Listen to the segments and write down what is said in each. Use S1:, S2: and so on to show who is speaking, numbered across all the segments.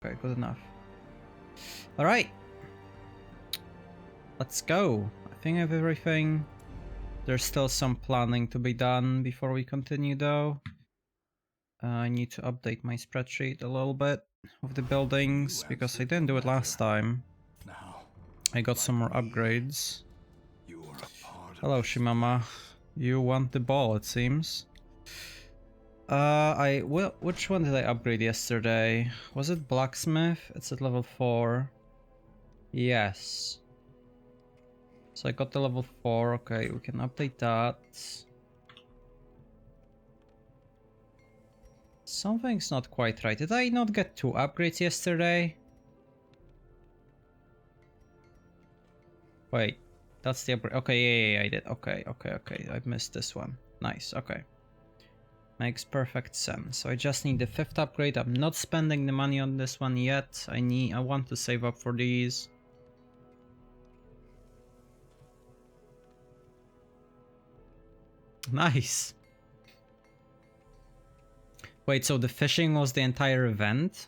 S1: Okay, good enough. Alright. Let's go. I think I have everything. There's still some planning to be done before we continue though. I need to update my spreadsheet a little bit of the buildings because I didn't do it last time. I got some more upgrades. Hello, Shimama. You want the ball, it seems. Which one did I upgrade yesterday? Was it blacksmith? It's at level 4. Yes. So I got the level 4. Okay, we can update that. Something's not quite right. Did I not get 2 upgrades yesterday? Wait, that's the upgrade. Okay, yeah, I did. Okay. I missed this one. Nice, okay. Makes perfect sense. So I just need the 5th upgrade. I'm not spending the money on this one yet. I want to save up for these. Nice. Wait, so the fishing was the entire event?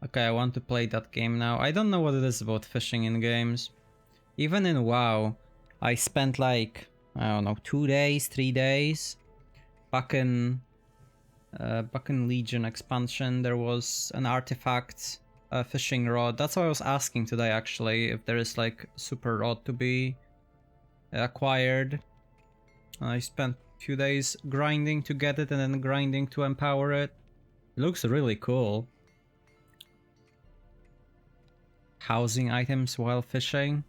S1: Okay, I want to play that game now. I don't know what it is about fishing in games. Even in WoW, I spent like, I don't know, 2 days, 3 days. Back in Legion expansion, there was an artifact, a fishing rod. That's what I was asking today actually, if there is like super rod to be acquired. I spent a few days grinding to get it and then grinding to empower it. It looks really cool. Housing items while fishing.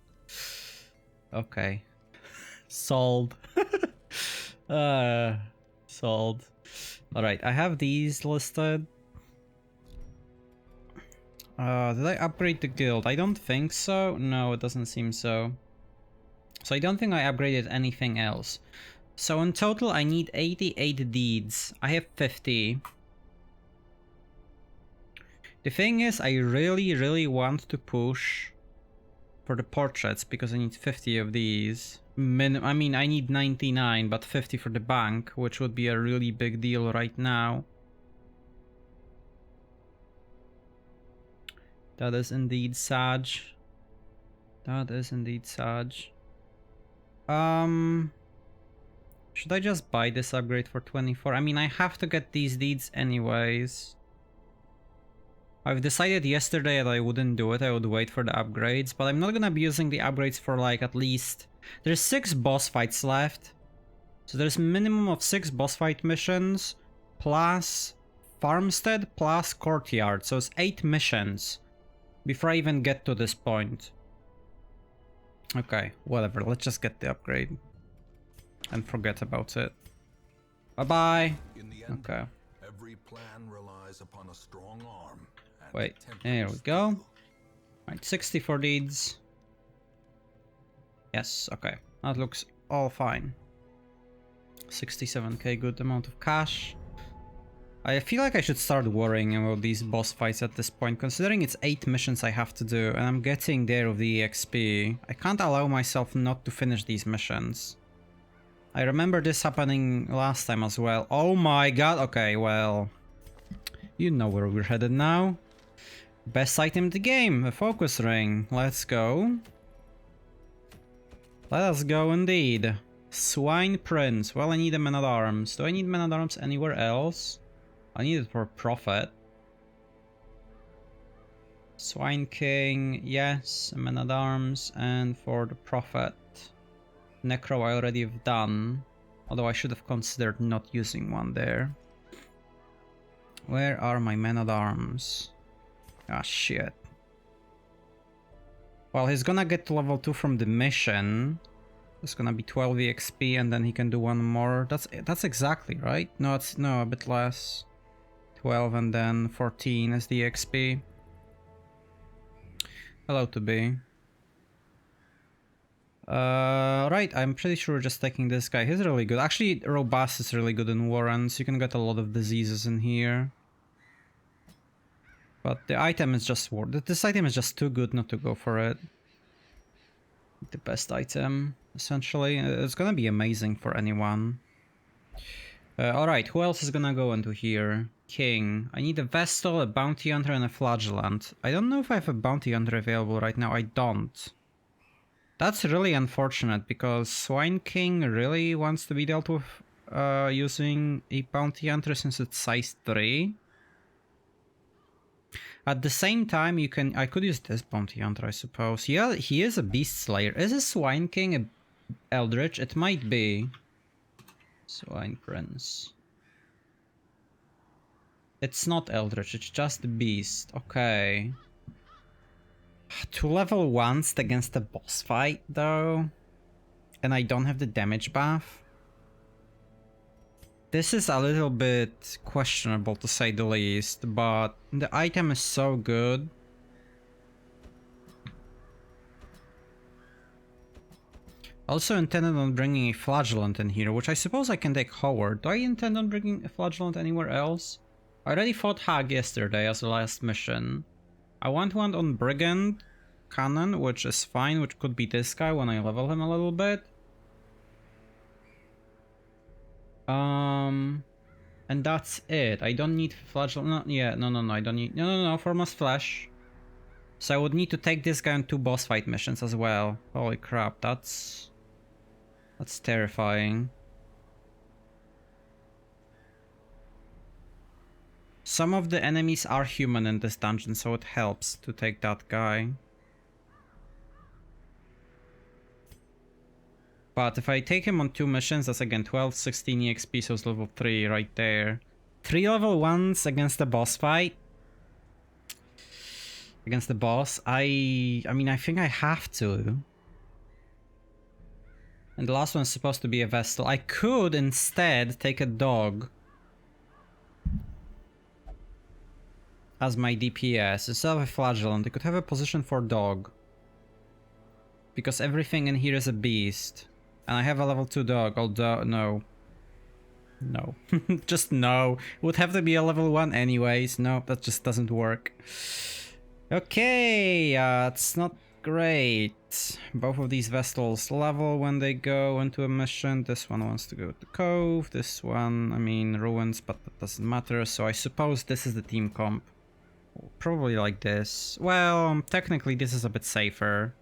S1: Okay. Sold. Sold. Alright, I have these listed. Did I upgrade the guild? I don't think so. No, it doesn't seem so. So I don't think I upgraded anything else. So in total I need 88 deeds. I have 50. The thing is, I really want to push for the portraits because I need 50 of these. I mean, I need 99, but 50 for the bank, which would be a really big deal right now. That is indeed Sag. That is indeed Sag. Should I just buy this upgrade for 24? I mean, I have to get these deeds anyways. I've decided yesterday that I wouldn't do it, I would wait for the upgrades, but I'm not gonna be using the upgrades for like at least... There's 6 boss fights left. So there's minimum of 6 boss fight missions, plus farmstead, plus courtyard. So it's 8 missions before I even get to this point. Okay, whatever, let's just get the upgrade. And forget about it. Bye-bye! Okay.
S2: Every plan relies upon a strong arm.
S1: Wait, there we go. Alright, 64 deeds. Yes, okay. That looks all fine. 67k, good amount of cash. I feel like I should start worrying about these boss fights at this point, considering it's 8 missions I have to do, and I'm getting there with the EXP. I can't allow myself not to finish these missions. I remember this happening last time as well. Oh my god, okay, well... You know where we're headed now. Best item in the game, a focus ring. Let's go. Let us go indeed. Swine Prince. Well, I need a man-at-arms. Do I need man-at-arms anywhere else? I need it for Prophet. Swine King, yes, man-at-arms, and for the Prophet. Necro I already have done. Although I should have considered not using one there. Where are my men-at-arms? Ah, shit. Well, he's gonna get to level 2 from the mission. It's gonna be 12 EXP and then he can do one more. That's exactly right. No, it's a bit less. 12 and then 14 is the EXP. Hello to be. Right, I'm pretty sure we're just taking this guy. He's really good. Actually, Robust is really good in Warrens. You can get a lot of diseases in here. But the item is just this item is just too good not to go for it. The best item, essentially. It's gonna be amazing for anyone. Alright, who else is gonna go into here? King. I need a Vestal, a Bounty Hunter, and a Flagellant. I don't know if I have a Bounty Hunter available right now. I don't. That's really unfortunate because Swine King really wants to be dealt with using a Bounty Hunter since it's size 3. At the same time, I could use this Bounty Hunter, I suppose. Yeah, he is a Beast Slayer. Is a Swine King a Eldritch? It might be. Swine Prince. It's not Eldritch, it's just the Beast. Okay. 2 level 1s against a boss fight, though. And I don't have the damage buff. This is a little bit questionable, to say the least, but the item is so good. Also intended on bringing a Flagellant in here, which I suppose I can take Howard. Do I intend on bringing a Flagellant anywhere else? I already fought Hag yesterday as the last mission. I want one on Brigand Cannon, which is fine, which could be this guy when I level him a little bit. And that's it. I don't need Flagellant. No, I don't need... No, Formless Flesh. So I would need to take this guy on 2 boss fight missions as well. Holy crap, that's terrifying. Some of the enemies are human in this dungeon, so it helps to take that guy. But if I take him on 2 missions, that's again 12, 16 EXP, so it's level 3 right there. 3 level 1s against the boss fight. Against the boss. I mean, I think I have to. And the last one's supposed to be a Vestal. I could instead take a dog as my DPS. Instead of a Flagellant, I could have a position for dog. Because everything in here is a beast. And I have a level 2 dog, although no. No. Just no. It would have to be a level 1 anyways. No, that just doesn't work. Okay, it's not great. Both of these Vestals level when they go into a mission. This one wants to go to Cove. This one, I mean, ruins, but that doesn't matter. So I suppose this is the team comp. Probably like this. Well, technically this is a bit safer.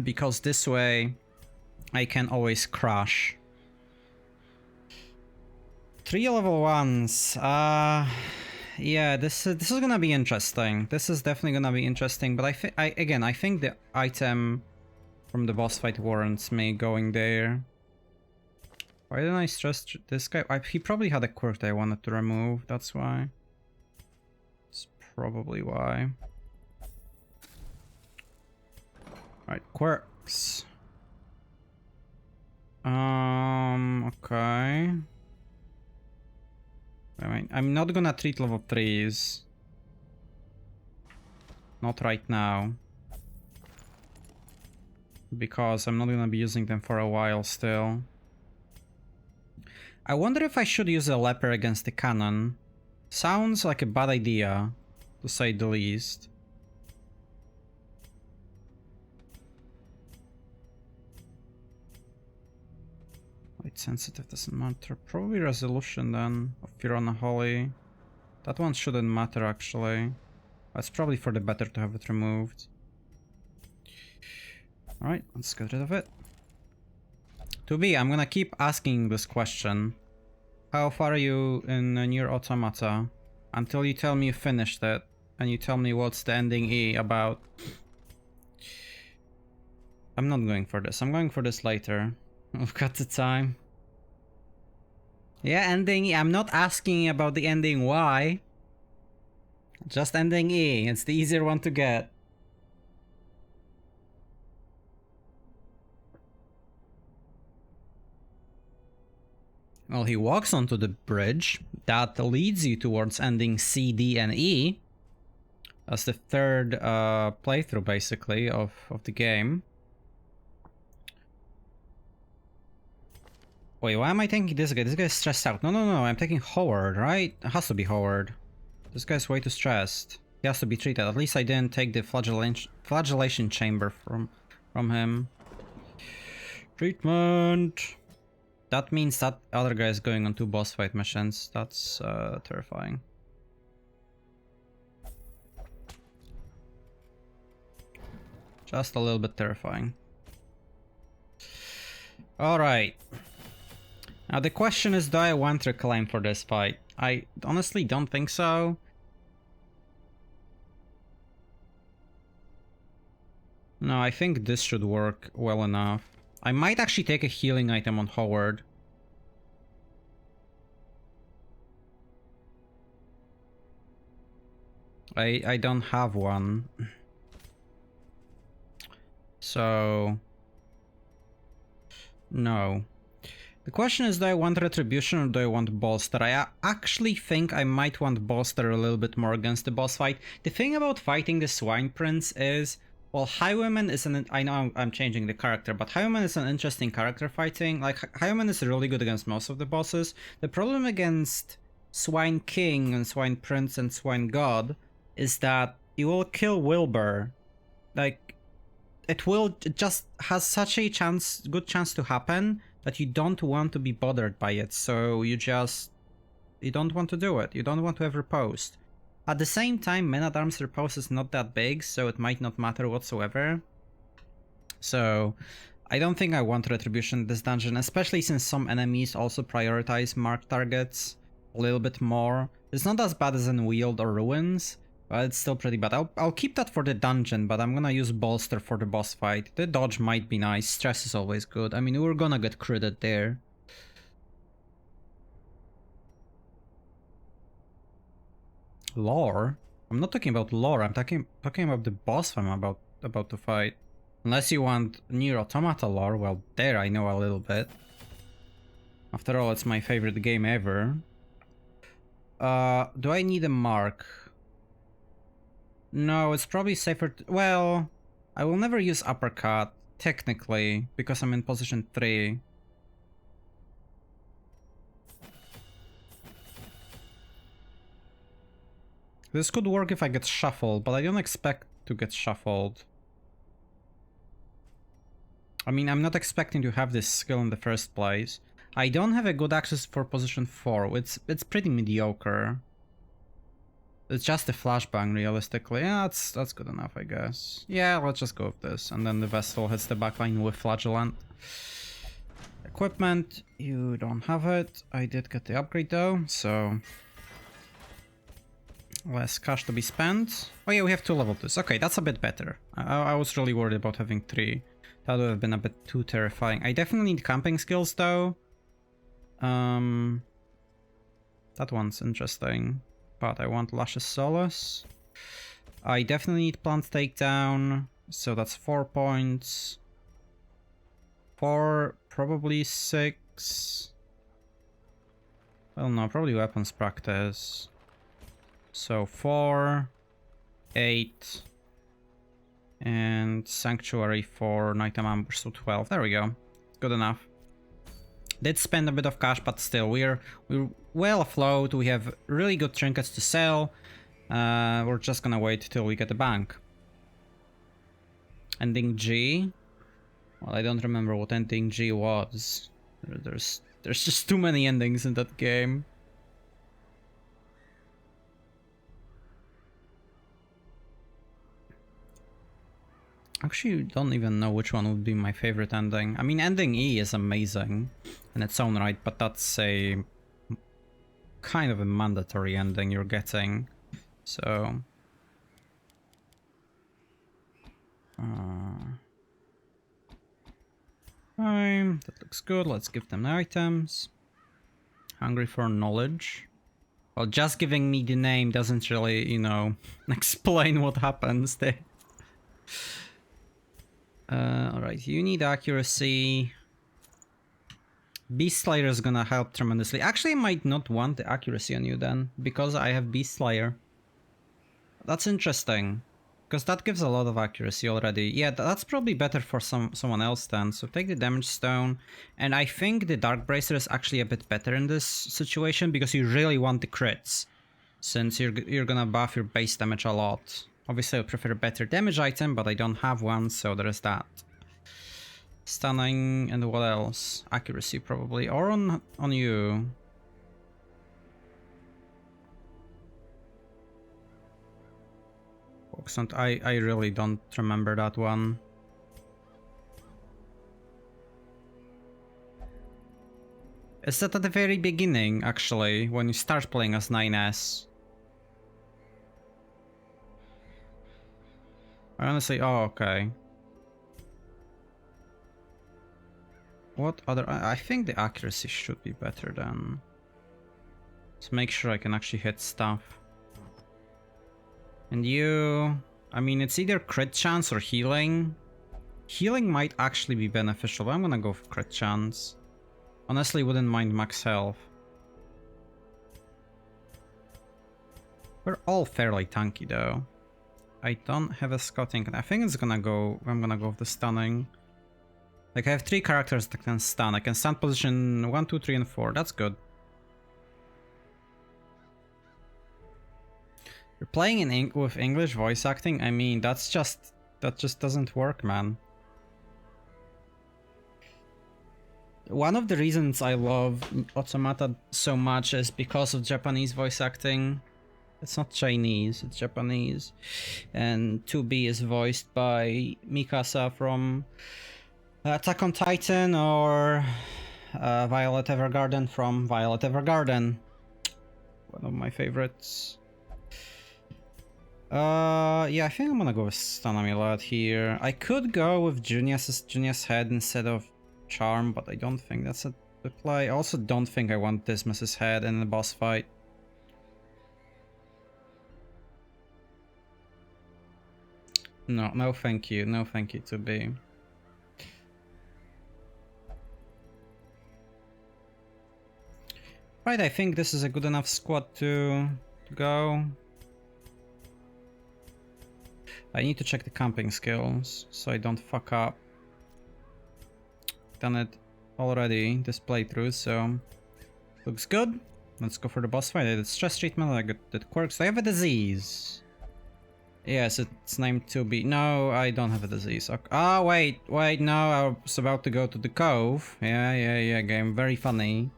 S1: Because this way I can always crash. 3 level 1s. Yeah, this is gonna be interesting. This is definitely gonna be interesting, but I think the item from the boss fight warrants me going there. Why didn't I stress this guy? He probably had a quirk that I wanted to remove, that's why. That's probably why. Right, quirks. Okay. I mean, I'm not gonna treat level 3s. Not right now. Because I'm not gonna be using them for a while still. I wonder if I should use a leper against the cannon. Sounds like a bad idea, to say the least. Light sensitive doesn't matter. Probably resolution then, of Firona Holy. That one shouldn't matter actually. It's probably for the better to have it removed. Alright, let's get rid of it. I'm gonna keep asking this question. How far are you in Nier Automata? Until you tell me you finished it. And you tell me what's the ending E about. I'm not going for this. I'm going for this later. I've got the time. Yeah, ending E. I'm not asking about the ending Y. Just ending E. It's the easier one to get. Well, he walks onto the bridge. That leads you towards ending C, D, and E. That's the third playthrough, basically, of the game. Wait, why am I taking this guy? This guy's stressed out. No, I'm taking Howard, right? It has to be Howard. This guy's way too stressed. He has to be treated. At least I didn't take the flagellation chamber from him. Treatment! That means that other guy is going on 2 boss fight missions. That's terrifying. Just a little bit terrifying. Alright. Now the question is, do I want Reclaim for this fight? I honestly don't think so. No, I think this should work well enough. I might actually take a healing item on Howard. I don't have one. So... no. The question is, do I want Retribution or do I want Bolster? I actually think I might want Bolster a little bit more against the boss fight. The thing about fighting the Swine Prince is, well, Highwayman is an... I know I'm changing the character, but Highwayman is an interesting character fighting. Like, Highwayman is really good against most of the bosses. The problem against Swine King and Swine Prince and Swine God is that you will kill Wilbur. Like, it just has such a good chance to happen that you don't want to be bothered by it, so you don't want to do it. You don't want to have riposte. At the same time, Men-at-Arms riposte is not that big, so it might not matter whatsoever. So, I don't think I want Retribution in this dungeon, especially since some enemies also prioritize marked targets a little bit more. It's not as bad as in Weald or Ruins, but it's still pretty bad. I'll keep that for the dungeon, but I'm gonna use Bolster for the boss fight. The dodge might be nice, stress is always good. I mean, we're gonna get critted there. Lore? I'm not talking about lore, I'm talking about the boss I'm about to fight. Unless you want Nier Automata lore, well, there I know a little bit. After all, it's my favorite game ever. Do I need a mark? No, it's probably safer to... well, I will never use Uppercut, technically, because I'm in position 3. This could work if I get shuffled, but I don't expect to get shuffled. I mean, I'm not expecting to have this skill in the first place. I don't have a good access for position 4, it's pretty mediocre. It's just a flashbang, realistically. Yeah, that's good enough, I guess. Yeah, let's just go with this. And then the Vestal hits the backline with Flagellant. Equipment, you don't have it. I did get the upgrade though, so... less cash to be spent. Oh yeah, we have 2 level 2s. Okay, that's a bit better. I was really worried about having 3. That would have been a bit too terrifying. I definitely need camping skills though. That one's interesting. But I want Luscious Solace. I definitely need Plant Takedown. So that's 4 points. 4, probably 6. Well, no, probably Weapons Practice. So 4, 8, and Sanctuary for Nighttime Ambush, so 12. There we go. Good enough. Did spend a bit of cash, but still, we're well afloat. We have really good trinkets to sell. We're just gonna wait till we get a bank. Ending G. Well, I don't remember what ending G was. There's just too many endings in that game. Actually, don't even know which one would be my favorite ending. I mean, ending E is amazing in its own right, but that's a kind of a mandatory ending you're getting. So... fine, that looks good. Let's give them the items. Hungry for knowledge. Well, just giving me the name doesn't really, you know, explain what happens there. Alright, you need accuracy. Beast Slayer is gonna help tremendously. Actually, I might not want the accuracy on you then, because I have Beast Slayer. That's interesting, because that gives a lot of accuracy already. Yeah, that's probably better for someone else then. So take the damage stone, and I think the Dark Bracer is actually a bit better in this situation, because you really want the crits, since you're gonna buff your base damage a lot. Obviously, I prefer a better damage item, but I don't have one, so there is that. Stunning, and what else? Accuracy probably, or on you. I really don't remember that one. Is that at the very beginning, actually, when you start playing as 9S? I honestly, oh, okay. What other, I think the accuracy should be better then. Let's make sure I can actually hit stuff. And you, I mean, it's either crit chance or healing. Healing might actually be beneficial, but I'm gonna go for crit chance. Honestly, wouldn't mind max health. We're all fairly tanky though. I don't have a scouting. I think it's gonna go, I'm gonna go with the stunning. Like I have 3 characters that can stun. I can stun position 1, 2, 3, and 4. That's good. You're playing with English voice acting? I mean, that just doesn't work, man. One of the reasons I love Automata so much is because of Japanese voice acting. It's not Chinese, it's Japanese. And 2B is voiced by Mikasa from Attack on Titan, or Violet Evergarden from Violet Evergarden. One of my favorites. Yeah, I think I'm gonna go with Stun Amulet here. I could go with Junia's head instead of Charm, but I don't think that's a play. I also don't think I want Dismas's head in the boss fight. No thank you. No thank you to be. Right, I think this is a good enough squad to go. I need to check the camping skills so I don't fuck up. Done it already this playthrough, so looks good. Let's go for the boss fight. I did stress treatment, I did quirks. I have a disease. Yes, it's named 2B. No, I don't have a disease. Okay. Oh, wait, no, I was about to go to the Cove. Yeah, game. Very funny.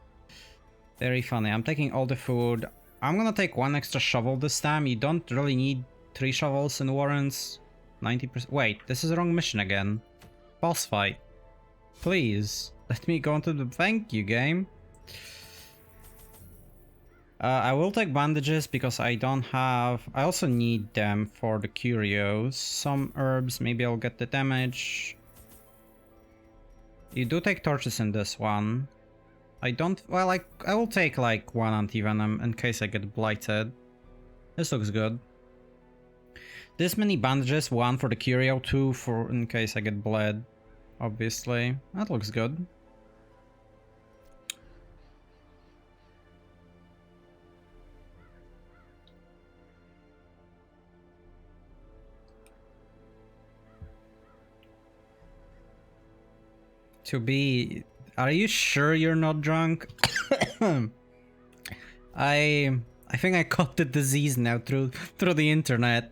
S1: Very funny. I'm taking all the food. I'm gonna take 1 extra shovel this time. You don't really need 3 shovels in Warrens. 90%. Wait, this is the wrong mission again. Boss fight. Please, let me go into the... Thank you, game. I will take bandages because I don't have... I also need them for the curios. Some herbs, maybe I'll get the damage. You do take torches in this one. I don't... Well, I will take like 1 anti-venom in case I get blighted. This looks good. This many bandages, 1 for the curio, 2 for in case I get bled. Obviously. That looks good. To be... Are you sure you're not drunk? I think I caught the disease now through the internet.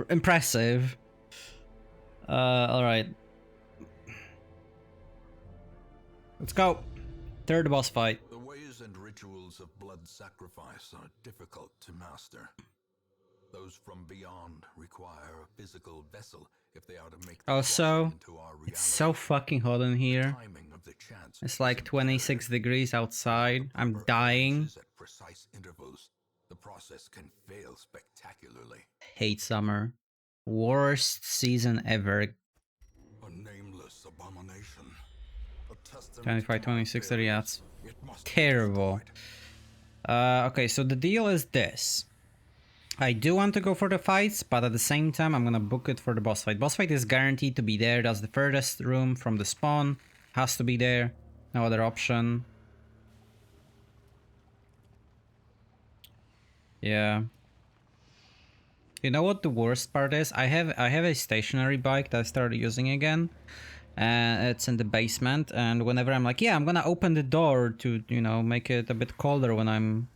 S1: Impressive. Alright. Let's go. Third boss fight.
S2: The ways and rituals of blood sacrifice are difficult to master. Those from beyond require a physical vessel if they are to make
S1: Also, it's so fucking hot in here. It's like 26 degrees outside. I'm dying.
S2: At precise intervals, the process can fail spectacularly.
S1: Hate summer. Worst season ever.
S2: A nameless abomination.
S1: 25, 26, 30, that's terrible. Okay, so the deal is this. I do want to go for the fights, but at the same time, I'm gonna book it for the boss fight. Boss fight is guaranteed to be there. That's the furthest room from the spawn. Has to be there. No other option. Yeah. You know what the worst part is? I have a stationary bike that I started using again. And it's in the basement, and whenever I'm like, yeah, I'm gonna open the door to, you know, make it a bit colder when I'm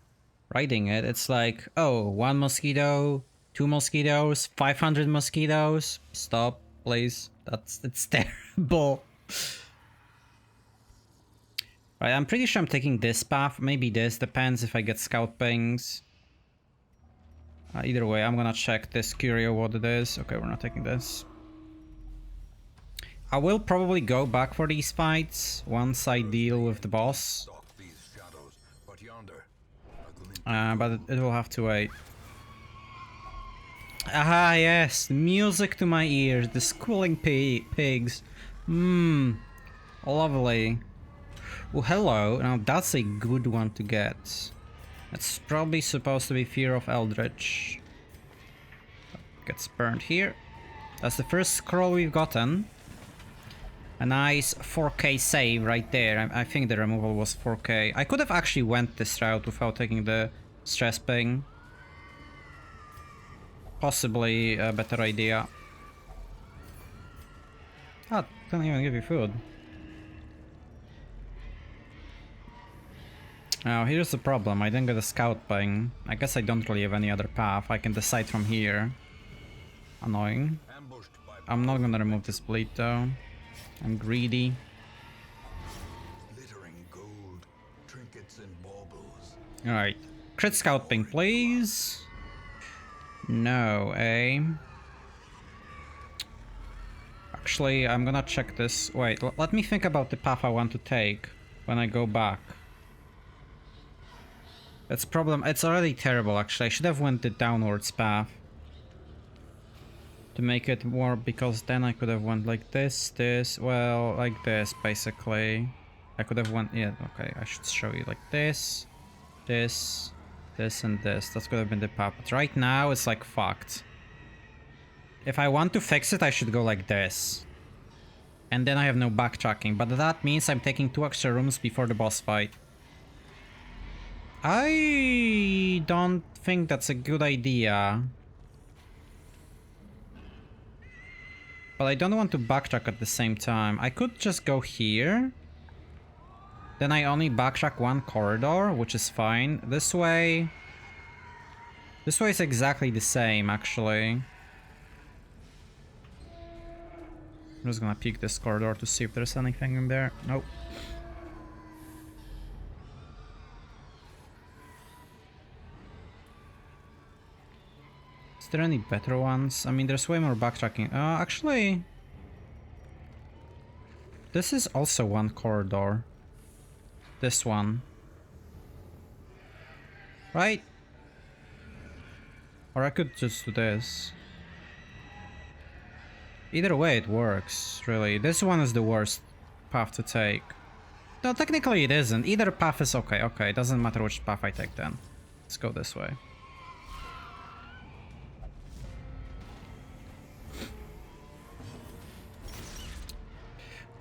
S1: riding it, it's like, oh, 1 mosquito, 2 mosquitoes, 500 mosquitoes. Stop, please. it's terrible. Right, I'm pretty sure I'm taking this path. Maybe this, depends if I get scout pings. Either way, I'm gonna check this curio what it is. Okay, we're not taking this. I will probably go back for these fights once I deal with the boss. But it will have to wait. Ah, yes, music to my ears, the squealing pigs. Mmm, lovely. Oh, hello. Now that's a good one to get. It's probably supposed to be Fear of Eldritch. Gets burned here. That's the first scroll we've gotten. A nice 4K save right there. I think the removal was 4K. I could have actually went this route without taking the stress ping. Possibly a better idea. Ah, can't even give you food. Now, here's the problem. I didn't get a scout ping. I guess I don't really have any other path. I can decide from here. Annoying. I'm not gonna remove this bleed though. I'm greedy. Alright. Crit scout ping, please. No, eh? Actually, I'm gonna check this. Wait, let me think about the path I want to take when I go back. It's already terrible actually. I should have went the downwards path to make it more, because then I could have went like this, well, like this basically. I could have went, yeah, okay, I should show you like this, this, and this. That could have been the path, but right now it's like fucked. If I want to fix it, I should go like this. And then I have no backtracking, but that means I'm taking 2 extra rooms before the boss fight. I don't think that's a good idea. But I don't want to backtrack at the same time. I could just go here. Then I only backtrack 1 corridor, which is fine. This way is exactly the same, actually. I'm just gonna peek this corridor to see if there's anything in there. Nope. Is there any better ones? I mean, there's way more backtracking. Actually... This is also 1 corridor. This one. Right? Or I could just do this. Either way it works, really. This one is the worst path to take. No, technically it isn't. Either path is okay. Okay, it doesn't matter which path I take then. Let's go this way.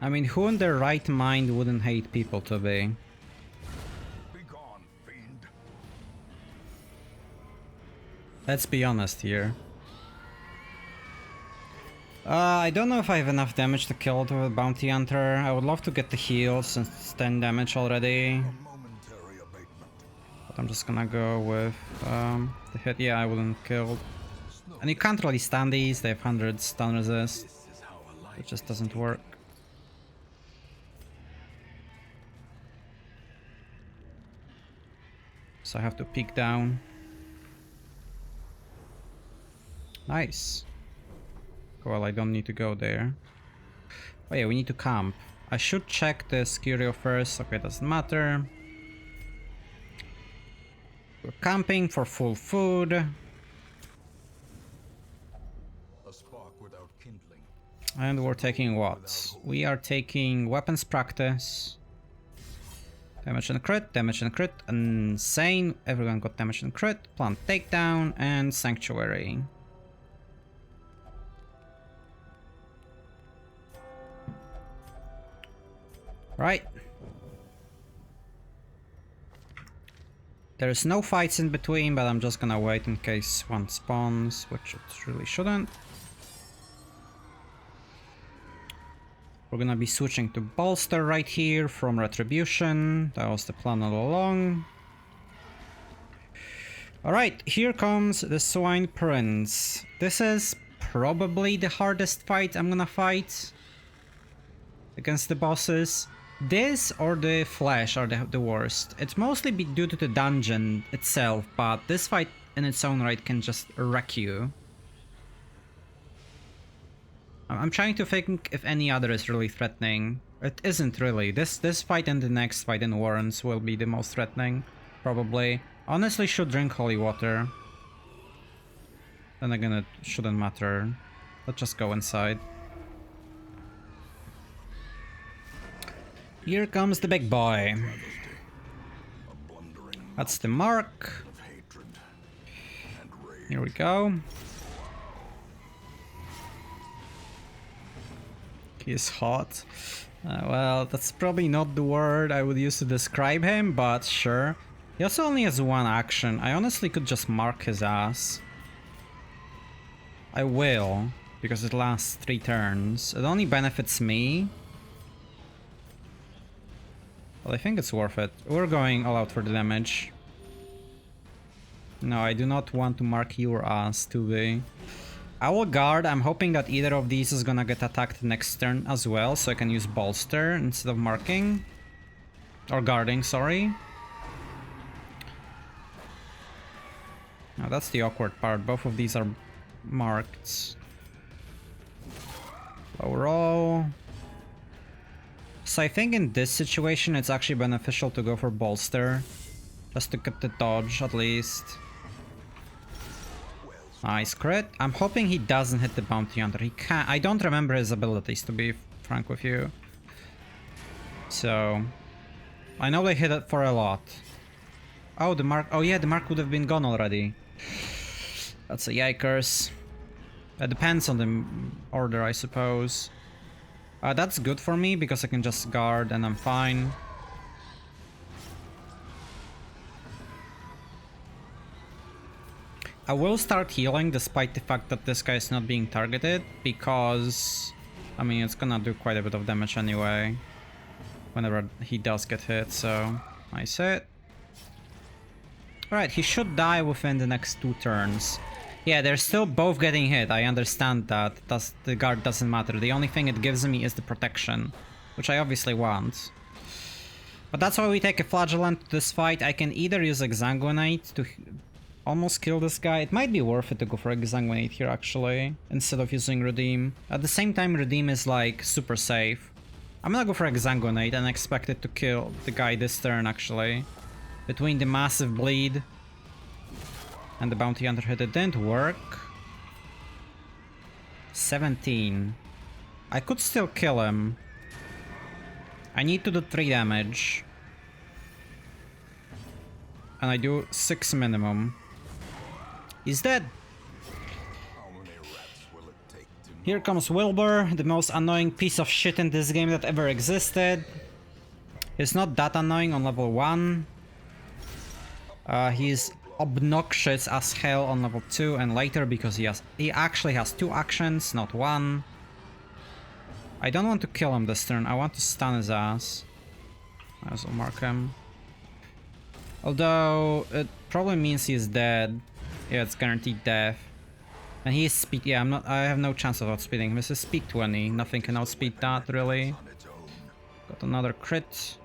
S1: I mean, who in their right mind wouldn't hate people to be? Let's be honest here. I don't know if I have enough damage to kill it with a bounty hunter. I would love to get the heal since it's 10 damage already. But I'm just gonna go with the hit. Yeah, I wouldn't kill. And you can't really stand these. They have 100 stun resist. It just doesn't work. So I have to peek down. Nice. Well, I don't need to go there. Oh yeah, we need to camp. I should check this curio first. Okay, doesn't matter. We're camping for full food.
S2: A spark without kindling.
S1: And we're taking what? We are taking weapons practice. Damage and crit, insane. Everyone got damage and crit. Plant takedown and sanctuary. Right. There's no fights in between, but I'm just gonna wait in case one spawns, which it really shouldn't. We're gonna be switching to bolster right here from retribution. That was the plan all along. Alright, here comes the Swine Prince. This is probably the hardest fight I'm gonna fight against the bosses. This or the flesh are the worst. It's mostly due to the dungeon itself, but this fight in its own right can just wreck you. I'm trying to think if any other is really threatening. It isn't really. This fight and the next fight in Warrens will be the most threatening, probably. Honestly, should drink holy water. Then again, it shouldn't matter. Let's just go inside. Here comes the big boy. That's the mark. Here we go. He's hot. Well, that's probably not the word I would use to describe him, but sure. He also only has one action. I honestly could just mark his ass. I will, because it lasts 3 turns. It only benefits me. But I think it's worth it. We're going all out for the damage. No, I do not want to mark your ass, 2v. I will guard. I'm hoping that either of these is gonna get attacked next turn as well, so I can use bolster instead of marking. Or guarding, sorry. Now that's the awkward part. Both of these are marked. Low roll. So I think in this situation it's actually beneficial to go for bolster. Just to get the dodge at least. Nice crit. I'm hoping he doesn't hit the bounty hunter. He can't. I don't remember his abilities, to be frank with you. So I know they hit it for a lot. Oh, the mark. Oh yeah, the mark would have been gone already. That's a yikers. It depends on the order, I suppose. That's good for me because I can just guard and I'm fine. I will start healing despite the fact that this guy is not being targeted because, I mean, it's gonna do quite a bit of damage anyway whenever he does get hit, so nice hit. Alright, he should die within the next 2 turns. Yeah, they're still both getting hit, I understand that. The guard doesn't matter. The only thing it gives me is the protection, which I obviously want. But that's why we take a flagellant to this fight. I can either use Exsanguinate to almost kill this guy. It might be worth it to go for Exsanguinate here actually, instead of using Redeem. At the same time, Redeem is like super safe. I'm gonna go for Exsanguinate and expect it to kill the guy this turn actually. Between the massive bleed and the bounty hunter hit, it didn't work. 17. I could still kill him. I need to do 3 damage. And I do 6 minimum. He's dead. Here comes Wilbur, the most annoying piece of shit in this game that ever existed. He's not that annoying on level 1. He's obnoxious as hell on level 2 and later because he actually has 2 actions, not 1. I don't want to kill him this turn, I want to stun his ass. I also mark him. Although it probably means he's dead. Yeah, it's guaranteed death. And he's speed. Yeah, I have no chance of outspeeding. This is speed 20. Nothing can outspeed that really. Got another crit.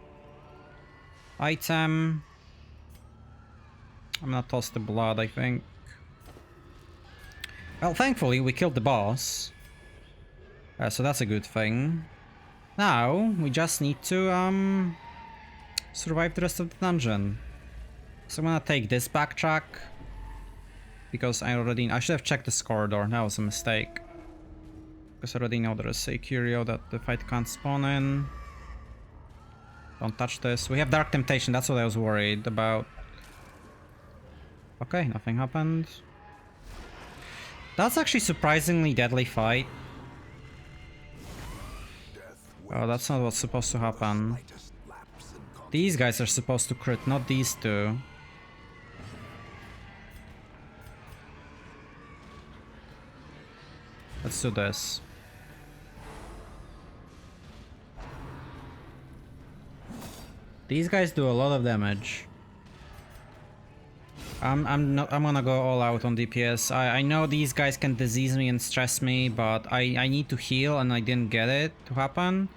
S1: Item. I'm gonna toss the blood, I think. Well, thankfully we killed the boss. So that's a good thing. Now we just need to survive the rest of the dungeon. So I'm gonna take this backtrack. Because I should have checked this corridor, that was a mistake. Because I already know there is a curio that the fight can't spawn in. Don't touch this. We have Dark Temptation, that's what I was worried about. Okay, nothing happened. That's actually surprisingly deadly fight. Oh, that's not what's supposed to happen. These guys are supposed to crit, not these two. Let's do this. These guys do a lot of damage. I'm gonna go all out on DPS. I know these guys can disease me and stress me, but I need to heal and I didn't get it to happen.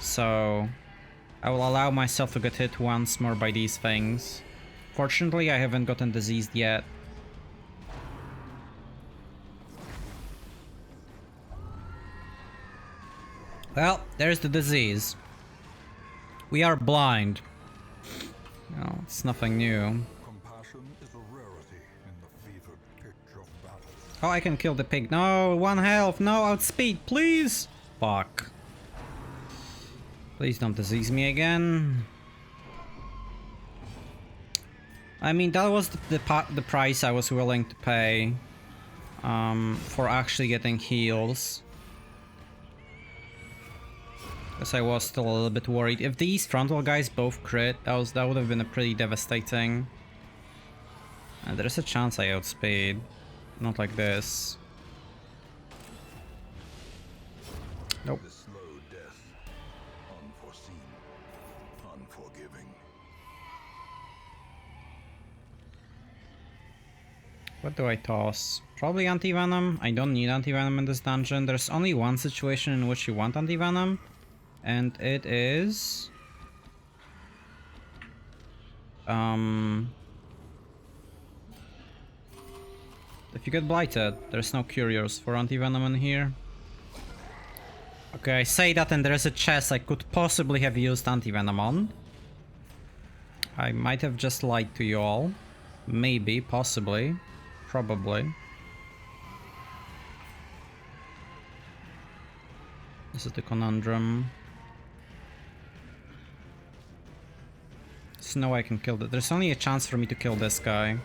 S1: So I will allow myself to get hit once more by these things. Fortunately, I haven't gotten diseased yet. Well, there's the disease. We are blind. No, it's nothing new. Oh, I can kill the pig. No, 1 health. No, outspeed, please. Fuck. Please don't disease me again. I mean, that was the price I was willing to pay for actually getting heals. Because I was still a little bit worried. If these frontal guys both crit, that would have been a pretty devastating. And there's a chance I outspeed. Not like this. Nope.
S2: The slow death, unforeseen, unforgiving.
S1: What do I toss? Probably anti-venom. I don't need anti-venom in this dungeon. There's only one situation in which you want anti-venom. And it is... if you get blighted, there's no curios for anti-venom in here. Okay, I say that and there's a chest I could possibly have used anti-venom on. I might have just lied to you all. Maybe, possibly, probably. This is the conundrum. There's no way I can kill that. There's only a chance for me to kill this guy.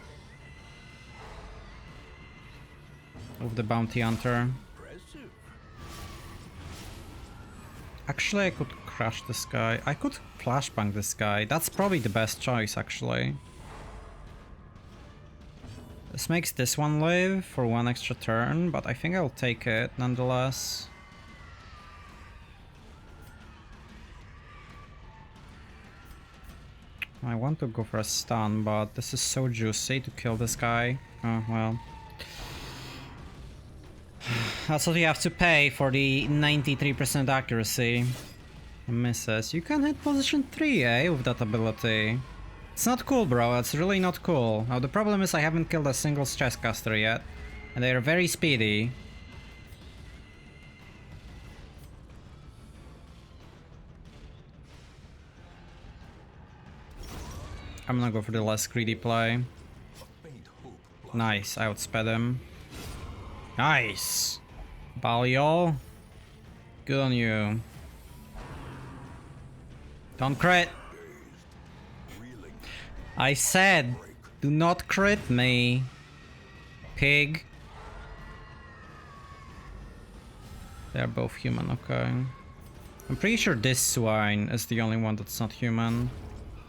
S1: With the bounty hunter. Actually, I could crush this guy. I could flashbang this guy. That's probably the best choice, actually. This makes this one live for 1 extra turn, but I think I'll take it nonetheless. I want to go for a stun, but this is so juicy to kill this guy. Oh, well. That's what you have to pay for the 93% accuracy. Misses. You can hit position 3, eh, with that ability. It's not cool, bro. It's really not cool. Now, the problem is I haven't killed a single stress caster yet. And they are very speedy. I'm gonna go for the less greedy play. Nice, I outsped him. Nice! Baliol. Good on you. Don't crit! I said, do not crit me, pig. They're both human, okay. I'm pretty sure this swine is the only one that's not human.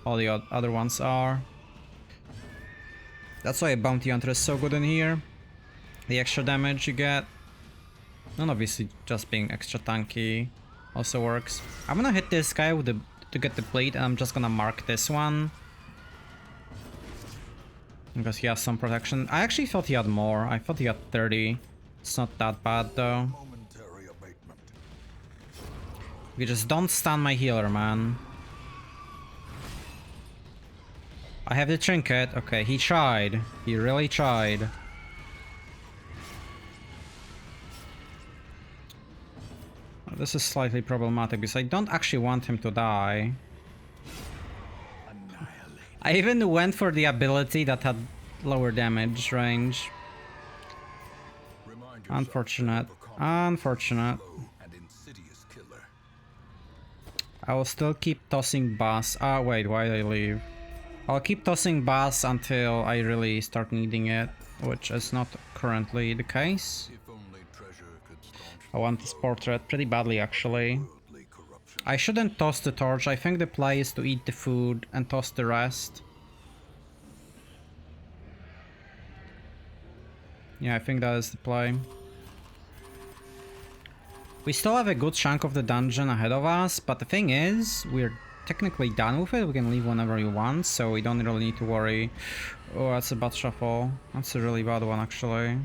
S1: All the other ones are. That's why a bounty hunter is so good in here. The extra damage you get. And obviously just being extra tanky also works. I'm gonna hit this guy with to get the plate, and I'm just gonna mark this one. Because he has some protection. I actually thought he had more. I thought he had 30. It's not that bad though. You just don't stun my healer, man. I have the trinket. Okay, he tried. He really tried. This is slightly problematic because I don't actually want him to die. I even went for the ability that had lower damage range. Unfortunate. Unfortunate. I will still keep tossing bass. Ah, wait, why did I leave? I'll keep tossing bass until I really start needing it, which is not currently the case. I want this portrait pretty badly, actually. I shouldn't toss the torch. I think the play is to eat the food and toss the rest. Yeah, I think that is the play. We still have a good chunk of the dungeon ahead of us, but the thing is, we're technically done with it. We can leave whenever you want, so we don't really need to worry. Oh, that's a bad shuffle. That's a really bad one, actually.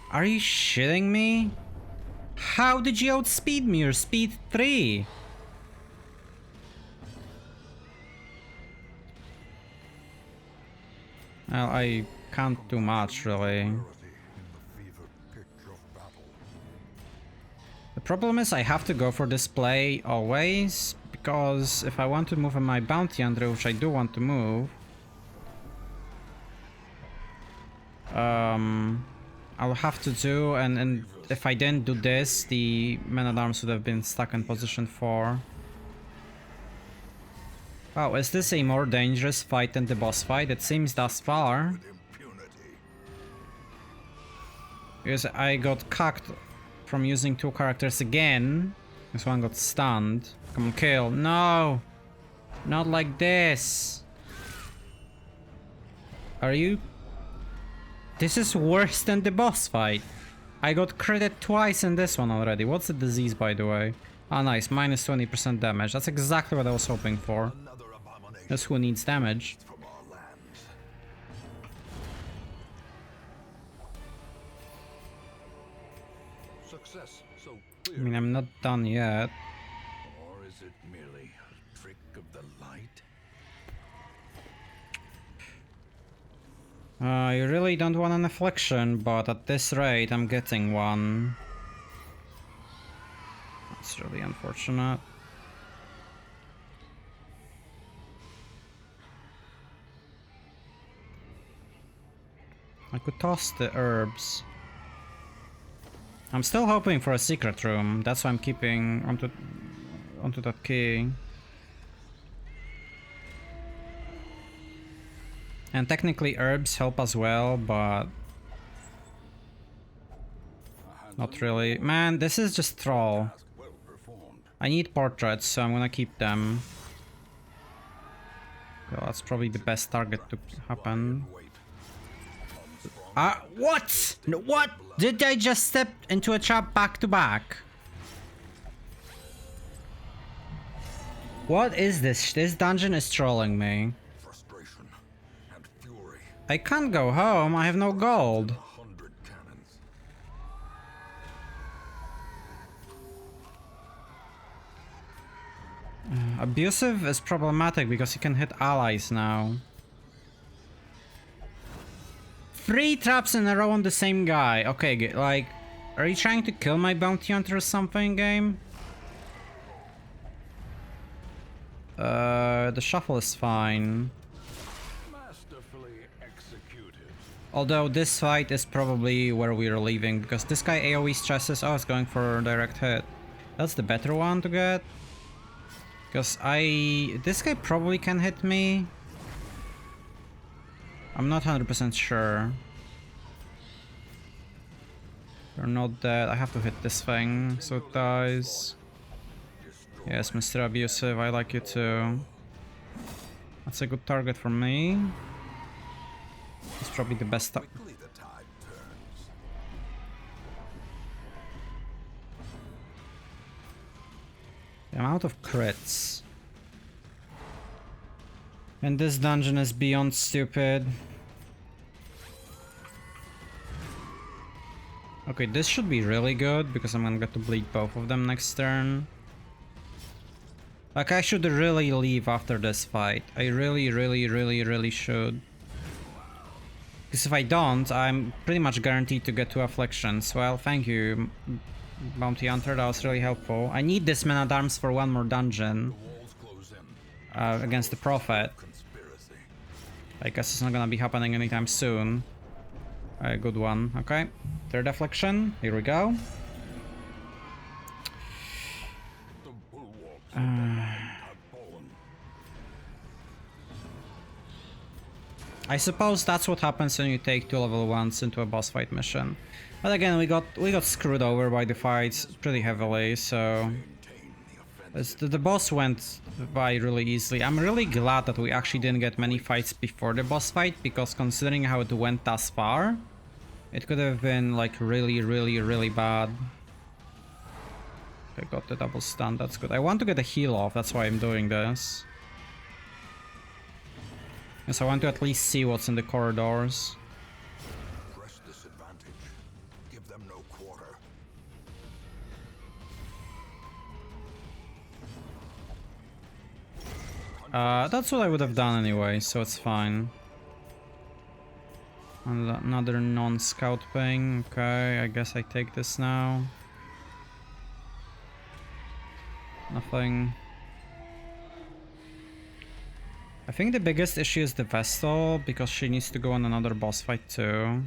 S1: Are you shitting me? How did you outspeed me? You're speed 3. Well, I can't do much, really. The problem is I have to go for this play always, because if I want to move on my bounty hunter, which I do want to move, I'll have to do, and if I didn't do this, the men-at-arms would have been stuck in position 4. Wow, is this a more dangerous fight than the boss fight? It seems thus far. Because I got cucked from using 2 characters again. This one got stunned. Come on, kill. No! Not like this! Are you... This is worse than the boss fight. I got critted twice in this one already. What's the disease, by the way? Ah, nice. Minus 20% damage. That's exactly what I was hoping for. That's who needs damage.
S2: Success so
S1: I mean, I'm not done yet.
S2: or is it merely a trick of the light?
S1: I really don't want an affliction, but at this rate, I'm getting one. That's really unfortunate. I could toss the herbs. I'm still hoping for a secret room. That's why I'm keeping onto that key. And technically herbs help as well, but not really. Man, this is just troll. I need portraits, so I'm gonna keep them. Well, that's probably the best target to happen. What? No, what? Did I just step into a trap back to back? What is this? This dungeon is trolling me.
S2: Frustration and fury.
S1: I can't go home. I have no gold.
S2: 100 cannons.
S1: Abusive is problematic because you can hit allies now. 3 traps in a row on the same guy. Okay, like, are you trying to kill my bounty hunter or something, game? The shuffle is fine.
S2: Masterfully executed.
S1: Although this fight is probably where we're leaving, because this guy AoE stresses. Oh, it's going for direct hit. That's the better one to get. Because this guy probably can hit me. I'm not 100% sure. You're not dead. I have to hit this thing so it dies. Yes, Mr. Abusive, I like you too. That's a good target for me. It's probably the best target.
S2: Quickly the tide turns.
S1: The amount of crits in this dungeon is beyond stupid. Okay, this should be really good because I'm gonna get to bleed both of them next turn. Like, I should really leave after this fight. I really should. Because if I don't, I'm pretty much guaranteed to get 2 afflictions. Well, thank you, Bounty Hunter, that was really helpful. I need this man-at-arms for one more dungeon.
S2: Walls close in.
S1: Against the Prophet.
S2: Conspiracy.
S1: I guess it's not gonna be happening anytime soon. Good one, okay. 3rd affliction, here we go.
S2: The bulwarks have fallen.
S1: I suppose that's what happens when you take 2 level 1s into a boss fight mission. But again, we got screwed over by the fights pretty heavily, so the boss went by really easily. I'm really glad that we actually didn't get many fights before the boss fight, because considering how it went thus far, it could have been like really bad. Okay, got the double stun, that's good. I want to get a heal off, that's why I'm doing this. Yes, I want to at least see what's in the corridors.
S2: Press this advantage. Give them no quarter.
S1: That's what I would have done anyway, so it's fine. Another non-scout ping. Okay, I guess I take this now. Nothing. I think the biggest issue is the Vestal, because she needs to go on another boss fight too.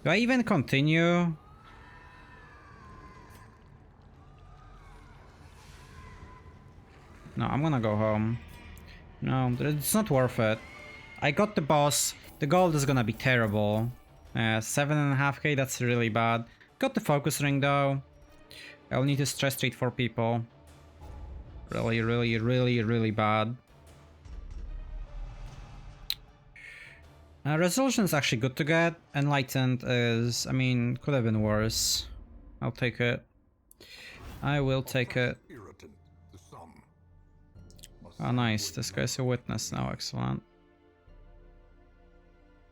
S1: Do I even continue? No, I'm gonna go home. No, it's not worth it. I got the boss. The gold is gonna be terrible. 7.5k, that's really bad. Got the focus ring though. I'll need to stress treat 4 people. Really, really, really, really bad. Resolution is actually good to get. Enlightened is, I mean, could have been worse. I'll take it. I will take it. Oh, nice. This guy's a witness now. Excellent.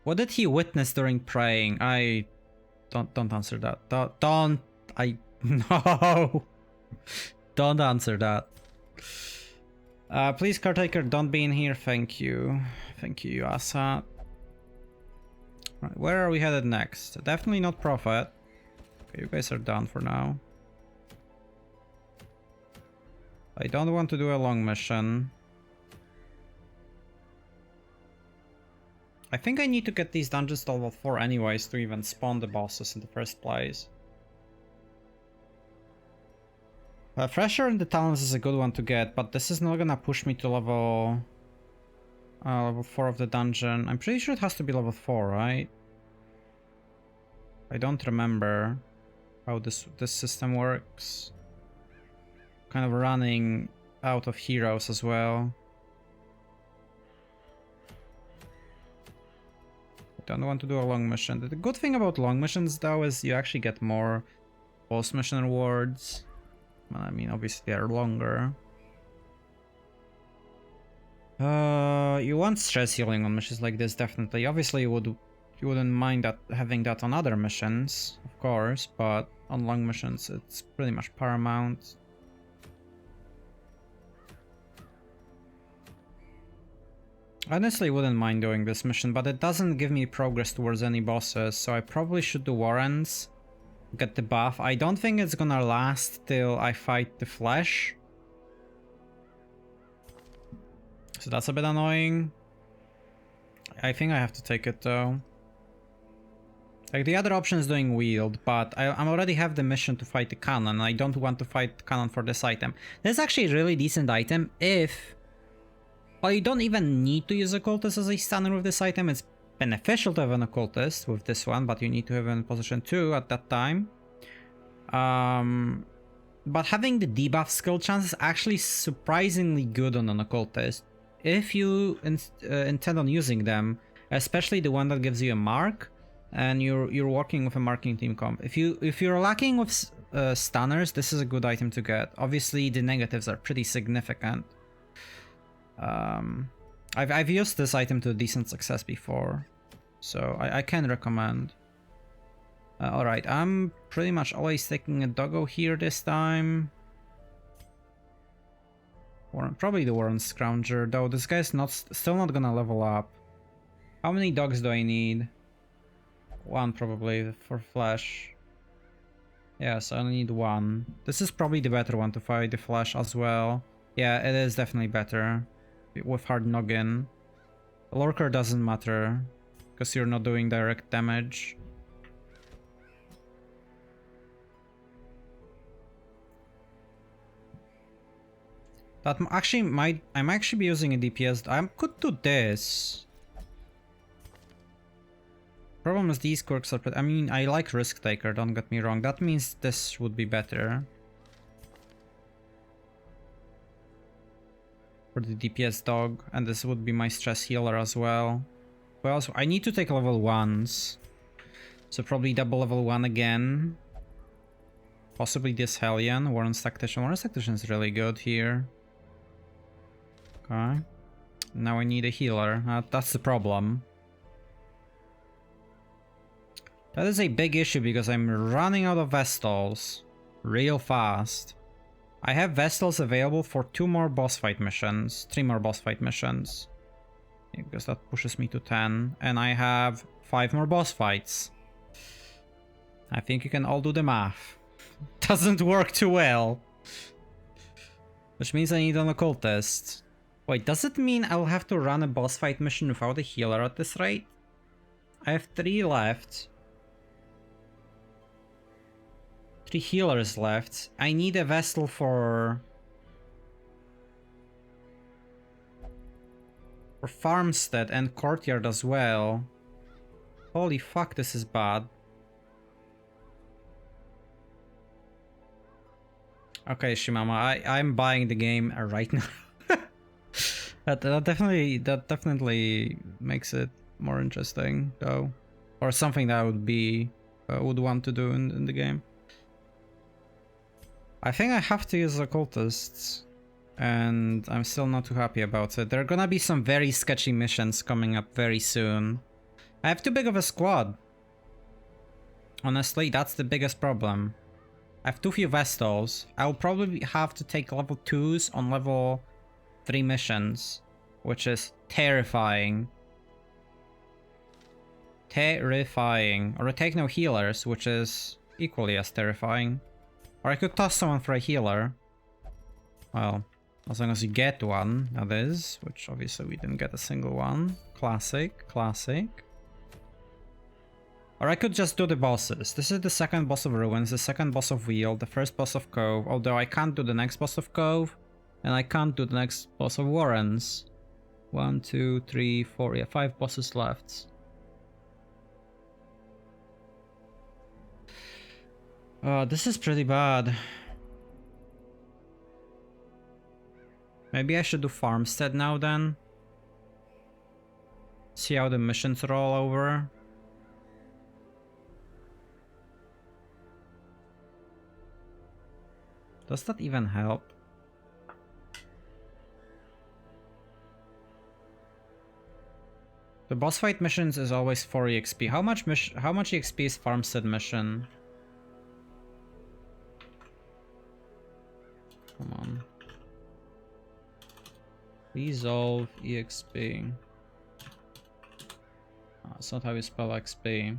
S1: What did he witness during praying? I don't answer that. Don't. No. Don't answer that. Please, caretaker, don't be in here. Thank you. Thank you, asshat. Right, where are we headed next? Definitely not Prophet. Okay, you guys are done for now. I don't want to do a long mission. I think I need to get these dungeons to level 4 anyways to even spawn the bosses in the first place. Fresher in the Talons is a good one to get, but this is not gonna push me to level 4 of the dungeon. I'm pretty sure it has to be level 4, right? I don't remember how this system works. Kind of running out of heroes as well. I don't want to do a long mission. The good thing about long missions though is you actually get more post-mission rewards. I mean, obviously they are longer. You want stress healing on missions like this, definitely. Obviously you wouldn't mind that having that on other missions, of course, but on long missions it's pretty much paramount. Honestly, wouldn't mind doing this mission, but it doesn't give me progress towards any bosses, so I probably should do Warrens. Get the buff. I don't think it's gonna last till I fight the flesh. So that's a bit annoying. I think I have to take it though. Like the other option is doing Weald, but I already have the mission to fight the cannon. I don't want to fight the cannon for this item. This is actually a really decent item if... Well, you don't even need to use occultist as a stunner with this item. It's beneficial to have an occultist with this one, but you need to have in position 2 at that time. But having the debuff skill chance is actually surprisingly good on an occultist if you intend on using them, especially the one that gives you a mark and you're working with a marking team comp. If you're lacking with stunners, this is a good item to get. Obviously the negatives are pretty significant. I've used this item to decent success before, so I can recommend. Alright, I'm pretty much always taking a doggo here this time. Probably the Warren Scrounger, though this guy's still not gonna level up. How many dogs do I need? 1 probably for flesh. Yes, I only need 1. This is probably the better one to fight the flesh as well. Yeah, it is definitely better. With hard noggin. Lurker doesn't matter, because you're not doing direct damage. That actually I might actually be using a DPS. I could do this. Problem is these quirks are... I mean, I like Risk Taker, don't get me wrong. That means this would be better. For the DPS dog, and this would be my stress healer as well. Well, so I need to take level 1s. So probably double level 1 again. Possibly this Hellion, Warren's Tactician. Warren's Tactician is really good here. Okay. Now I need a healer. That's the problem. That is a big issue because I'm running out of Vestals real fast. I have Vestals available for 2 more boss fight missions, 3 more boss fight missions. Yeah, because that pushes me to 10. And I have 5 more boss fights. I think you can all do the math. Doesn't work too well. Which means I need an occultist. Wait, does it mean I'll have to run a boss fight mission without a healer at this rate? I have 3 left. 3 healers left. I need a Vestal for Farmstead and Courtyard as well. Holy fuck, this is bad. Okay, Shimama, I'm buying the game right now. that definitely makes it more interesting, though, or something that I would want to do in the game. I think I have to use occultists, and I'm still not too happy about it. There are gonna be some very sketchy missions coming up very soon. I have too big of a squad. Honestly, that's the biggest problem. I have too few Vestals. I'll probably have to take level 2s on level 3 missions, which is terrifying. Terrifying. Or I take no healers, which is equally as terrifying. Or I could toss someone for a healer. Well, as long as you get one, that is. Which obviously we didn't get a single one. Classic, classic. Or I could just do the bosses. This is the second boss of Ruins, the second boss of Weald, the first boss of Cove. Although I can't do the next boss of Cove. And I can't do the next boss of Warrens. 1, 2, 3, 4, yeah, 5 bosses left. This is pretty bad. Maybe I should do Farmstead now then. See how the missions roll over. Does that even help? The boss fight missions is always 4 EXP. How much EXP is Farmstead mission? Come on. Resolve EXP. Oh, that's not how you spell XP.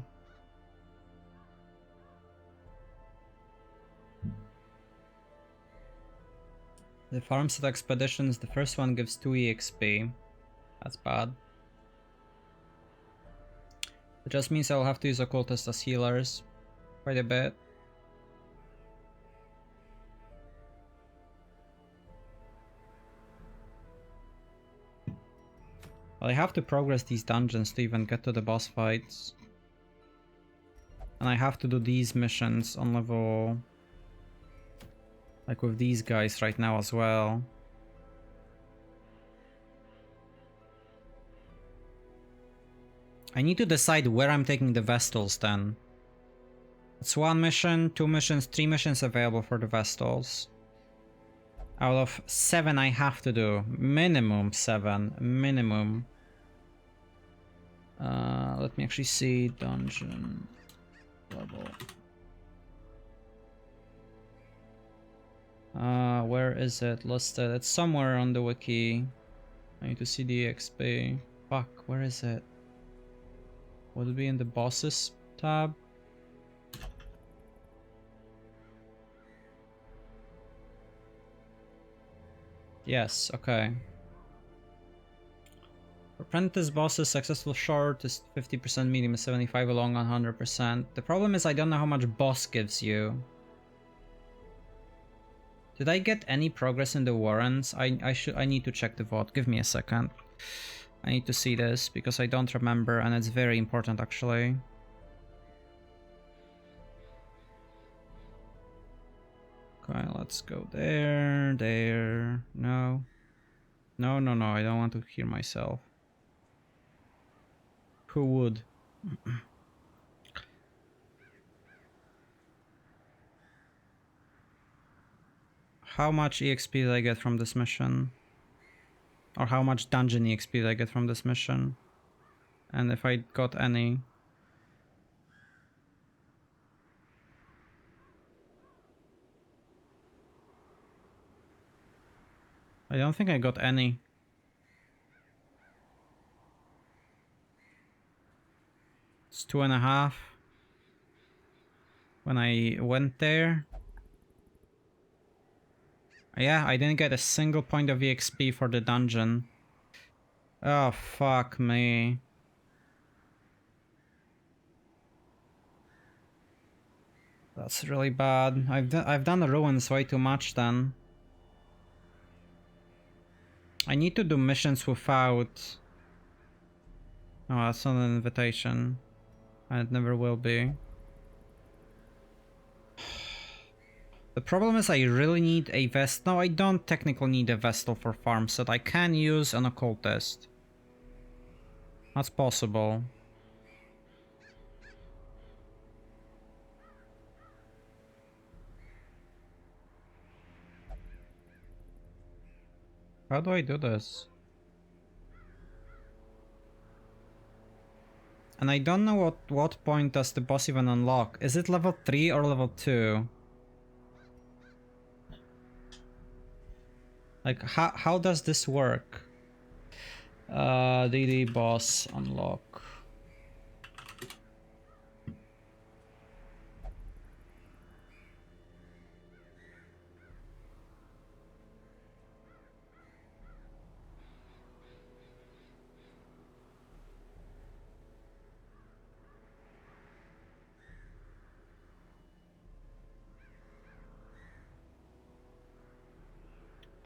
S1: The Farmstead expeditions, the first one gives 2 EXP. That's bad. It just means I'll have to use occultists as healers quite a bit. Well, I have to progress these dungeons to even get to the boss fights. And I have to do these missions on level... like with these guys right now as well. I need to decide where I'm taking the Vestals then. It's 1 mission, 2 missions, 3 missions available for the Vestals. Out of 7 I have to do. Minimum 7. Minimum. Let me actually see. Dungeon level. Where is it listed? It's somewhere on the wiki. I need to see the XP. Fuck, where is it? Would it be in the bosses tab? Yes, okay. Apprentice bosses, successful short is 50%, medium is 75%, long 100%. The problem is I don't know how much boss gives you. Did I get any progress in the Warrens? I need to check the VOD. Give me a second. I need to see this because I don't remember and it's very important actually. Okay, let's go there, there. No. No, no, no, I don't want to hear myself. Who would? How much EXP did I get from this mission? Or how much dungeon EXP did I get from this mission? And if I got any. I don't think I got any. It's 2.5. When I went there. Yeah, I didn't get a single point of EXP for the dungeon. Oh, fuck me. That's really bad. I've done the ruins way too much then. I need to do missions without... Oh, that's not an invitation. And it never will be. The problem is I really need a vest. No, I don't technically need a Vestal for farm set. I can use an occultist. That's possible. How do I do this? And I don't know what point does the boss even unlock. Is it level 3 or level 2? Like, how does this work? DD boss unlock.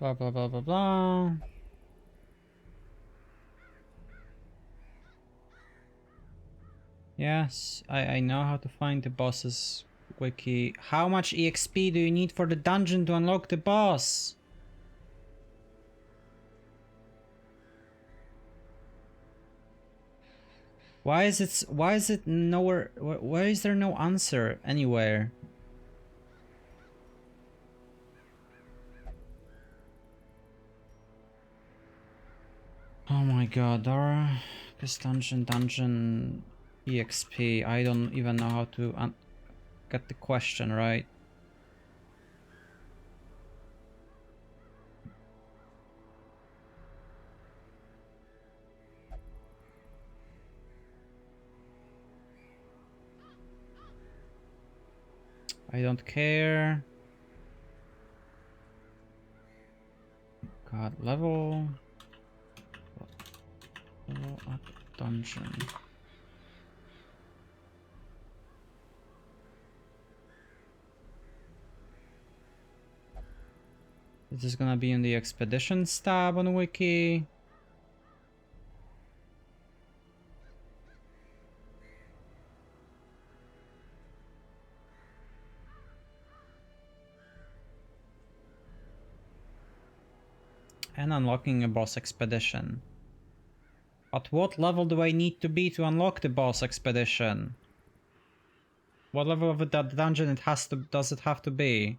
S1: Blah blah blah blah blah. Yes, I know how to find the boss's wiki. How much EXP do you need for the dungeon to unlock the boss? Why is it nowhere? Why is there no answer anywhere? Oh my god, this dungeon EXP. I don't even know how to get the question right. I don't care. God, level up dungeon. This is gonna be in the expeditions tab on wiki. And unlocking a boss expedition. At what level do I need to be to unlock the boss expedition? What level of that dungeon does it have to be?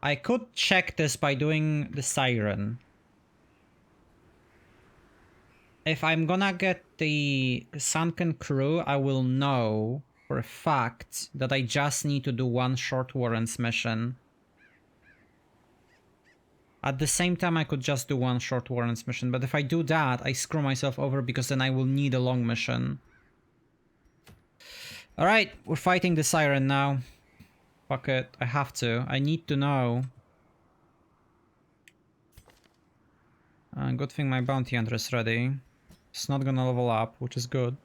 S1: I could check this by doing the Siren. If I'm gonna get the Sunken Crew, I will know for a fact that I just need to do one short warrants mission. At the same time, I could just do one short warrants mission, but if I do that, I screw myself over because then I will need a long mission. Alright, we're fighting the Siren now. Fuck it, I have to. I need to know. Good thing my bounty hunter is ready. It's not gonna level up, which is good.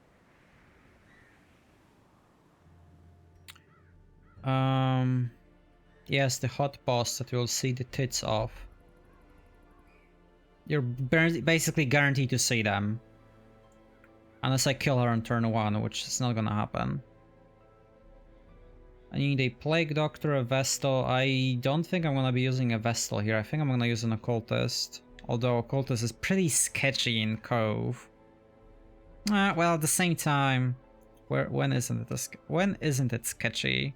S1: Yes, the hot boss that you'll see the tits of. You're basically guaranteed to see them. Unless I kill her on turn 1, which is not gonna happen. I need a Plague Doctor, a Vestal. I don't think I'm gonna be using a Vestal here. I think I'm gonna use an Occultist. Although Occultist is pretty sketchy in Cove. Well, at the same time, when isn't it sketchy?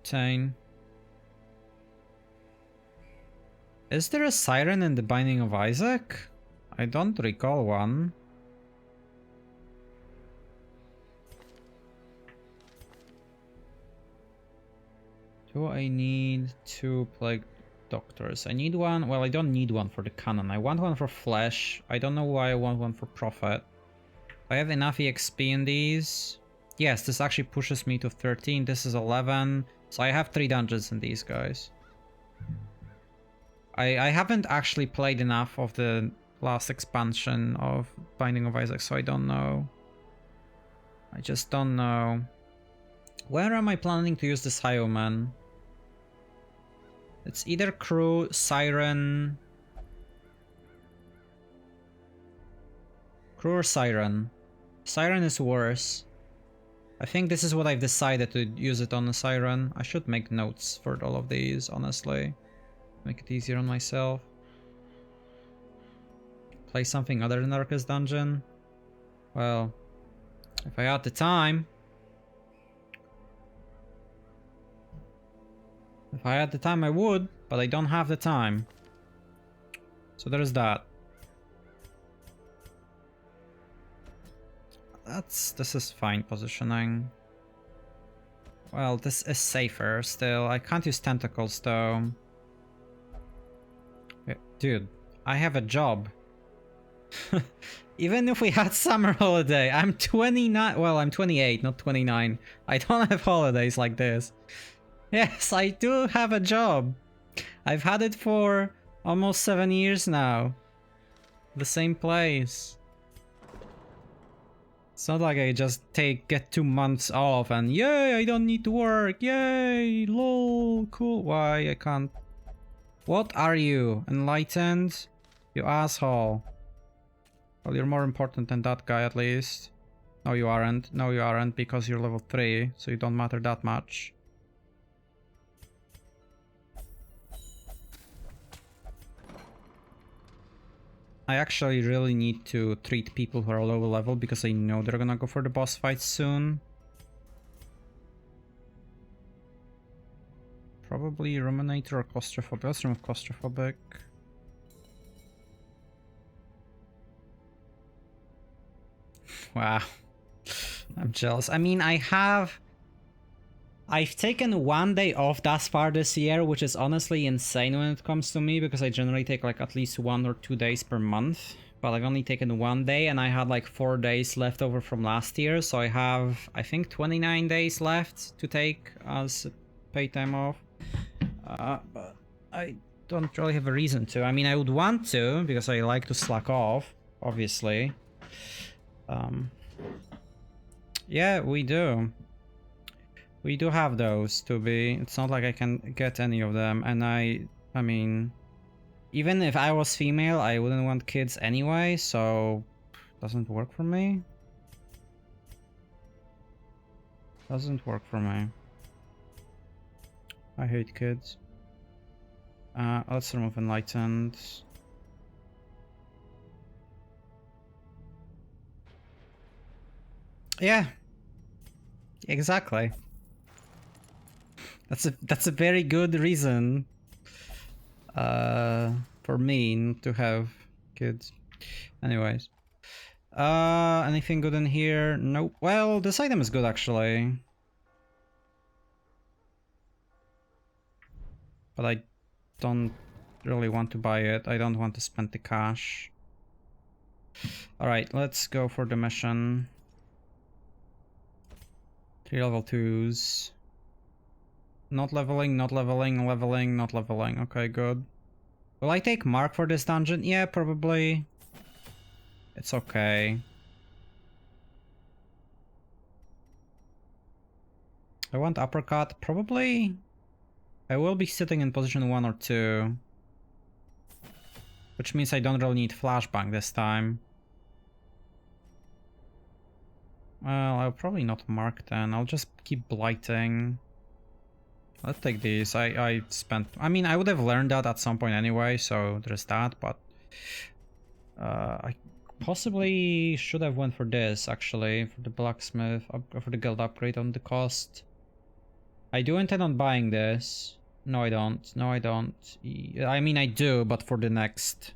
S1: Octane. Is there a Siren in the Binding of Isaac? I don't recall one. Do I need 2 Plague Doctors? I need one. Well, I don't need one for the cannon. I want one for Flesh. I don't know why I want one for Prophet. I have enough EXP in these. Yes, this actually pushes me to 13. This is 11. So I have 3 dungeons in these guys. I haven't actually played enough of the last expansion of Binding of Isaac, so I don't know. I just don't know. Where am I planning to use this Highwayman? It's either Crew, Siren... Crew or Siren. Siren is worse. I think this is what I've decided to use it on the Siren. I should make notes for all of these, honestly. Make it easier on myself. Play something other than Darkest Dungeon. Well, if I had the time... If I had the time I would, but I don't have the time. So there's that. This is fine positioning. Well, this is safer still. I can't use tentacles though. Dude, I have a job. Even if we had summer holiday, I'm 29. Well, I'm 28, not 29. I don't have holidays like this. Yes, I do have a job. I've had it for almost 7 years now. The same place. It's not like I just get 2 months off and yay, I don't need to work. Yay, lol, cool. Why I can't? What are you? Enlightened? You asshole. Well, you're more important than that guy at least. No, you aren't. No, you aren't because you're level 3, so you don't matter that much. I actually really need to treat people who are lower level because I know they're gonna go for the boss fight soon. Probably Ruminator or Claustrophobic. Let's remove Claustrophobic. Wow. I'm jealous. I mean, I've taken 1 day off thus far this year, which is honestly insane when it comes to me because I generally take like at least 1 or 2 days per month. But I've only taken 1 day and I had like 4 days left over from last year. So I have, I think, 29 days left to take as paid time off. But I don't really have a reason to. I mean, I would want to because I like to slack off, obviously. Yeah, we do. We do have those to be. It's not like I can get any of them. And I mean, even if I was female, I wouldn't want kids anyway. So, doesn't work for me. Doesn't work for me. I hate kids. Let's remove Enlightened. Yeah. Exactly. That's a very good reason for me not to have kids. Anyways. Anything good in here? Nope. Well, this item is good actually. But I don't really want to buy it. I don't want to spend the cash. Alright, let's go for the mission. 3 level 2s. Not leveling, not leveling, leveling, not leveling. Okay, good. Will I take Mark for this dungeon? Yeah, probably. It's okay. I want uppercut, probably. I will be sitting in position 1 or 2. Which means I don't really need flashbang this time. Well, I'll probably not mark then. I'll just keep blighting. Let's take these. I spent... I mean, I would have learned that at some point anyway, so there's that, but... I possibly should have went for this, actually, for the blacksmith, for the guild upgrade on the cost. I do intend on buying this. No, I don't. No, I don't. I mean, I do, but for the next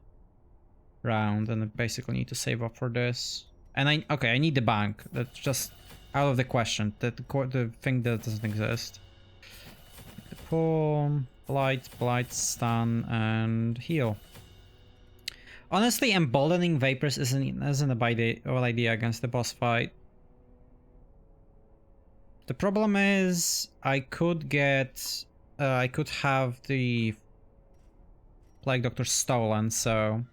S1: round, and I basically need to save up for this. And okay, I need the bank. That's just out of the question. The thing that doesn't exist. The pull, blight, stun, and heal. Honestly, emboldening vapors isn't a bad idea against the boss fight. The problem is I could have the Plague Doctor stolen, so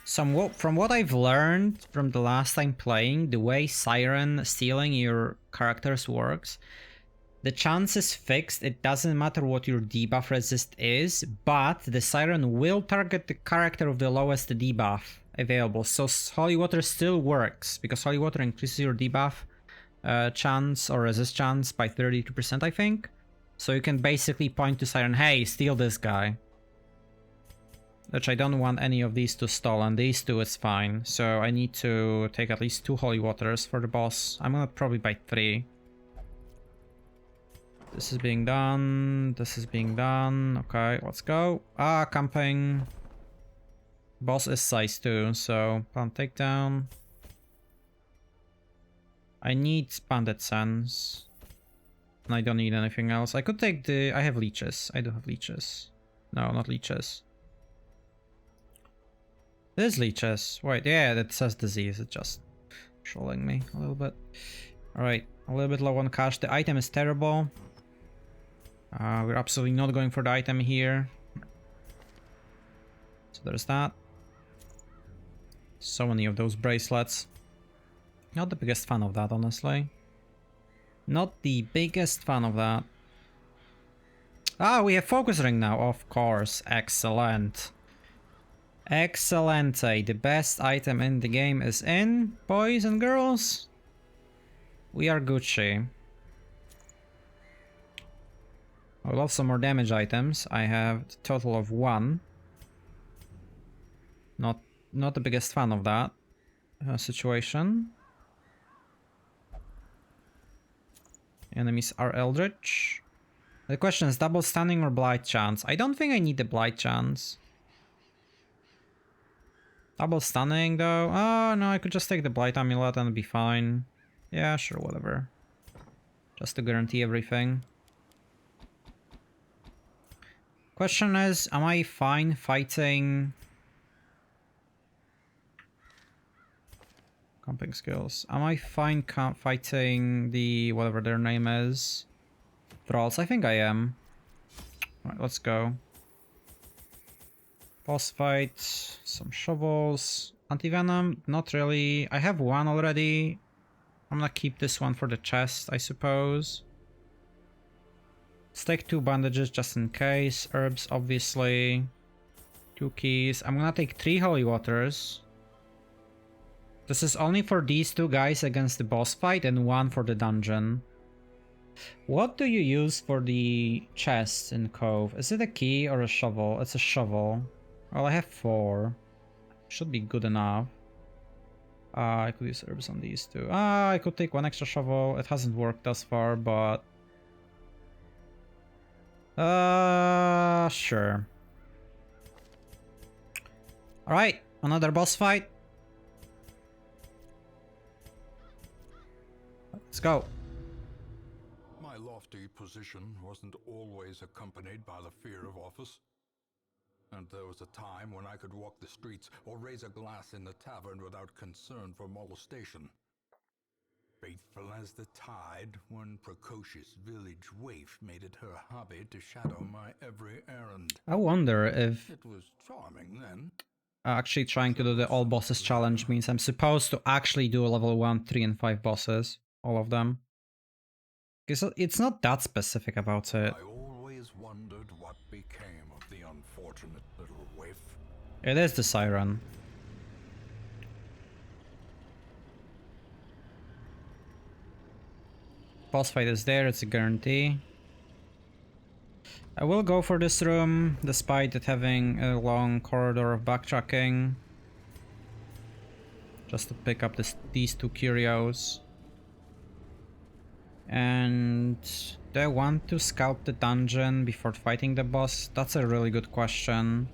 S1: from what I've learned from the last time playing, the way Siren stealing your characters works, the chance is fixed. It doesn't matter what your debuff resist is, but the Siren will target the character of the lowest debuff available. So Holy Water still works, because Holy Water increases your debuff chance or resist chance by 32%, I think. So you can basically point to Siren, hey, steal this guy. Which I don't want any of these two stolen. These two is fine. So I need to take at least 2 Holy Waters for the boss. I'm gonna probably buy 3. This is being done. This is being done. Okay, let's go. Camping. Boss is size 2, so plant takedown. I need Bandit Sense. And I don't need anything else. I could take the... I have leeches. I do have leeches. No, not leeches. There's leeches. Wait, yeah, that says disease. It's just trolling me a little bit. Alright, a little bit low on cash. The item is terrible. We're absolutely not going for the item here. So there's that. So many of those bracelets. Not the biggest fan of that, honestly. Not the biggest fan of that. We have focus ring now, of course. Excellent. Excellente. The best item in the game is in, boys and girls. We are Gucci. I love some more damage items. I have a total of 1. Not the biggest fan of that situation. Enemies are Eldritch. The question is double stunning or blight chance. I don't think I need the blight chance. Double stunning though. Oh no, I could just take the blight amulet and be fine. Yeah, sure, whatever. Just to guarantee everything. Question is, am I fine fighting... Comping skills. Am I fine fighting the... whatever their name is? Thralls? I think I am. Alright, let's go. Boss fight. Some shovels. Anti-venom? Not really. I have 1 already. I'm gonna keep this one for the chest, I suppose. Let's take 2 bandages just in case. Herbs, obviously. 2 keys. I'm gonna take 3 holy waters. This is only for these 2 guys against the boss fight and 1 for the dungeon. What do you use for the chest in Cove? Is it a key or a shovel? It's a shovel. Well, I have 4. Should be good enough. I could use herbs on these 2. I could take 1 extra shovel. It hasn't worked thus far, but... sure. Alright, another boss fight. Let's go.
S2: My lofty position wasn't always accompanied by the fear of office. And there was a time when I could walk the streets or raise a glass in the tavern without concern for molestation. Faithful as the tide, one precocious village waif made it her hobby to shadow my every errand.
S1: I wonder if...
S2: It was charming then.
S1: Actually trying to do the all bosses challenge means I'm supposed to actually do level 1, 3, and 5 bosses. All of them. Because it's not that specific about it.
S2: I always wondered what became of the unfortunate little waif.
S1: It is the Siren. Boss fight is there, it's a guarantee. I will go for this room, despite it having a long corridor of backtracking. just to pick up these two curios. And do I want to scout the dungeon before fighting the boss? That's a really good question.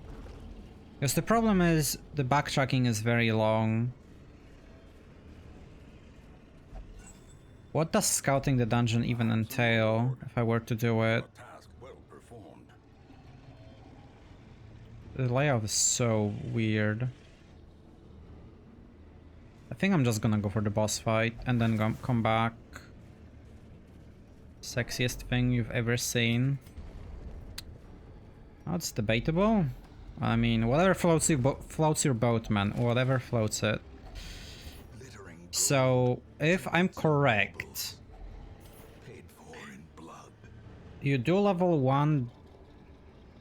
S1: Because the problem is the backtracking is very long. What does scouting the dungeon even entail if I were to do it? The layout is so weird. I think I'm just gonna go for the boss fight and then come back. Sexiest thing you've ever seen. Oh, it's debatable. I mean, whatever floats your boat, man. Whatever floats it. So, if I'm correct, you do level 1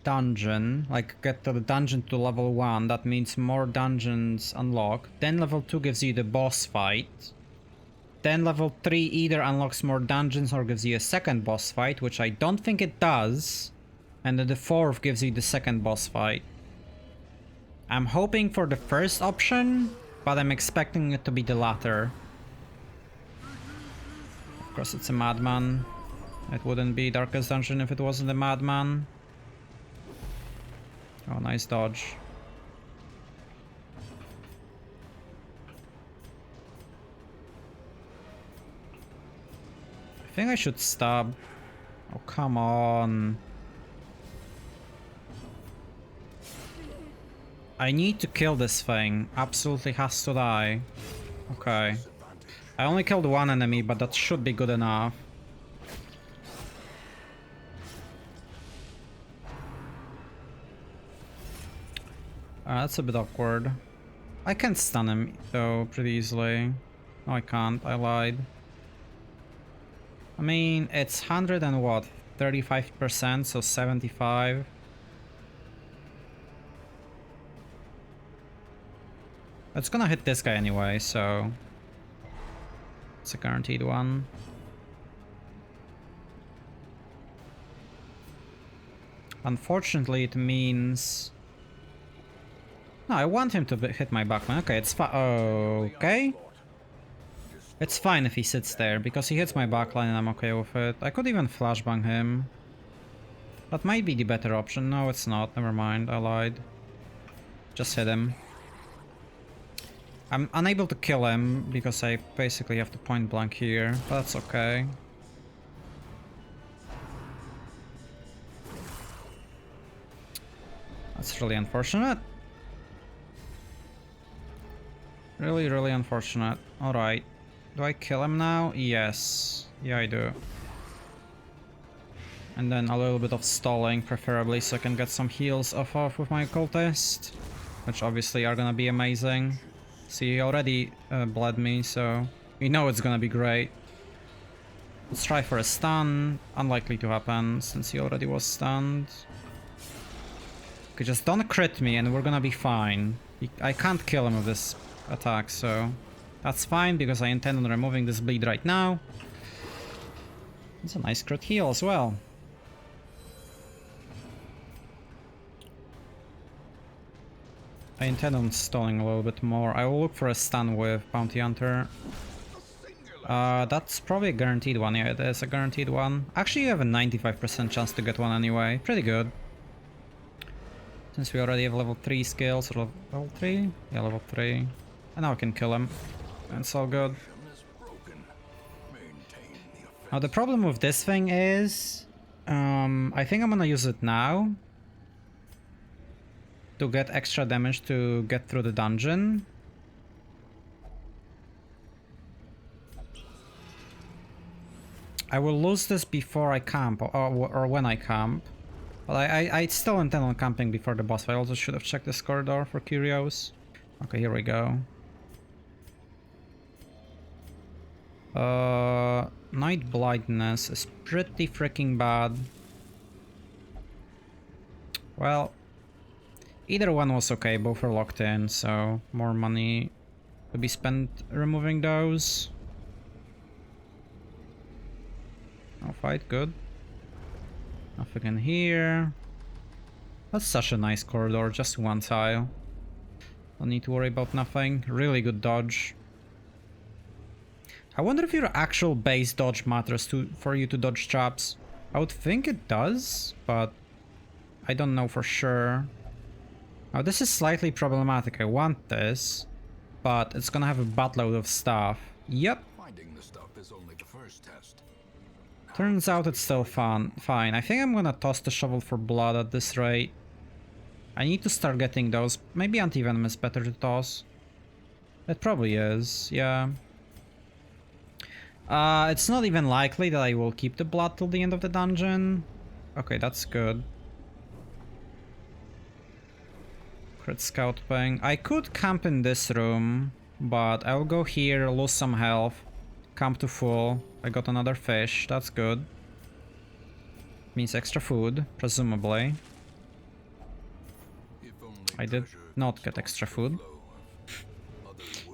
S1: dungeon, like get to the dungeon to level 1, that means more dungeons unlock. Then level 2 gives you the boss fight. Then level 3 either unlocks more dungeons or gives you a second boss fight, which I don't think it does. And then the 4th gives you the second boss fight. I'm hoping for the first option, but I'm expecting it to be the latter. Of course it's a madman. It wouldn't be Darkest Dungeon if it wasn't a madman. Oh, nice dodge. I think I should stab. Oh, come on. I need to kill this thing. Absolutely has to die. Okay. I only killed one enemy, but that should be good enough. That's a bit awkward. I can stun him, though, pretty easily. No, I can't. I lied. I mean, it's 100 and what? 35%, so 75. It's gonna hit this guy anyway, so it's a guaranteed one. Unfortunately, it means... No, I want him to hit my backline. Okay, it's fine. Okay. It's fine if he sits there, because he hits my backline and I'm okay with it. I could even flashbang him. That might be the better option. No, it's not. Never mind. I lied. Just hit him. I'm unable to kill him because I basically have to point blank here, but that's okay. That's really unfortunate. Really, really unfortunate. Alright. Do I kill him now? Yes. Yeah, I do. And then a little bit of stalling, preferably, so I can get some heals off with my cultist. Which obviously are gonna be amazing. See, he already bled me, so you know it's gonna be great. Let's try for a stun. Unlikely to happen, since he already was stunned. Okay, just don't crit me and we're gonna be fine. I can't kill him with this attack, so that's fine, because I intend on removing this bleed right now. It's a nice crit heal as well. I intend on stalling a little bit more. I will look for a stun with Bounty Hunter. That's probably a guaranteed one. Yeah, it is a guaranteed one. Actually, you have a 95% chance to get one anyway. Pretty good. Since we already have level 3 skills. Level 3? Yeah, level 3. And now I can kill him. It's all good. Now the problem with this thing is... I think I'm gonna use it now. To get extra damage to get through the dungeon. I will lose this before I camp, or when I camp. But I still intend on camping before the boss fight. I also should have checked this corridor for curios. Okay, here we go. Night blindness is pretty freaking bad. Well, either one was okay, both are locked in, so more money to be spent removing those. No fight, good. Nothing in here. That's such a nice corridor, just one tile. Don't need to worry about nothing. Really good dodge. I wonder if your actual base dodge matters for you to dodge traps. I would think it does, but I don't know for sure. Now this is slightly problematic. I want this, but it's gonna have a buttload of stuff. Yep.
S2: Finding the stuff is only the first test.
S1: Turns out it's still fine. I think I'm gonna toss the shovel for blood at this rate. I need to start getting those. Maybe anti-venom is better to toss. It probably is, yeah. It's not even likely that I will keep the blood till the end of the dungeon. Okay, that's good. Crit scout ping. I could camp in this room, but I'll go here, lose some health, camp to full. I got another fish, that's good. Means extra food, presumably. I did not get extra food.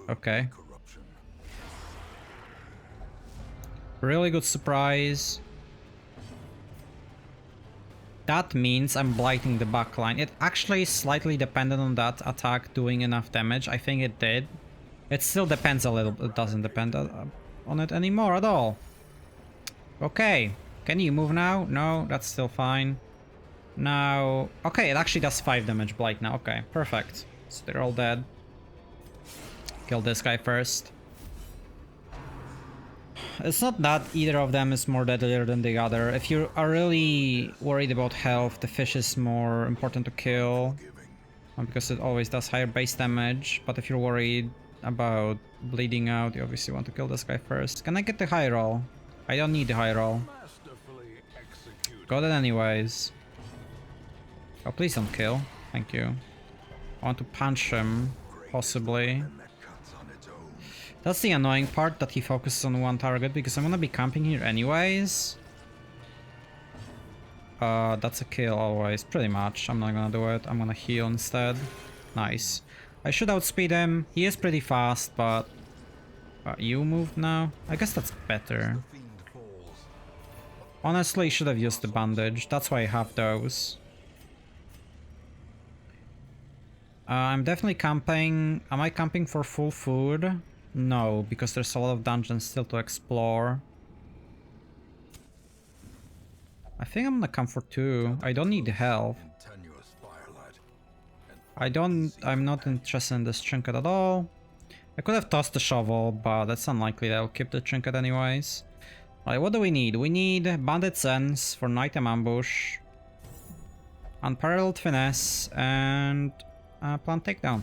S1: Okay. Really good surprise. That means I'm blighting the backline. It actually is slightly dependent on that attack doing enough damage. I think it did. It still depends a little. It doesn't depend on it anymore at all. Okay. Can you move now? No, that's still fine. Now... Okay, it actually does 5 damage blight now. Okay, perfect. So they're all dead. Kill this guy first. It's not that either of them is more deadlier than the other. If you are really worried about health, the fish is more important to kill. Because it always does higher base damage. But if you're worried about bleeding out, you obviously want to kill this guy first. Can I get the high roll? I don't need the high roll. Got it anyways. Oh, please don't kill. Thank you. I want to punch him, possibly. That's the annoying part, that he focuses on one target, because I'm gonna be camping here anyways. That's a kill always, pretty much. I'm not gonna do it. I'm gonna heal instead. Nice. I should outspeed him. He is pretty fast, but... you moved now? I guess that's better. Honestly, should have used the bandage. That's why I have those. I'm definitely camping. Am I camping for full food? No, because there's a lot of dungeons still to explore. I think I'm gonna camp for 2. I don't need health. I'm not interested in this trinket at all. I could have tossed the shovel, but that's unlikely that I'll keep the trinket anyways. Alright, what do we need? We need Bandit Sense for Nighttime Ambush, Unparalleled Finesse, and Plant Takedown.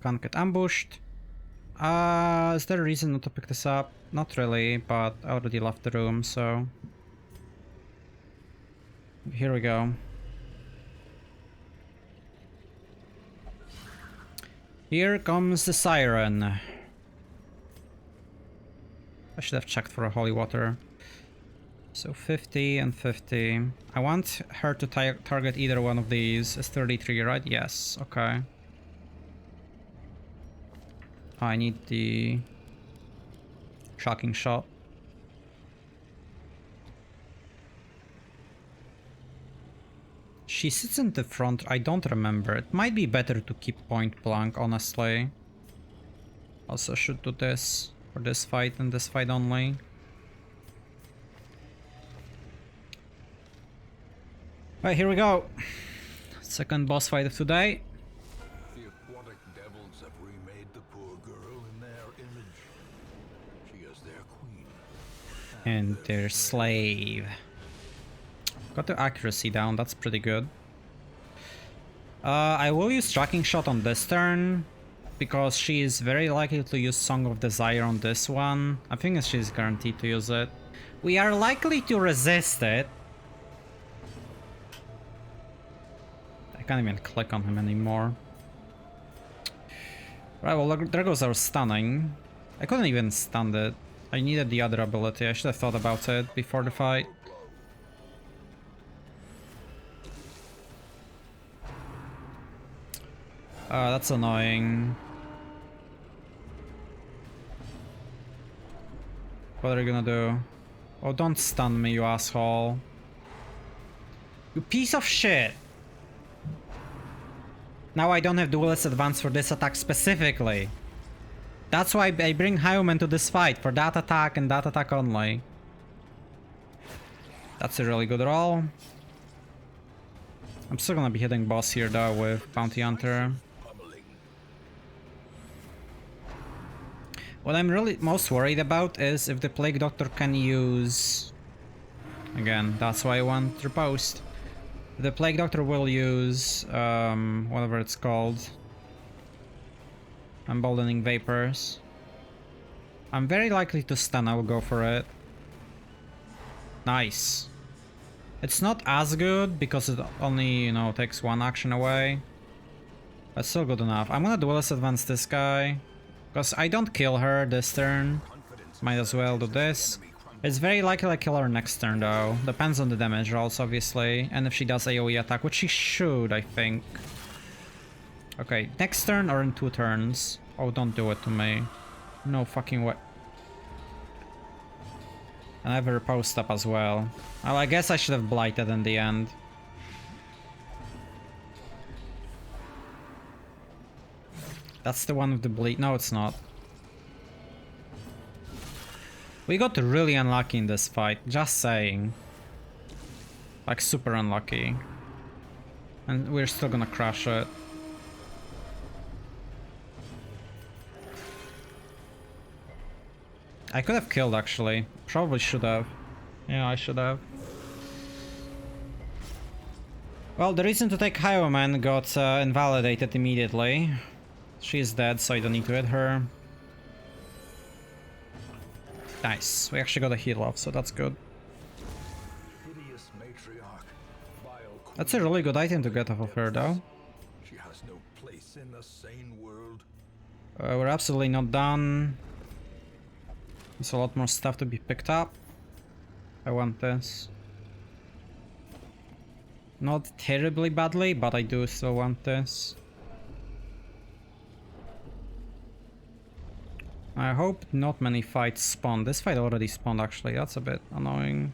S1: Can't get ambushed. Is there a reason not to pick this up? Not really, but I already left the room, so... Here we go. Here comes the Siren. I should have checked for a holy water. So 50 and 50. I want her to target either one of these. It's 33, right? Yes, okay. I need the shocking shot. She sits in the front. I don't remember. It might be better to keep point blank, honestly. Also should do this for this fight and this fight only. Alright, here we go. Second boss fight of today.
S2: The aquatic devils have remade the poor girl in their image. She is their queen.
S1: And their slave. Got the accuracy down, that's pretty good. I will use tracking shot on this turn, because she is very likely to use Song of Desire on this one. I think she's guaranteed to use it. We are likely to resist it. I can't even click on him anymore. Right, well, there goes our stunning. I couldn't even stun it. I needed the other ability. I should have thought about it before the fight. That's annoying. What are you gonna do? Oh, don't stun me, you asshole. You piece of shit! Now I don't have duelist advance for this attack specifically. That's why I bring Highwayman to this fight, for that attack and that attack only. That's a really good roll. I'm still gonna be hitting boss here though with Bounty Hunter. What I'm really most worried about is if the Plague Doctor can use... Again, that's why I want Riposte. The Plague Doctor will use... whatever it's called. Emboldening Vapors. I'm very likely to stun, I will go for it. Nice. It's not as good because it only, you know, takes one action away. But still good enough. I'm gonna duelist advance this guy. Because I don't kill her this turn. Might as well do this. It's very likely I kill her next turn though. Depends on the damage rolls obviously. And if she does AoE attack, which she should, I think. Okay, next turn or in 2 turns. Oh, don't do it to me. No fucking way. And I have a riposte up as well. Well, I guess I should have blighted in the end. That's the one with the bleed. No, it's not. We got really unlucky in this fight, just saying. Like super unlucky. And we're still gonna crush it. I could have killed actually. Probably should have. Yeah, I should have. Well, the reason to take Highwayman got invalidated immediately. She's dead, so I don't need to hit her. Nice. We actually got a heal off, so that's good. That's a really good item to get off of her, though.
S2: She has no place in the sane world.
S1: We're absolutely not done. There's a lot more stuff to be picked up. I want this. Not terribly badly, but I do still want this. I hope not many fights spawn. This fight already spawned actually, that's a bit annoying.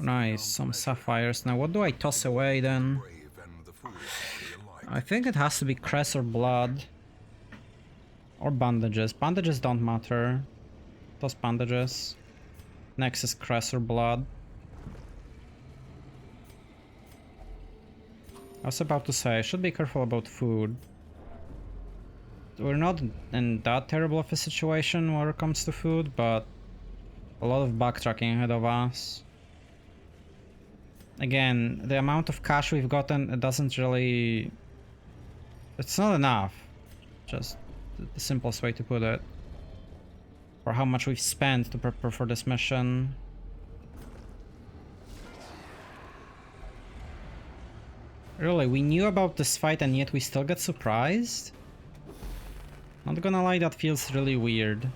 S1: Nice, some sapphires. Now what do I toss away then? I think it has to be cress or blood. Or bandages. Bandages don't matter. Toss bandages. Next is cress or blood. I was about to say, I should be careful about food. We're not in that terrible of a situation when it comes to food, but a lot of backtracking ahead of us. Again, the amount of cash we've gotten, it doesn't really... It's not enough. Just the simplest way to put it. For how much we've spent to prepare for this mission. Really, we knew about this fight and yet we still get surprised? Not gonna lie, that feels really weird.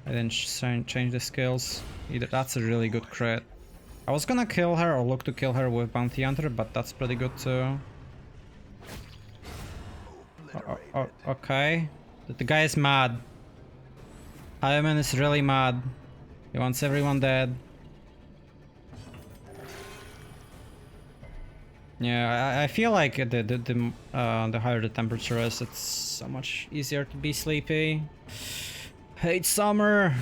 S1: I didn't change the skills. Either that's a really good crit. I was gonna kill her or look to kill her with Bounty Hunter, but that's pretty good too. Okay. The guy is mad. Highwayman is really mad. He wants everyone dead. Yeah, I feel like the higher the temperature is, it's so much easier to be sleepy. Hate summer.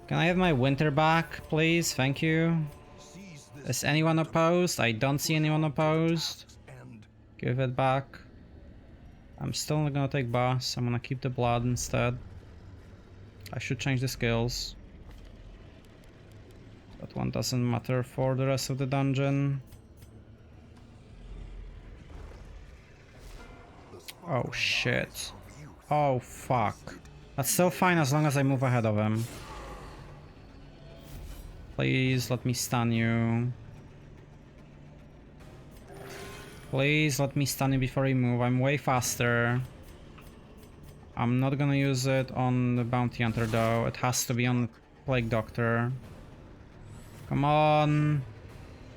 S1: Can I have my winter back, please? Thank you. Is anyone opposed? I don't see anyone opposed. Give it back. I'm still not gonna take boss. I'm gonna keep the blood instead. I should change the skills. That one doesn't matter for the rest of the dungeon. Oh shit. Oh fuck. That's still fine as long as I move ahead of him. Please let me stun you. Please let me stun you before you move. I'm way faster. I'm not gonna use it on the Bounty Hunter though. It has to be on Plague Doctor. Come on.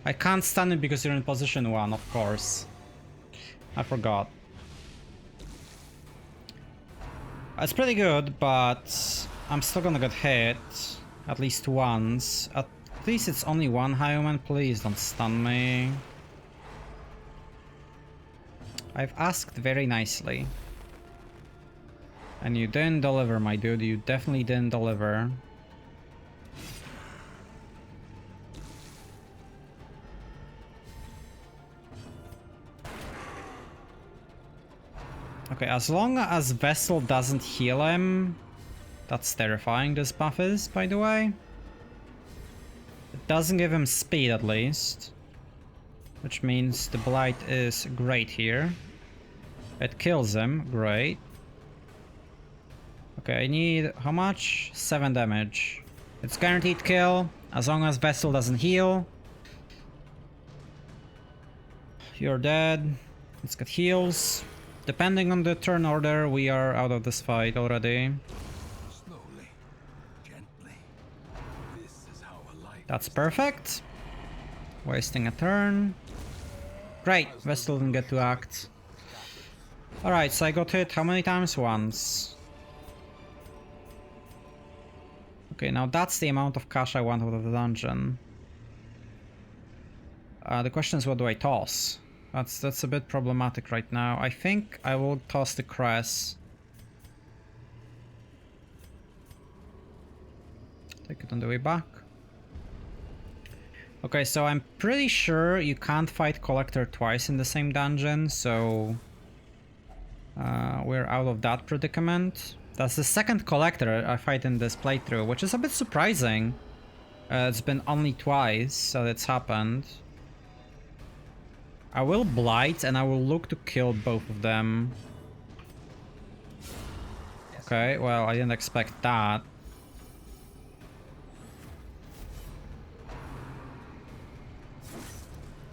S1: I can't stun it because you're in position 1, of course. I forgot. It's pretty good, but I'm still gonna get hit. At least once. At least it's only one Hyoman. Please don't stun me. I've asked very nicely. And you didn't deliver, my dude. You definitely didn't deliver. Okay, as long as Vessel doesn't heal him... That's terrifying, this buff is, by the way. It doesn't give him speed, at least. Which means the Blight is great here. It kills him, great. Okay, I need... how much? 7 damage. It's guaranteed kill, as long as Vessel doesn't heal. You're dead. Let's get heals. Depending on the turn order, we are out of this fight already.
S2: Slowly, gently. This is how a life.
S1: That's perfect. Wasting a turn. Great, Vessel didn't get to act. Alright, so I got hit how many times? Once. Okay, now that's the amount of cash I want out of the dungeon. The question is, what do I toss? That's a bit problematic right now. I think I will toss the crest. Take it on the way back. Okay, so I'm pretty sure you can't fight Collector twice in the same dungeon, so... we're out of that predicament. That's the second Collector I fight in this playthrough, which is a bit surprising. It's been only twice that it's happened. I will Blight and I will look to kill both of them. Okay, well, I didn't expect that.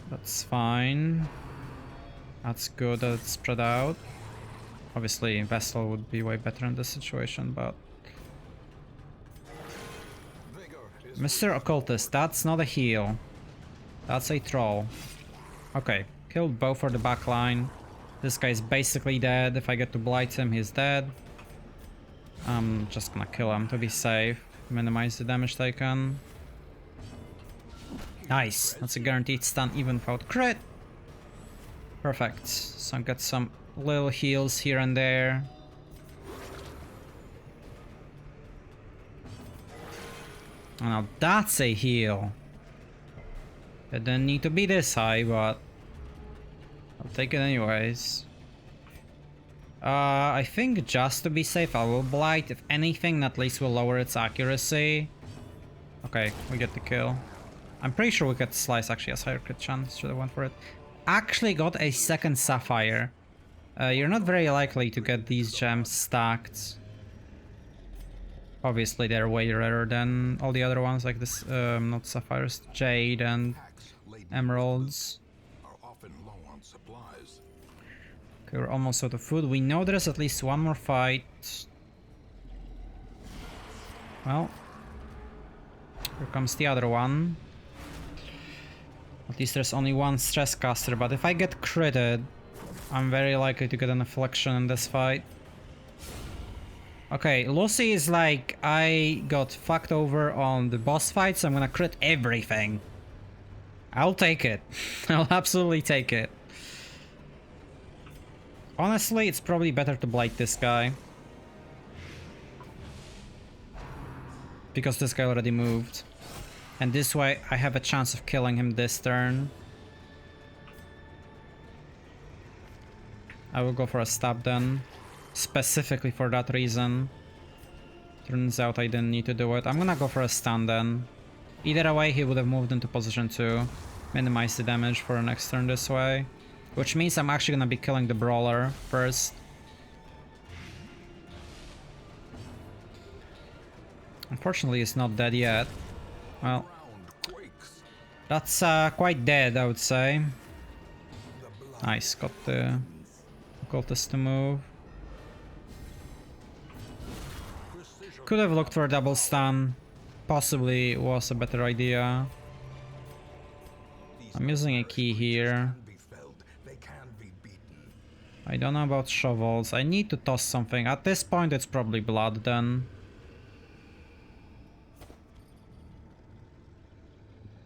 S1: That's fine. That's good that it's spread out. Obviously, Vessel would be way better in this situation, but... Mr. Occultist, that's not a heal. That's a troll. Okay, killed both for the back line. This guy's basically dead. If I get to Blight him, he's dead. I'm just gonna kill him to be safe. Minimize the damage taken. Nice, that's a guaranteed stun even without crit. Perfect, so I got some little heals here and there. Oh, now that's a heal. It didn't need to be this high, but I'll take it anyways. I think just to be safe, I will Blight. If anything, at least will lower its accuracy. Okay, we get the kill. I'm pretty sure we get Slice actually has higher crit chance. Should have went for it. Actually got a second Sapphire. You're not very likely to get these gems stacked. Obviously, they're way rarer than all the other ones, like this, not Sapphires, Jade and Emeralds. Okay, we're almost out of food. We know there's at least one more fight. Well, here comes the other one. At least there's only one stress caster, but if I get critted, I'm very likely to get an affliction in this fight. Okay, Lucy is like, I got fucked over on the boss fight, so I'm gonna crit everything. I'll take it. I'll absolutely take it. Honestly, it's probably better to Blight this guy. Because this guy already moved. And this way, I have a chance of killing him this turn. I will go for a stab then. Specifically for that reason. Turns out I didn't need to do it. I'm gonna go for a stun then. Either way, he would have moved into position to minimize the damage for the next turn this way. Which means I'm actually gonna be killing the Brawler first. Unfortunately, it's not dead yet. Well, that's quite dead, I would say. Nice, got the Occultist to move. Could have looked for a double stun. Possibly was a better idea. I'm using a key here. I don't know about shovels. I need to toss something. At this point, it's probably blood then.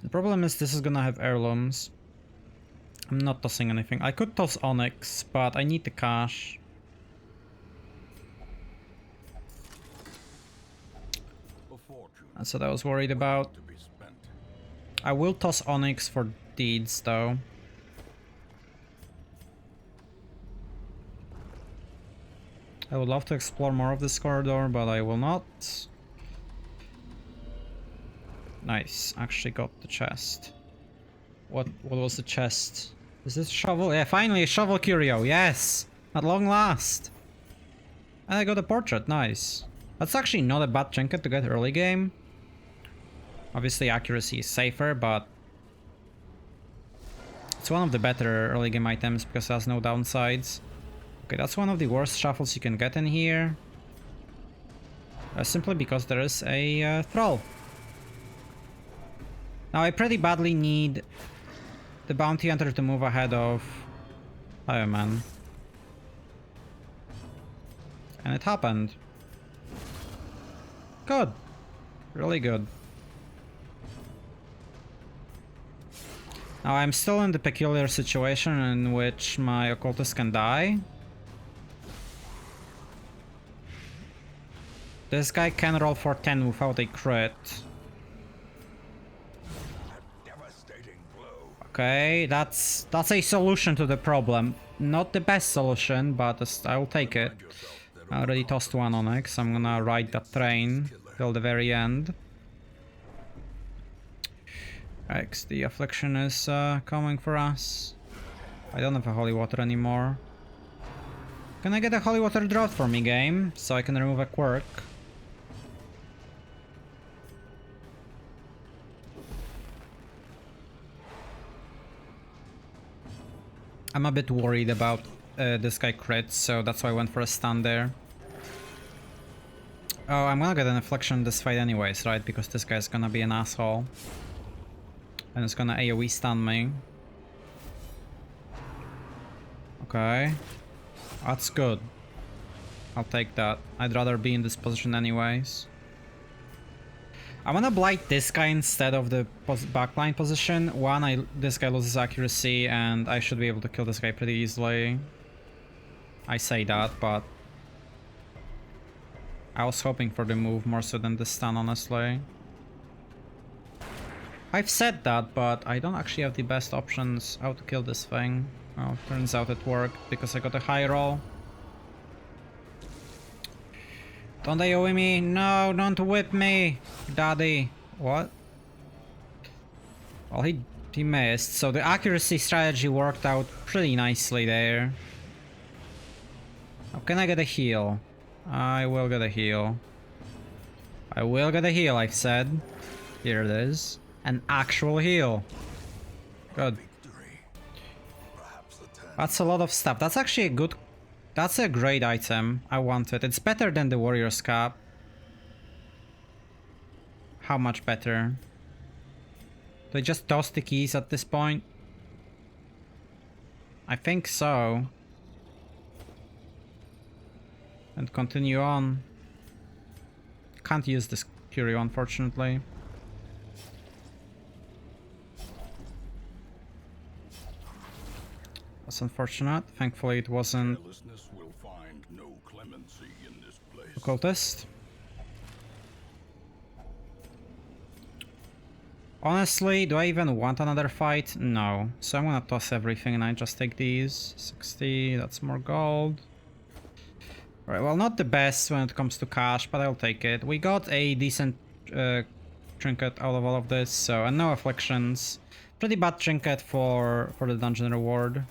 S1: The problem is this is gonna have heirlooms. I'm not tossing anything. I could toss onyx, but I need the cash. That's what I was worried about. I will toss onyx for deeds though. I would love to explore more of this corridor, but I will not. Nice, actually got the chest. What was the chest? Is this a shovel? Yeah, finally a shovel curio, yes! At long last! And I got a portrait, nice. That's actually not a bad trinket to get early game. Obviously accuracy is safer, but it's one of the better early game items because it has no downsides. Okay, that's one of the worst shuffles you can get in here. Simply because there is a thrall. Now I pretty badly need the bounty hunter to move ahead of Fireman. And it happened. Good. Really good. Now I'm still in the peculiar situation in which my occultist can die. This guy can roll for 10 without a crit. Okay, that's a solution to the problem. Not the best solution, but I'll take it. I already tossed one onyx. I'm gonna ride that train till the very end. X, the affliction is coming for us. I don't have a holy water anymore. Can I get a holy water drought for me, game? So I can remove a quirk. I'm a bit worried about this guy crits, so that's why I went for a stun there. Oh, I'm gonna get an affliction in this fight anyways, right? Because this guy's gonna be an asshole. And it's gonna AoE stun me. Okay. That's good. I'll take that. I'd rather be in this position anyways. I'm gonna blight this guy instead of the backline position. One, this guy loses accuracy and I should be able to kill this guy pretty easily. I say that, but I was hoping for the move more so than the stun, honestly. I've said that, but I don't actually have the best options how to kill this thing. Well, turns out it worked because I got a high roll. Don't AoE me! No, don't whip me! Daddy! What? Well, he missed, so the accuracy strategy worked out pretty nicely there. How can I get a heal? I will get a heal. I will get a heal, I've said. Here it is. An actual heal. Good. That's a lot of stuff. That's actually a good... That's a great item. I want it. It's better than the Warrior's Cap. How much better? Do I just toss the keys at this point? I think so. And continue on. Can't use this Curio, unfortunately. That's unfortunate. Thankfully it wasn't occultist. Honestly, do I even want another fight? No. So I'm gonna toss everything and I just take these. 60, that's more gold. Alright, well, not the best when it comes to cash, but I'll take it. We got a decent trinket out of all of this, so, and no afflictions. Pretty bad trinket for the dungeon reward.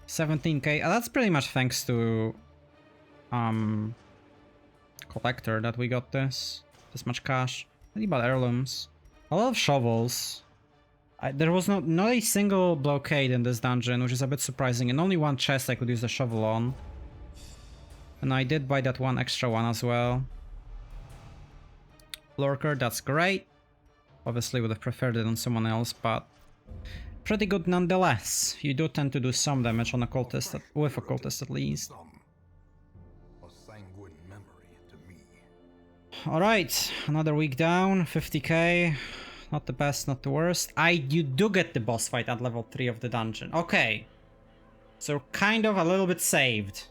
S1: 17k, that's pretty much thanks to Collector that we got this much cash. Pretty bad heirlooms. A lot of shovels. There was not a single blockade in this dungeon, which is a bit surprising, and only one chest I could use the shovel on. And I did buy that one extra one as well. Lurker, that's great. Obviously would have preferred it on someone else, but pretty good nonetheless. You do tend to do some damage on a cultist, with a cultist at least. Alright, another week down, 50k. not the best, not the worst. You do get the boss fight at level 3 of the dungeon. Okay. So kind of a little bit saved.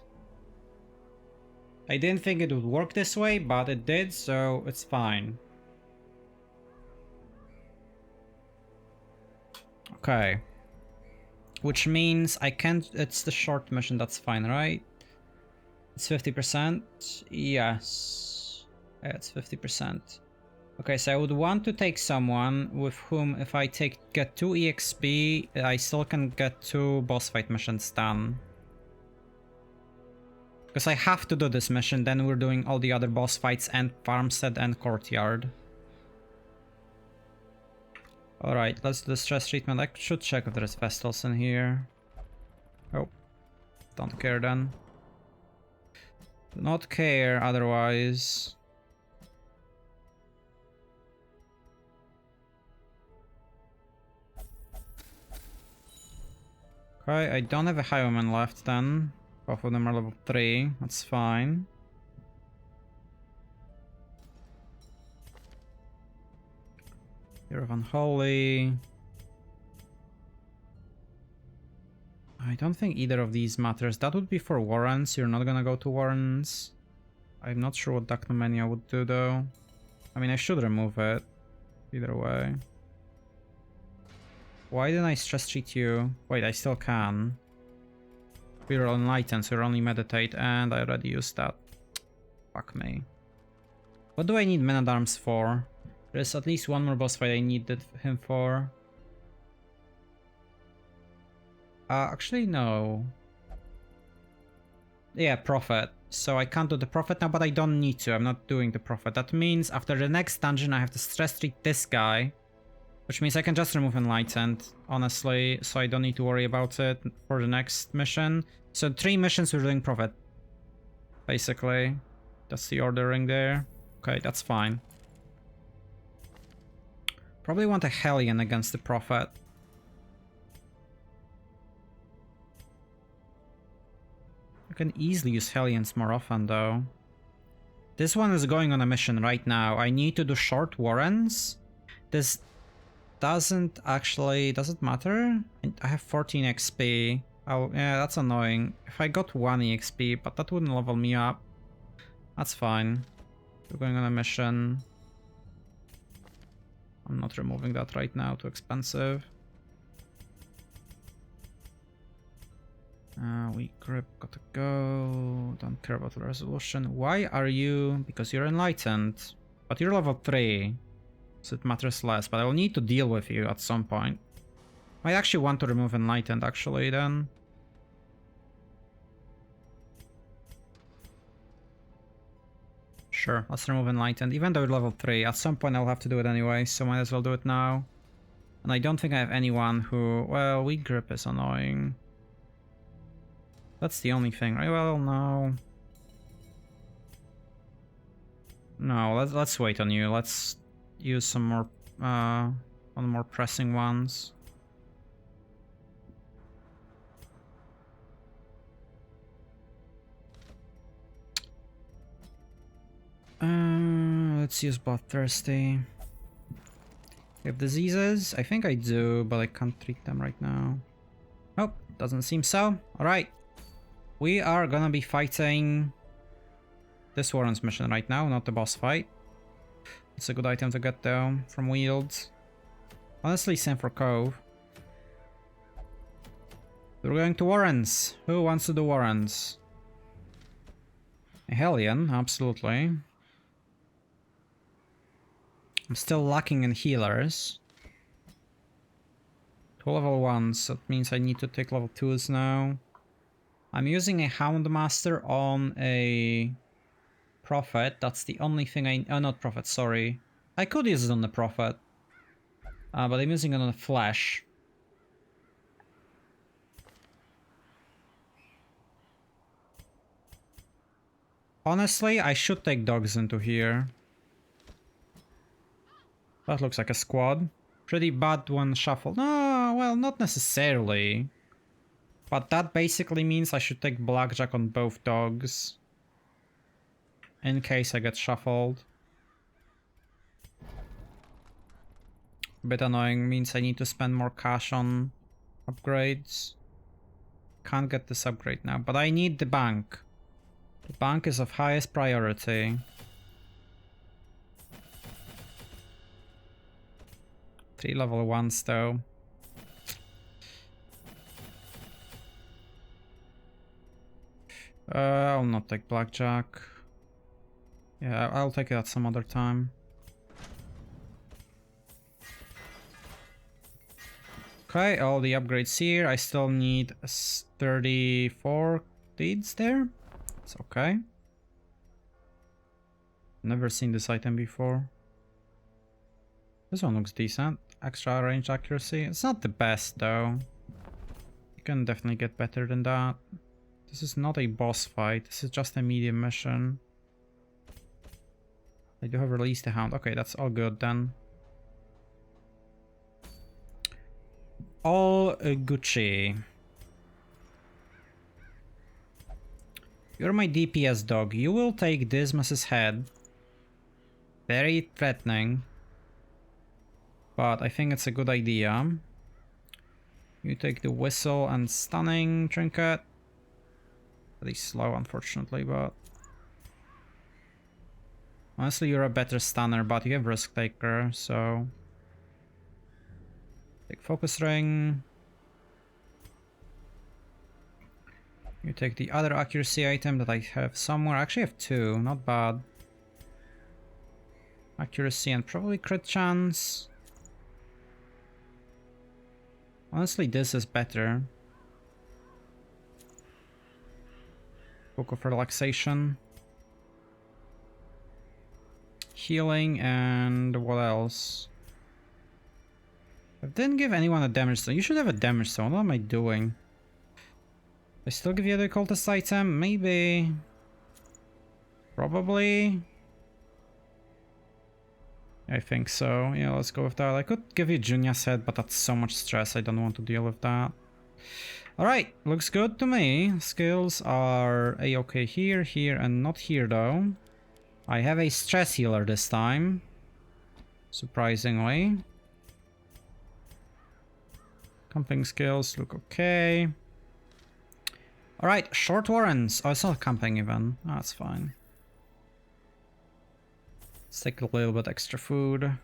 S1: I didn't think it would work this way, but it did, so it's fine. Okay. Which means I can't... It's the short mission, that's fine, right? It's 50%? Yes. Yeah, it's 50%. Okay, so I would want to take someone with whom if I get 2 EXP, I still can get 2 boss fight missions done. Because I have to do this mission, then we're doing all the other boss fights and farmstead and courtyard. Alright, let's do the stress treatment. I should check if there's Vestals in here. Oh, don't care then. Do not care otherwise. Okay, I don't have a highwayman left then. Both of them are level 3, that's fine. You're unholy. I don't think either of these matters. That would be for Warrens. You're not gonna go to Warrens. I'm not sure what Dacnomania would do though. I mean, I should remove it. Either way. Why didn't I stress treat you? Wait, I still can. We're enlightened, so we're only meditate, and I already used that. Fuck me. What do I need men-at-arms for? There's at least one more boss fight I needed him for. Actually, no. Yeah, Prophet. So I can't do the Prophet now, but I don't need to. I'm not doing the Prophet. That means after the next dungeon, I have to stress treat this guy. Which means I can just remove Enlightened, honestly, so I don't need to worry about it for the next mission. So 3 missions we're doing Prophet. Basically. That's the ordering there. Okay, that's fine. Probably want a Hellion against the Prophet. I can easily use Hellions more often though. This one is going on a mission right now. I need to do short Warrens. This doesn't actually... Does it matter? I have 14 XP. Oh, yeah, that's annoying. If I got 1 EXP, but that wouldn't level me up. That's fine. We're going on a mission. I'm not removing that right now, too expensive. Weak grip, gotta go. Don't care about the resolution. Why are you... Because you're enlightened. But you're level 3. So it matters less, but I will need to deal with you at some point. I actually want to remove enlightened actually then. Sure, let's remove enlightened. Even though we're level 3, at some point I'll have to do it anyway, so might as well do it now. And I don't think I have anyone who... Well, weak grip is annoying. That's the only thing, right? Well, no. No, let's wait on you. Let's use some more, on more pressing ones. Let's use Bloodthirsty. We have diseases? I think I do, but I can't treat them right now. Nope, doesn't seem so. Alright. We are gonna be fighting this Warren's mission right now, not the boss fight. It's a good item to get though, from Weald. Honestly, same for Cove. We're going to Warrens. Who wants to do Warrens? A Hellion, absolutely. I'm still lacking in healers. 2 level 1s, that means I need to take level 2s now. I'm using a Houndmaster on a Prophet. That's the only thing I... Oh, not Prophet, sorry. I could use it on the Prophet. But I'm using it on the Flesh. Honestly, I should take dogs into here. That looks like a squad. Pretty bad one shuffle. No, well, not necessarily. But that basically means I should take Blackjack on both dogs. In case I get shuffled. A bit annoying, means I need to spend more cash on upgrades. Can't get this upgrade now, but I need the bank. The bank is of highest priority. 3 level 1s though. I'll not take blackjack. Yeah, I'll take that some other time. Okay, all the upgrades here. I still need 34 deeds there. It's okay. Never seen this item before. This one looks decent. Extra range accuracy. It's not the best though. You can definitely get better than that. This is not a boss fight. This is just a medium mission. I do have released the hound. Okay, that's all good then. All Gucci. You're my DPS dog. You will take Dismas's head. Very threatening. But I think it's a good idea. You take the whistle and stunning trinket. Pretty slow, unfortunately, but... Honestly, you're a better stunner, but you have risk taker, so... Take focus ring. You take the other accuracy item that I have somewhere. I actually have 2, not bad. Accuracy and probably crit chance. Honestly, this is better. Book of Relaxation. Healing and what else? I didn't give anyone a damage zone. You should have a damage zone. What am I doing? I still give you the cultist item? Maybe. Probably. I think so. Yeah, let's go with that. I could give you Junia's head, but that's so much stress. I don't want to deal with that. Alright, looks good to me. Skills are a-okay here, here, and not here though. I have a stress healer this time. Surprisingly. Camping skills look okay. Alright, short warrants. Oh, it's not camping even. Oh, that's fine. Let's take a little bit extra food.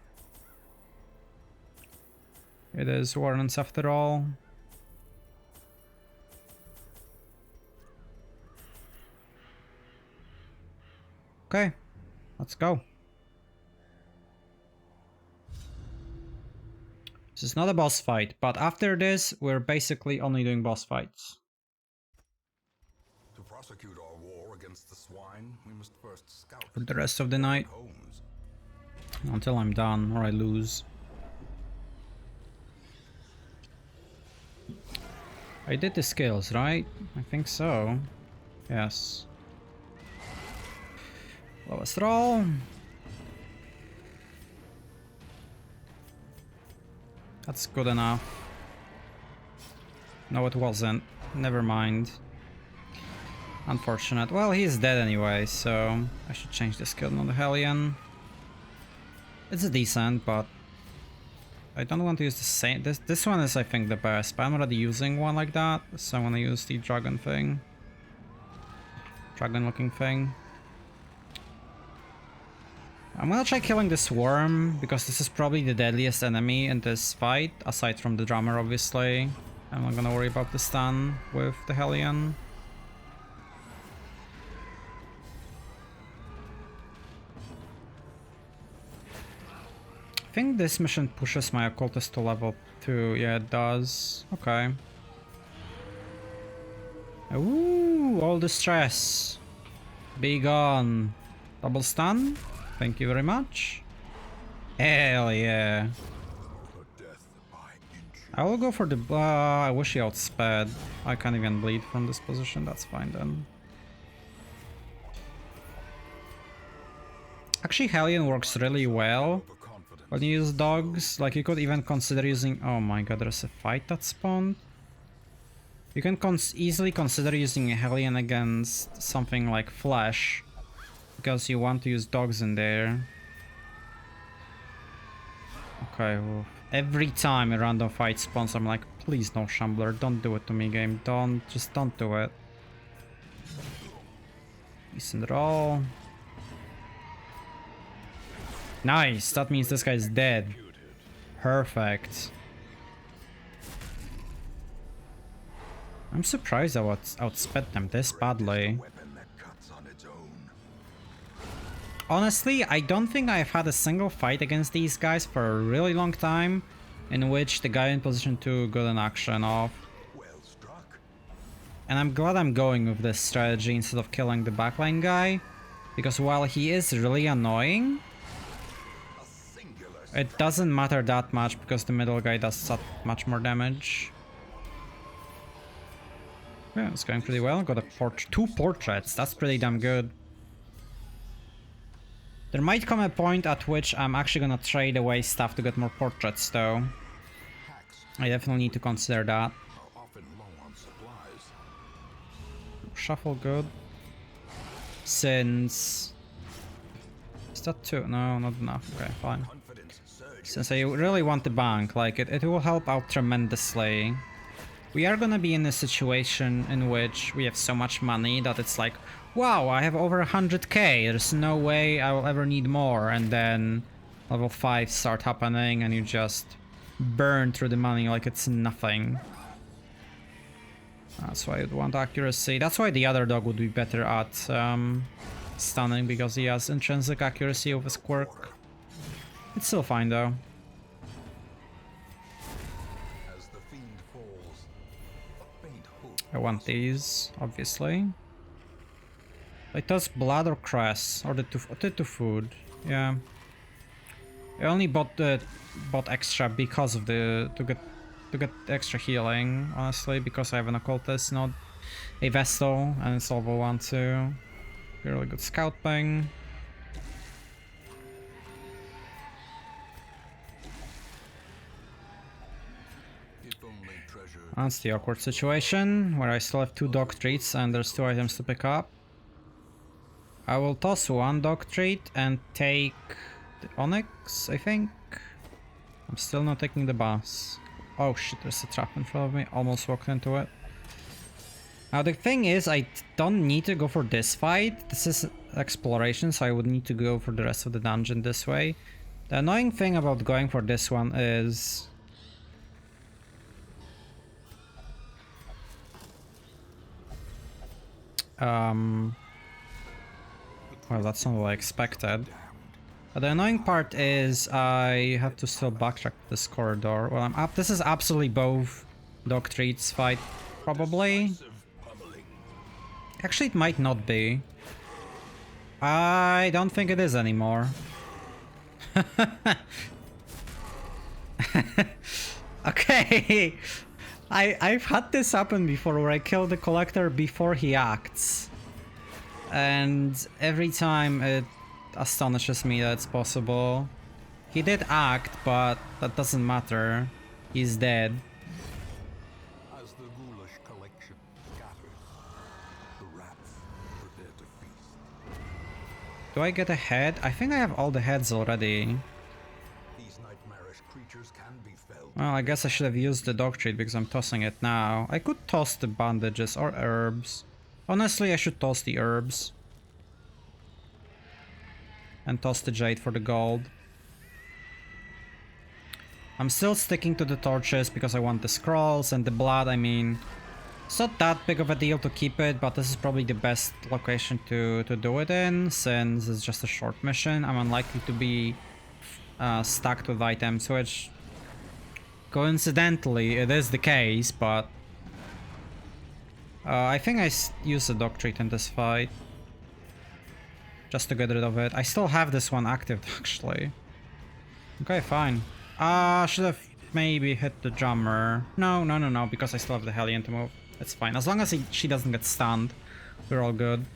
S1: It is warrants after all. Okay, let's go. This is not a boss fight, but after this, we're basically only doing boss fights.
S2: To prosecute our war against the swine, we must first scout
S1: For the rest of the night.
S2: homes.
S1: Until I'm done, or I lose. I did the skills, right? I think so. Yes. Lowest roll. That's good enough. No, it wasn't. Never mind. Unfortunate. Well, he's dead anyway, so I should change the skill on the Hellion. It's decent, but I don't want to use the same. This one is, I think, the best, but I'm already using one like that, so I'm gonna use the dragon thing. Dragon-looking thing. I'm gonna try killing this worm, because this is probably the deadliest enemy in this fight, aside from the drummer, obviously. I'm not gonna worry about the stun with the Hellion. I think this mission pushes my occultist to level 2. Yeah, it does. Okay. Ooh, all the stress. Be gone. Double stun. Thank you very much. Hell yeah. I will go for the... I wish he outsped. I can't even bleed from this position. That's fine then. Actually, Hellion works really well when you use dogs. Like, you could even consider using... Oh my god, there's a fight that spawned. You can easily consider using a Hellion against something like Flesh, because you want to use dogs in there. Okay, well, Every time a random fight spawns, I'm like, please no Shambler, don't do it to me, game. Just don't do it. Decent roll. Nice, that means this guy's dead. Perfect. I'm surprised I outsped them this badly. Honestly, I don't think I've had a single fight against these guys for a really long time in which the guy in position 2 got an action off. And I'm glad I'm going with this strategy instead of killing the backline guy, because while he is really annoying, it doesn't matter that much because the middle guy does that much more damage. Yeah, it's going pretty well. Got a two portraits. That's pretty damn good. There might come a point at which I'm actually gonna trade away stuff to get more portraits, though. I definitely need to consider that. Shuffle good. Since... Is that 2? No, not enough. Okay, fine. Since I really want the bank, like, it will help out tremendously. We are gonna be in a situation in which we have so much money that it's like, wow, I have over 100k, there's no way I will ever need more, and then level 5 start happening and you just burn through the money like it's nothing. That's why I'd want accuracy. That's why the other dog would be better at stunning, because he has intrinsic accuracy of his quirk. It's still fine though. I want these, obviously. I toss blood or cress, or the two food. Yeah. I only bought extra because of to get extra healing, honestly, because I have an occultist, not a vestal, and it's level 1 too. Really good scouting. That's the awkward situation, where I still have 2 dog treats and there's 2 items to pick up. I will toss 1 dog treat and take the onyx, I think. I'm still not taking the boss. Oh shit, there's a trap in front of me. Almost walked into it. Now the thing is, I don't need to go for this fight. This is exploration, so I would need to go for the rest of the dungeon this way. The annoying thing about going for this one is... well, that's not what I expected. But the annoying part is I have to still backtrack this corridor. Well, I'm up. This is absolutely both dog treats fight, probably. Actually, it might not be. I don't think it is anymore. Okay. I've had this happen before where I kill the collector before he acts. And every time it astonishes me that it's possible. He did act, but that doesn't matter. He's dead.
S2: As the ghoulish collection scatters, the rats prepare to feast.
S1: Do I get a head? I think I have all the heads already.
S2: These nightmarish creatures can be felled.
S1: Well, I guess I should have used the dog treat because I'm tossing it now. I could toss the bandages or herbs. Honestly, I should toss the herbs. And toss the jade for the gold. I'm still sticking to the torches because I want the scrolls and the blood. I mean, it's not that big of a deal to keep it, but this is probably the best location to do it in, since it's just a short mission. I'm unlikely to be stacked with items, which coincidentally it is the case, but I think I used a dog treat in this fight. Just to get rid of it. I still have this one active, actually. Okay, fine. Should have maybe hit the drummer. No, because I still have the Hellion to move. It's fine. As long as she doesn't get stunned, we're all good.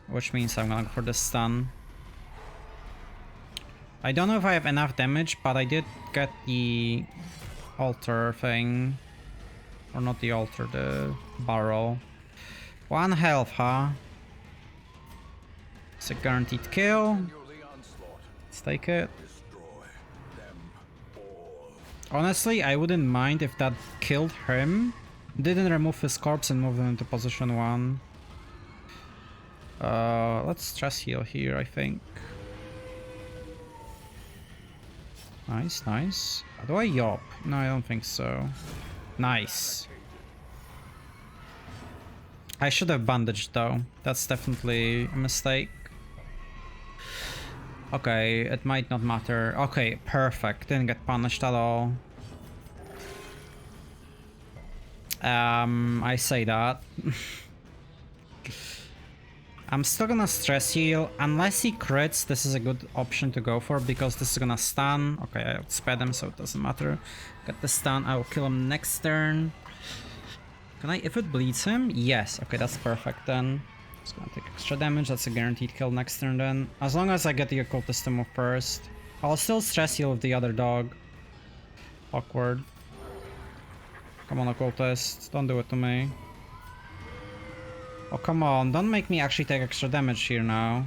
S1: Which means I'm gonna go for the stun. I don't know if I have enough damage, but I did get the altar thing. Or not the altar, the barrel. 1 health, huh? It's a guaranteed kill. Let's take it. Honestly, I wouldn't mind if that killed him. Didn't remove his corpse and moved him into position 1. Let's stress heal here, I think. Nice, nice. Do I yop? No, I don't think so. Nice. I should have bandaged though. That's definitely a mistake. Okay, it might not matter. Okay, perfect. Didn't get punished at all. I say that. I'm still gonna stress heal. Unless he crits, this is a good option to go for because this is gonna stun. Okay, I outsped him, so it doesn't matter. Get the stun. I will kill him next turn. Can I, if it bleeds him? Yes. Okay, that's perfect then. It's gonna take extra damage. That's a guaranteed kill next turn then. As long as I get the occultist to move first. I'll still stress heal with the other dog. Awkward. Come on, occultist. Don't do it to me. Oh, come on. Don't make me actually take extra damage here now.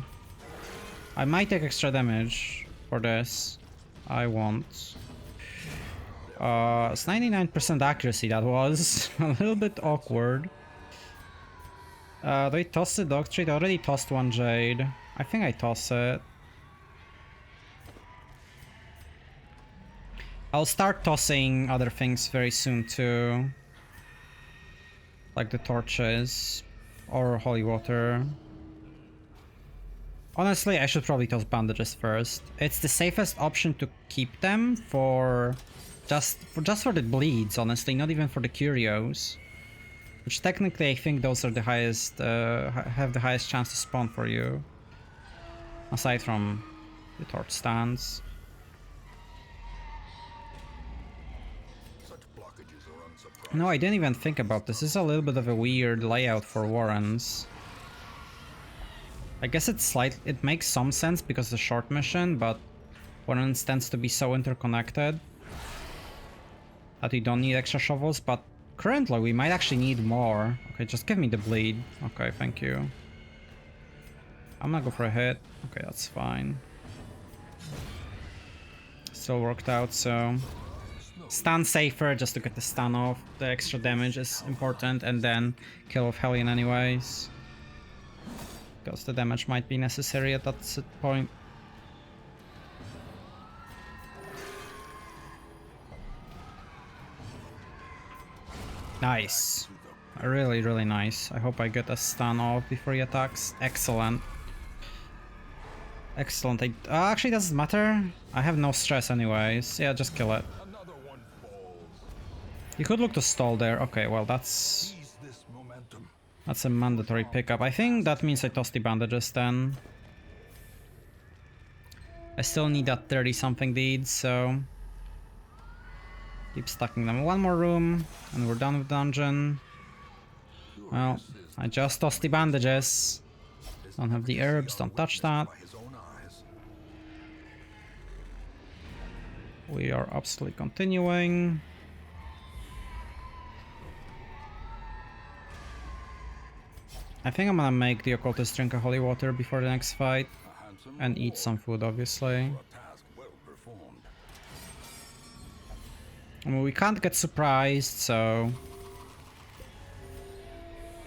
S1: I might take extra damage for this. I won't. It's 99% accuracy, that was. A little bit awkward. Do I toss the dog treat? I already tossed one jade. I think I toss it. I'll start tossing other things very soon too. Like the torches. Or holy water. Honestly, I should probably toss bandages first. It's the safest option to keep them for just for the bleeds, honestly, not even for the curios. Which technically I think those are the highest have the highest chance to spawn for you. Aside from the torch stands. No, I didn't even think about this. This is a little bit of a weird layout for warrens. I guess it makes some sense because it's a short mission, but warrens tends to be so interconnected that you don't need extra shovels, but currently we might actually need more. Okay, just give me the bleed. Okay, thank you. I'm gonna go for a hit. Okay, that's fine. Still worked out, so... Stun safer, just to get the stun off. The extra damage is important, and then kill with Hellion anyways. Because the damage might be necessary at that point. Nice. Really, really nice. I hope I get a stun off before he attacks. Excellent. Excellent. Actually, doesn't matter. I have no stress anyways. Yeah, just kill it. You could look to stall there. Okay, well, that's a mandatory pickup. I think that means I toss the bandages then. I still need that 30-something deed, so... Keep stacking them. One more room, and we're done with dungeon. Well, I just tossed the bandages. Don't have the herbs, don't touch that. We are absolutely continuing. I think I'm gonna make the occultist drink a holy water before the next fight. And eat some food, obviously. I mean, we can't get surprised, so...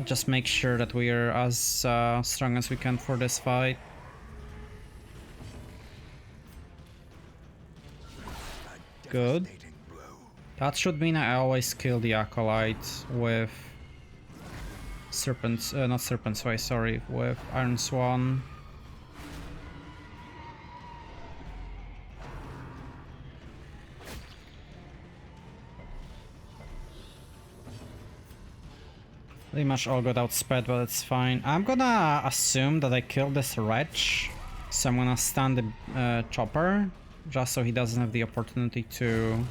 S1: Just make sure that we are as strong as we can for this fight. Good. That should mean I always kill the Acolyte with... Serpent's... not Serpent's Way, sorry, with Iron Swan. Pretty much all got outsped, but it's fine. I'm gonna assume that I killed this wretch, so I'm gonna stun the chopper, just so he doesn't have the opportunity to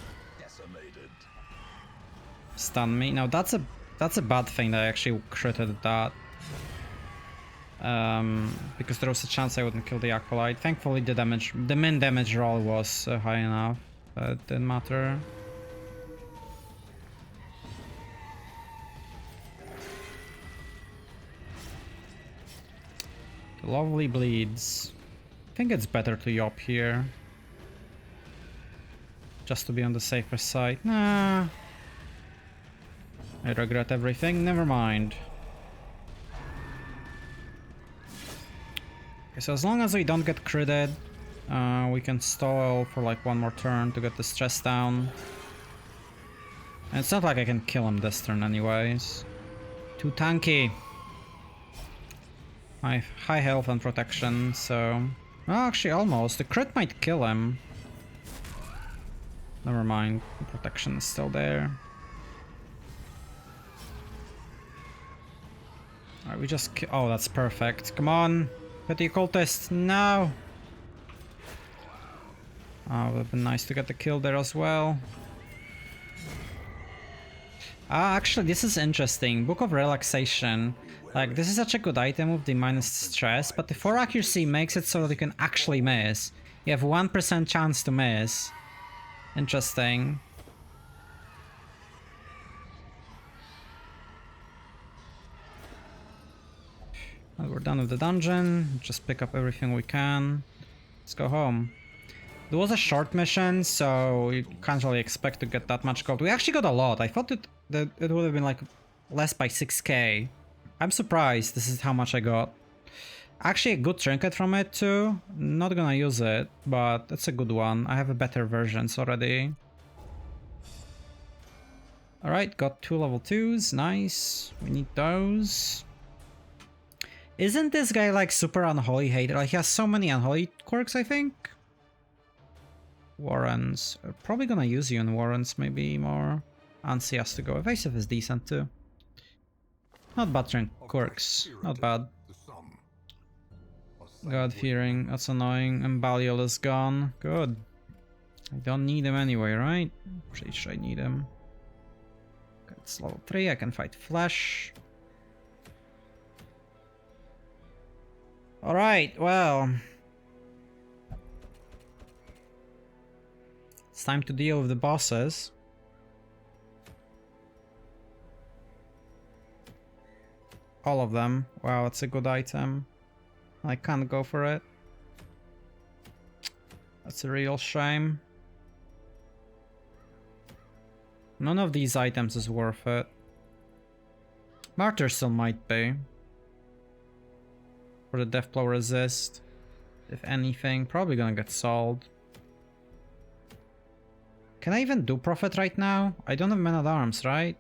S1: stun me. Now that's a bad thing that I actually critted that, because there was a chance I wouldn't kill the Acolyte. Thankfully, the min damage roll was high enough, but it didn't matter. Lovely bleeds. I think it's better to yop here. just to be on the safer side. Nah. I regret everything, never mind. Okay, so as long as we don't get critted, we can stall for like one more turn to get the stress down. And it's not like I can kill him this turn anyways. Too tanky. I have high health and protection, so... Oh, actually almost. The crit might kill him. Never mind, the protection is still there. Alright, we just... Oh, that's perfect. Come on! Get the occultist! No! Oh, it would have been nice to get the kill there as well. Ah, actually, this is interesting. Book of Relaxation. Like, this is such a good item with the minus stress, but the 4 accuracy makes it so that you can actually miss. You have 1% chance to miss. Interesting. Well, we're done with the dungeon. Just pick up everything we can. Let's go home. It was a short mission, so you can't really expect to get that much gold. We actually got a lot. I thought that it would have been like less by 6k. I'm surprised this is how much I got. Actually a good trinket from it too. Not gonna use it, but it's a good one. I have a better versions already. Alright, got 2 level 2s. Nice. We need those. Isn't this guy like super unholy hater? Like he has so many unholy quirks, I think. Warrens. We're probably gonna use you in Warrens maybe more. Ansi has to go. Evasive is decent too. Not bad quirks. Not bad. God-fearing. That's annoying. And Baliol is gone. Good. I don't need him anyway, right? Pretty sure I need him. Okay, it's level 3. I can fight Flesh. Alright, well. It's time to deal with the bosses. All of them. Wow, it's a good item. I can't go for it. That's a real shame. None of these items is worth it. Mortar still might be. For the death blow resist. If anything, probably gonna get sold. Can I even do Prophet right now? I don't have men at arms, right?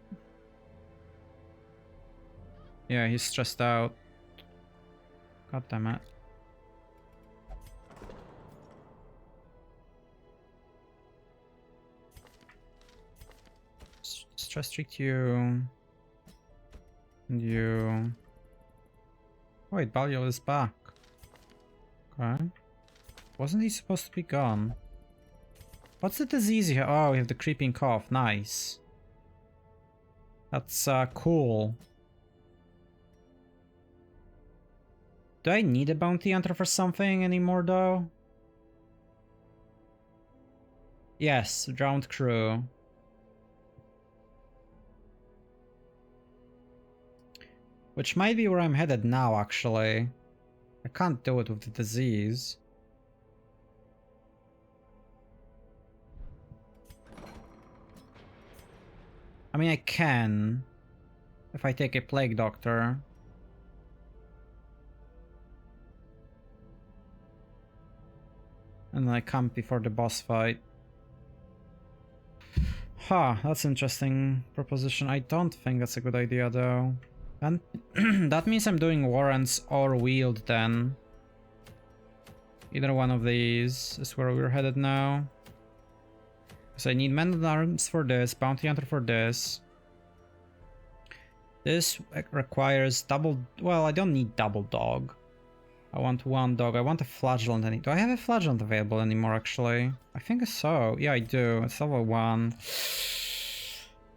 S1: Yeah, he's stressed out. God damn it. Stress treat you. And you. Wait, Baliol is back. Okay. Wasn't he supposed to be gone? What's the disease here? Oh, we have the creeping cough. Nice. That's cool. Do I need a bounty hunter for something anymore though? Yes, drowned crew. Which might be where I'm headed now, actually. I can't do it with the disease. I mean, I can. If I take a plague doctor. And then I camp before the boss fight. Huh, that's interesting proposition. I don't think that's a good idea though. And that means I'm doing Warrens or Weald then. Either one of these is where we're headed now. So I need men at arms for this, bounty hunter for this. This requires double... Well, I don't need double dog. I want 1 dog. I want a flagellant. Do I have a flagellant available anymore, actually? I think so. Yeah, I do. It's level 1.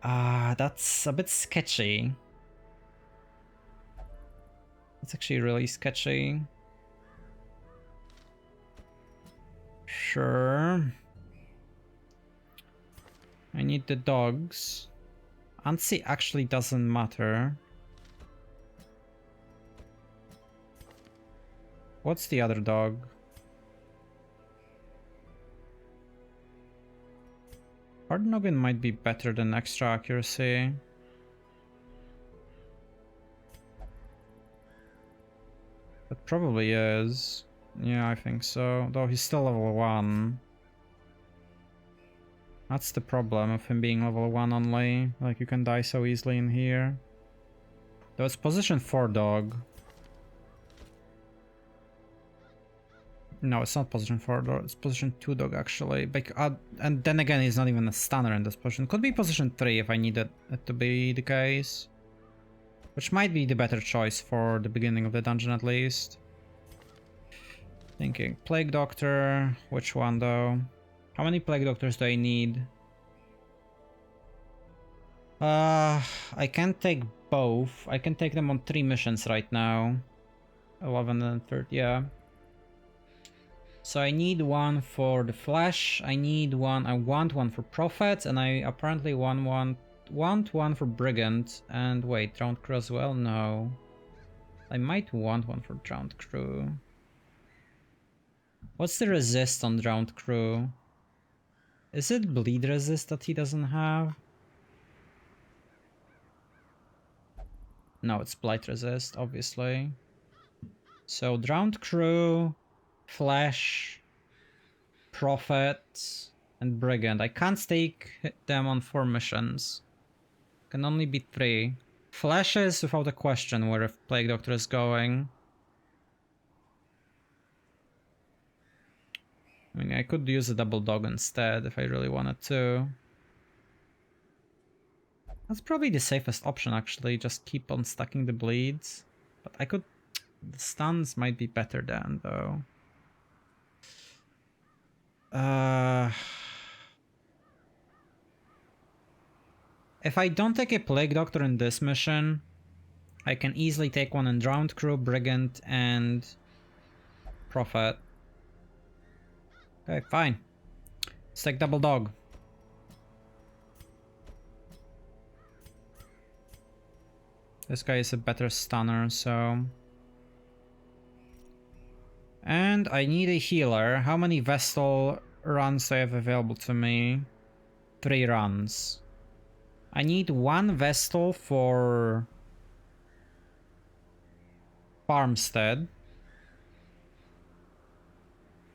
S1: That's a bit sketchy. It's actually really sketchy. Sure. I need the dogs. Ansi actually doesn't matter. What's the other dog? Hard Noggin might be better than extra accuracy. It probably is. Yeah, I think so. Though he's still level 1. That's the problem of him being level 1 only. Like, you can die so easily in here. Though it's position 4 dog. No, it's not position 4 dog. It's position 2 dog, actually. And then again, he's not even a stunner in this position. Could be position 3 if I needed it to be the case. Which might be the better choice for the beginning of the dungeon, at least. Thinking. Plague Doctor. Which one, though? How many Plague Doctors do I need? I can take both. I can take them on 3 missions right now. 11 and 30, yeah. So I need one for the Flesh. I want one for Prophet, and I apparently want one for Brigand. And wait, Drowned Crew as well? No. I might want one for Drowned Crew. What's the resist on Drowned Crew? Is it bleed resist that he doesn't have? No, it's blight resist, obviously. So Drowned Crew, Flesh, Prophet, and Brigand. I can't stake them on 4 missions. Can only be 3. Flesh is without a question where if Plague Doctor is going. I mean, I could use a double dog instead if I really wanted to. That's probably the safest option, actually. Just keep on stacking the bleeds. But I could... The stuns might be better then, though. If I don't take a Plague Doctor in this mission, I can easily take one in Drowned Crew, Brigand, and Prophet. Okay, fine. Let's take double dog. This guy is a better stunner, so... And I need a healer. How many Vestal runs do I have available to me? 3 runs. I need 1 Vestal for... Farmstead.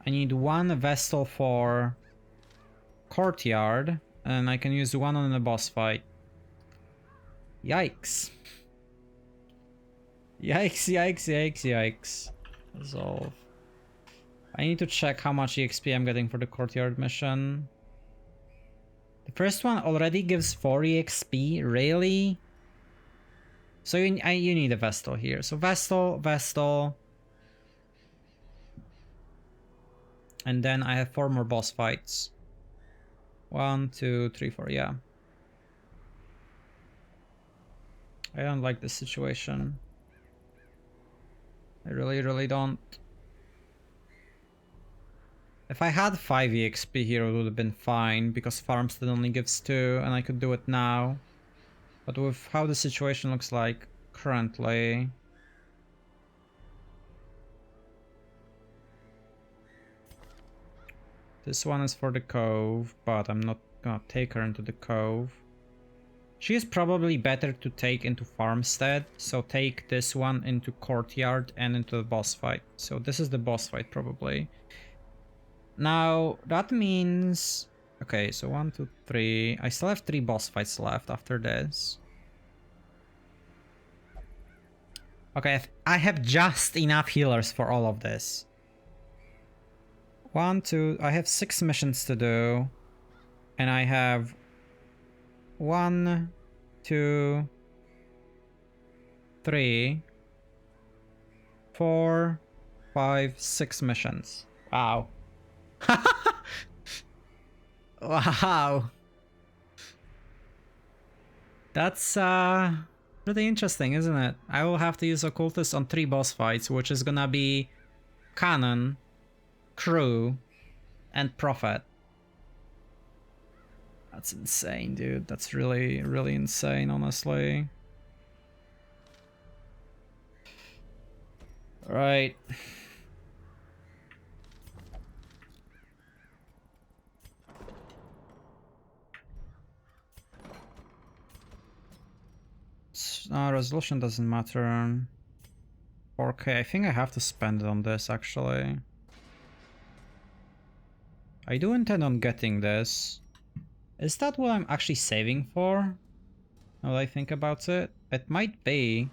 S1: I need 1 Vestal for... Courtyard. And I can use 1 on the boss fight. Yikes. Yikes, yikes, yikes, yikes. Resolve. I need to check how much EXP I'm getting for the Courtyard mission. The first one already gives 4 EXP, really? So you need a Vestal here. So Vestal. And then I have 4 more boss fights. 1, 2, 3, 4, yeah. I don't like this situation. I really, really don't. If I had 5 EXP here, it would have been fine, because Farmstead only gives 2, and I could do it now. But with how the situation looks like currently... This one is for the Cove, but I'm not gonna take her into the Cove. She is probably better to take into Farmstead, so take this one into Courtyard and into the boss fight. So this is the boss fight, probably. Now, that means... Okay, so 1, 2, 3... I still have 3 boss fights left after this. Okay, I have just enough healers for all of this. 1, 2... I have 6 missions to do. And I have... 1, 2, 3, 4, 5, 6 missions. Wow. Wow. That's pretty interesting, isn't it? I will have to use Occultist on 3 boss fights, which is gonna be Cannon, Crew, and Prophet. That's insane, dude. That's really, really insane, honestly. Alright. resolution doesn't matter. 4K, I think I have to spend it on this actually. I do intend on getting this. Is that what I'm actually saving for? Now that I think about it, it might be.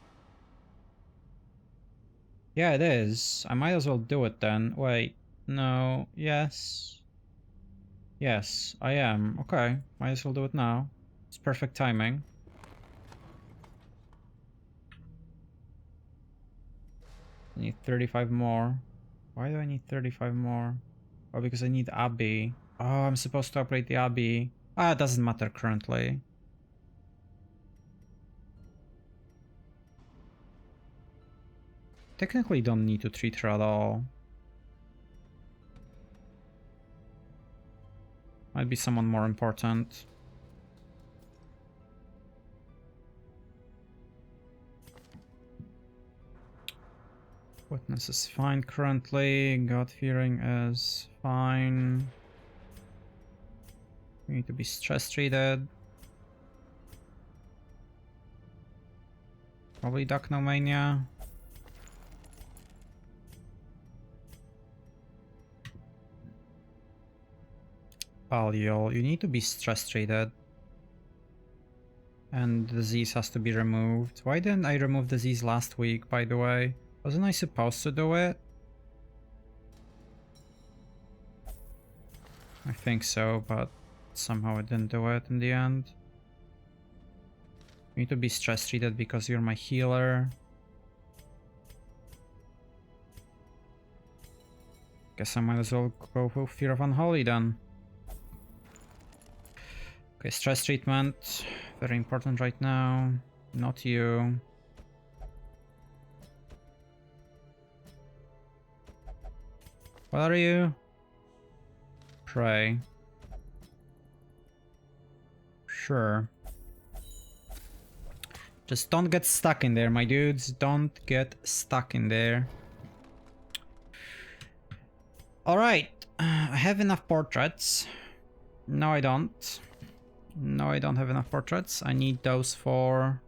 S1: Yeah, it is. I might as well do it then. Wait, no, yes. Yes, I am. Okay, might as well do it now. It's perfect timing. I need 35 more. Why do I need 35 more? Oh, because I need Abbey. Oh, I'm supposed to upgrade the Abbey. Ah, it doesn't matter currently. Technically don't need to treat her at all. Might be someone more important. Witness is fine currently. God-fearing is fine. We need to be stress treated. Probably Dachnomania. Baliol, you need to be stress treated. And disease has to be removed. Why didn't I remove disease last week, by the way? Wasn't I supposed to do it? I think so, but somehow I didn't do it in the end. You need to be stress treated because you're my healer. Guess I might as well go for Fear of Unholy then. Okay, stress treatment. Very important right now. Not you. What are you? Pray. Sure. Just don't get stuck in there, my dudes. Don't get stuck in there. Alright. I have enough portraits. No, I don't. No, I don't have enough portraits. I need those for...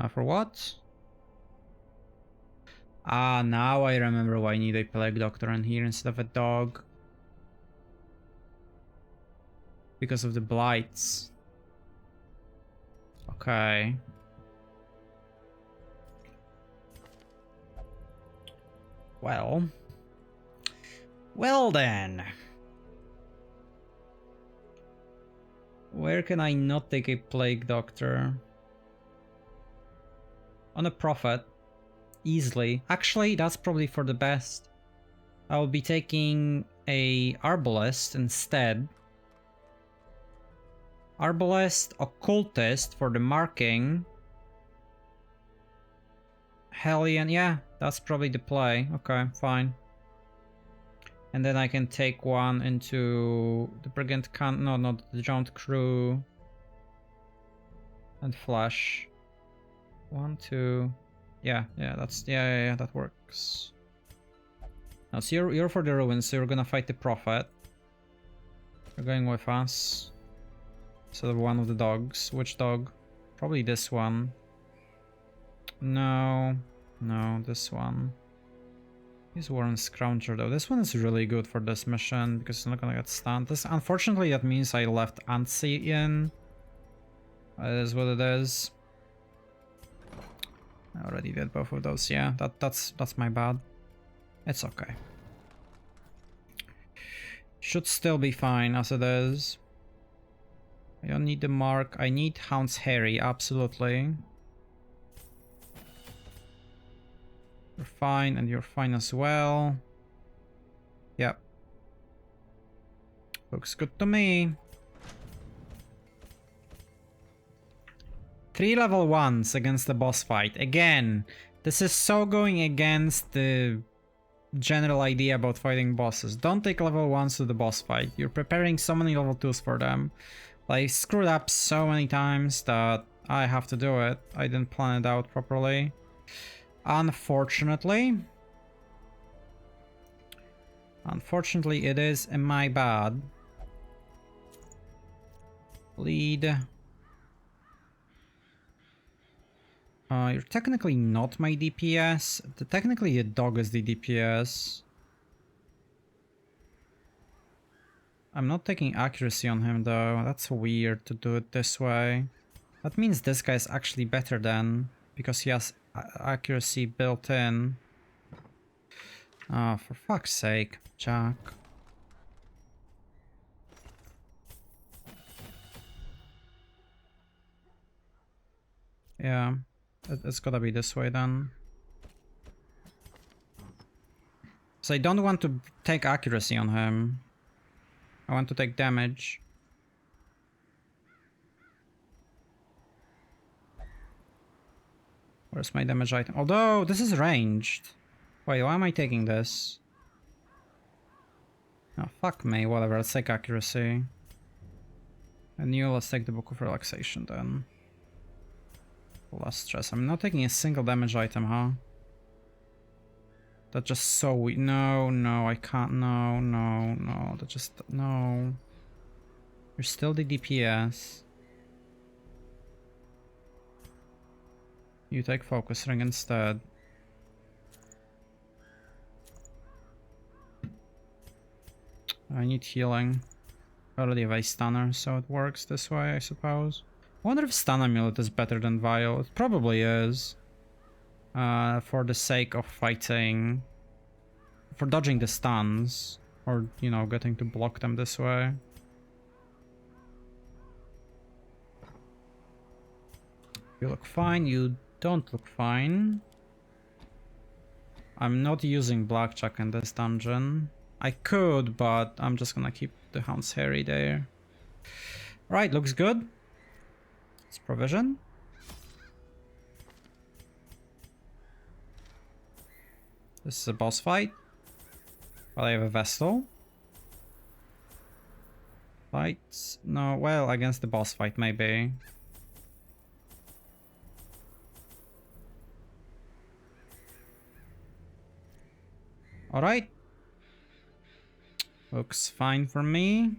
S1: for what? Ah, now I remember why I need a plague doctor in here instead of a dog. Because of the blights. Okay. Well. Well then. Where can I not take a plague doctor? On a prophet. Easily. Actually, that's probably for the best. I'll be taking a arbalest instead. Arbalest, occultist for the marking. Hellion, yeah, that's probably the play. Okay, fine. And then I can take one into the Brigand no, not the Jaunt Crew. And Flash. 1, 2. Yeah, that's that works. Now, so you're for the ruins, so you're gonna fight the prophet. You're going with us. So one of the dogs. Which dog? Probably this one. No, this one. He's Warren Scrounger though. This one is really good for this mission because it's not gonna get stunned. This, unfortunately, that means I left Antsy in. It is what it is. I already did both of those. Yeah, that's my bad. It's okay. Should still be fine as it is. I don't need the mark. I need Hound's Harry, absolutely. You're fine, and you're fine as well. Yep. Looks good to me. 3 level 1s against the boss fight. Again, this is so going against the general idea about fighting bosses. Don't take level 1s to the boss fight. You're preparing so many level 2s for them. I screwed up so many times that I have to do it. I didn't plan it out properly. Unfortunately. Unfortunately, it is my bad. Lead. You're technically not my DPS. Technically the dog is the DPS. I'm not taking accuracy on him though. That's weird to do it this way. That means this guy's actually better then, because he has accuracy built in. Oh, for fuck's sake, Jack. Yeah, it's gotta be this way then. So I don't want to take accuracy on him. I want to take damage. Where's my damage item? Although, this is ranged. Wait, why am I taking this? Oh, fuck me, whatever, let's take accuracy. And you, let's take the Book of Relaxation then. Less stress. I'm not taking a single damage item, huh? That's just so weak. No, I can't. No. That just... No. You're still the DPS. You take Focus Ring instead. I need healing. I already have a stunner, so it works this way, I suppose. I wonder if Stun Amulet is better than Vial. It probably is. For the sake of fighting... For dodging the stuns. Or, you know, getting to block them this way. You look fine, you don't look fine. I'm not using Blackjack in this dungeon. I could, but I'm just gonna keep the Hound's Harry there. Right, looks good. It's provision. This is a boss fight. Well, I have a Vestal. Fights? No, well, against the boss fight, maybe. Alright. Looks fine for me.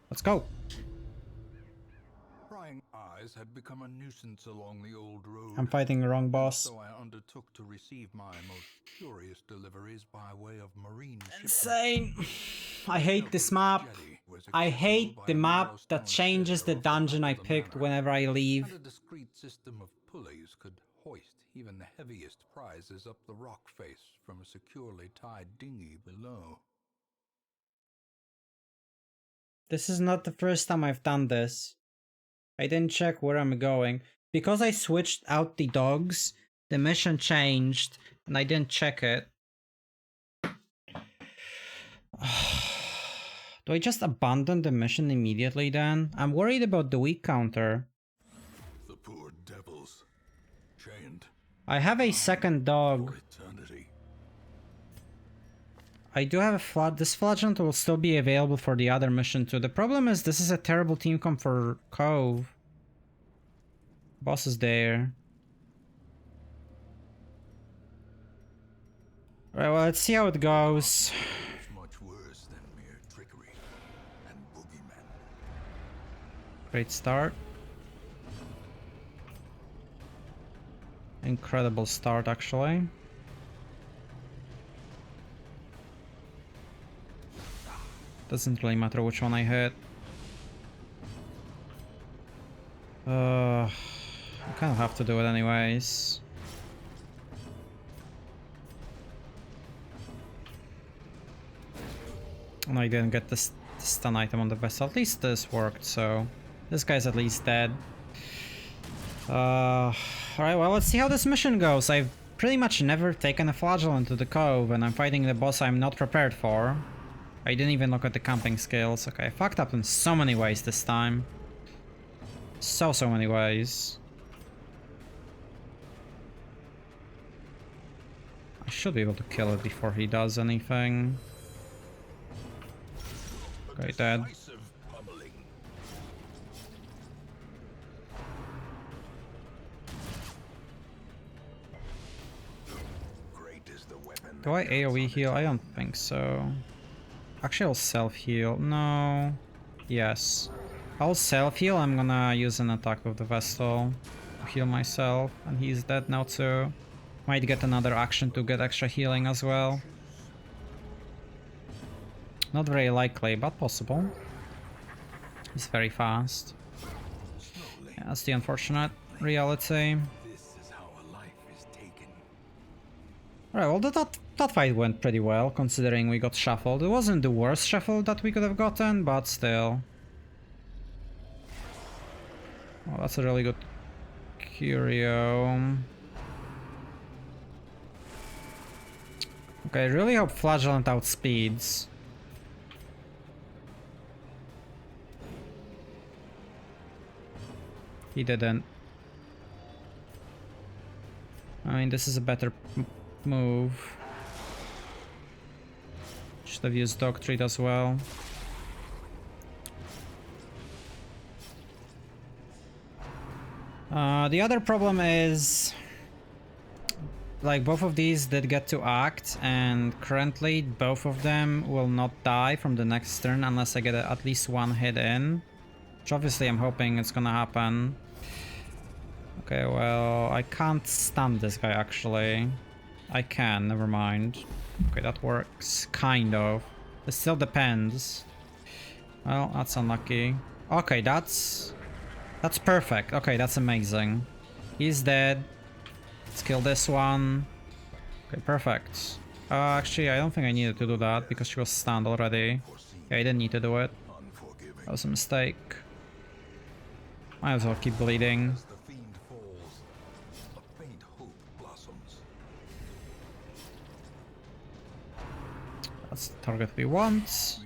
S1: Let's go.
S2: Prying eyes had become a nuisance along the old road.
S1: I'm fighting the wrong boss.
S2: So I undertook to receive my most curious deliveries by way of marine shipment.
S1: Insane. I hate this map. I hate the map that changes the dungeon I picked whenever I leave.
S2: And a discreet system of pulleys could hoist even the heaviest prizes up the rock face from a securely tied dinghy below.
S1: This is not the first time I've done this. I didn't check where I'm going. Because I switched out the dogs, the mission changed, and I didn't check it. Do I just abandon the mission immediately then? I'm worried about the weak counter.
S2: The poor devils, chained.
S1: I have a second dog.
S2: For eternity.
S1: I do have a this flagellant will still be available for the other mission too. The problem is this is a terrible team comp for Cove. Boss is there. Alright, well, let's see how it goes.
S2: Much worse than mere trickery and boogeymen.
S1: Great start. Incredible start, actually. Doesn't really matter which one I hit. I kind of have to do it anyways. And I didn't get this stun item on the vessel. At least this worked, so this guy's at least dead. Alright, well, let's see how this mission goes. I've pretty much never taken a flagellant to the Cove, and I'm fighting the boss I'm not prepared for. I didn't even look at the camping skills. Okay, I fucked up in so many ways this time. So many ways. I should be able to kill it before he does anything. Okay, dead. Do I AoE heal? I don't think so. Actually, I'll self-heal. No. Yes. I'll self-heal. I'm gonna use an attack with the Vestal. to heal myself, and he's dead now too. Might get another action to get extra healing as well. Not very likely, but possible. He's very fast. Yeah, that's the unfortunate reality. Alright, well that fight went pretty well, considering we got shuffled. It wasn't the worst shuffle that we could have gotten, but still. Oh, that's a really good curio. Okay, I really hope Flagellant outspeeds. He didn't. I mean, this is a better move. Should have used Dog Treat as well. The other problem is, like, both of these did get to act, and currently both of them will not die from the next turn unless I get at least one hit in. Which obviously I'm hoping it's gonna happen. Okay, well, I can't stun this guy actually. I can, never mind. Okay, that works, kind of. It still depends. Well, that's unlucky. Okay, that's perfect. Okay, that's amazing. He's dead. Let's kill this one. Okay, perfect. Actually, I don't think I needed to do that because she was stunned already. Yeah, I didn't need to do it. That was a mistake. Might as well keep bleeding. That's the target we want.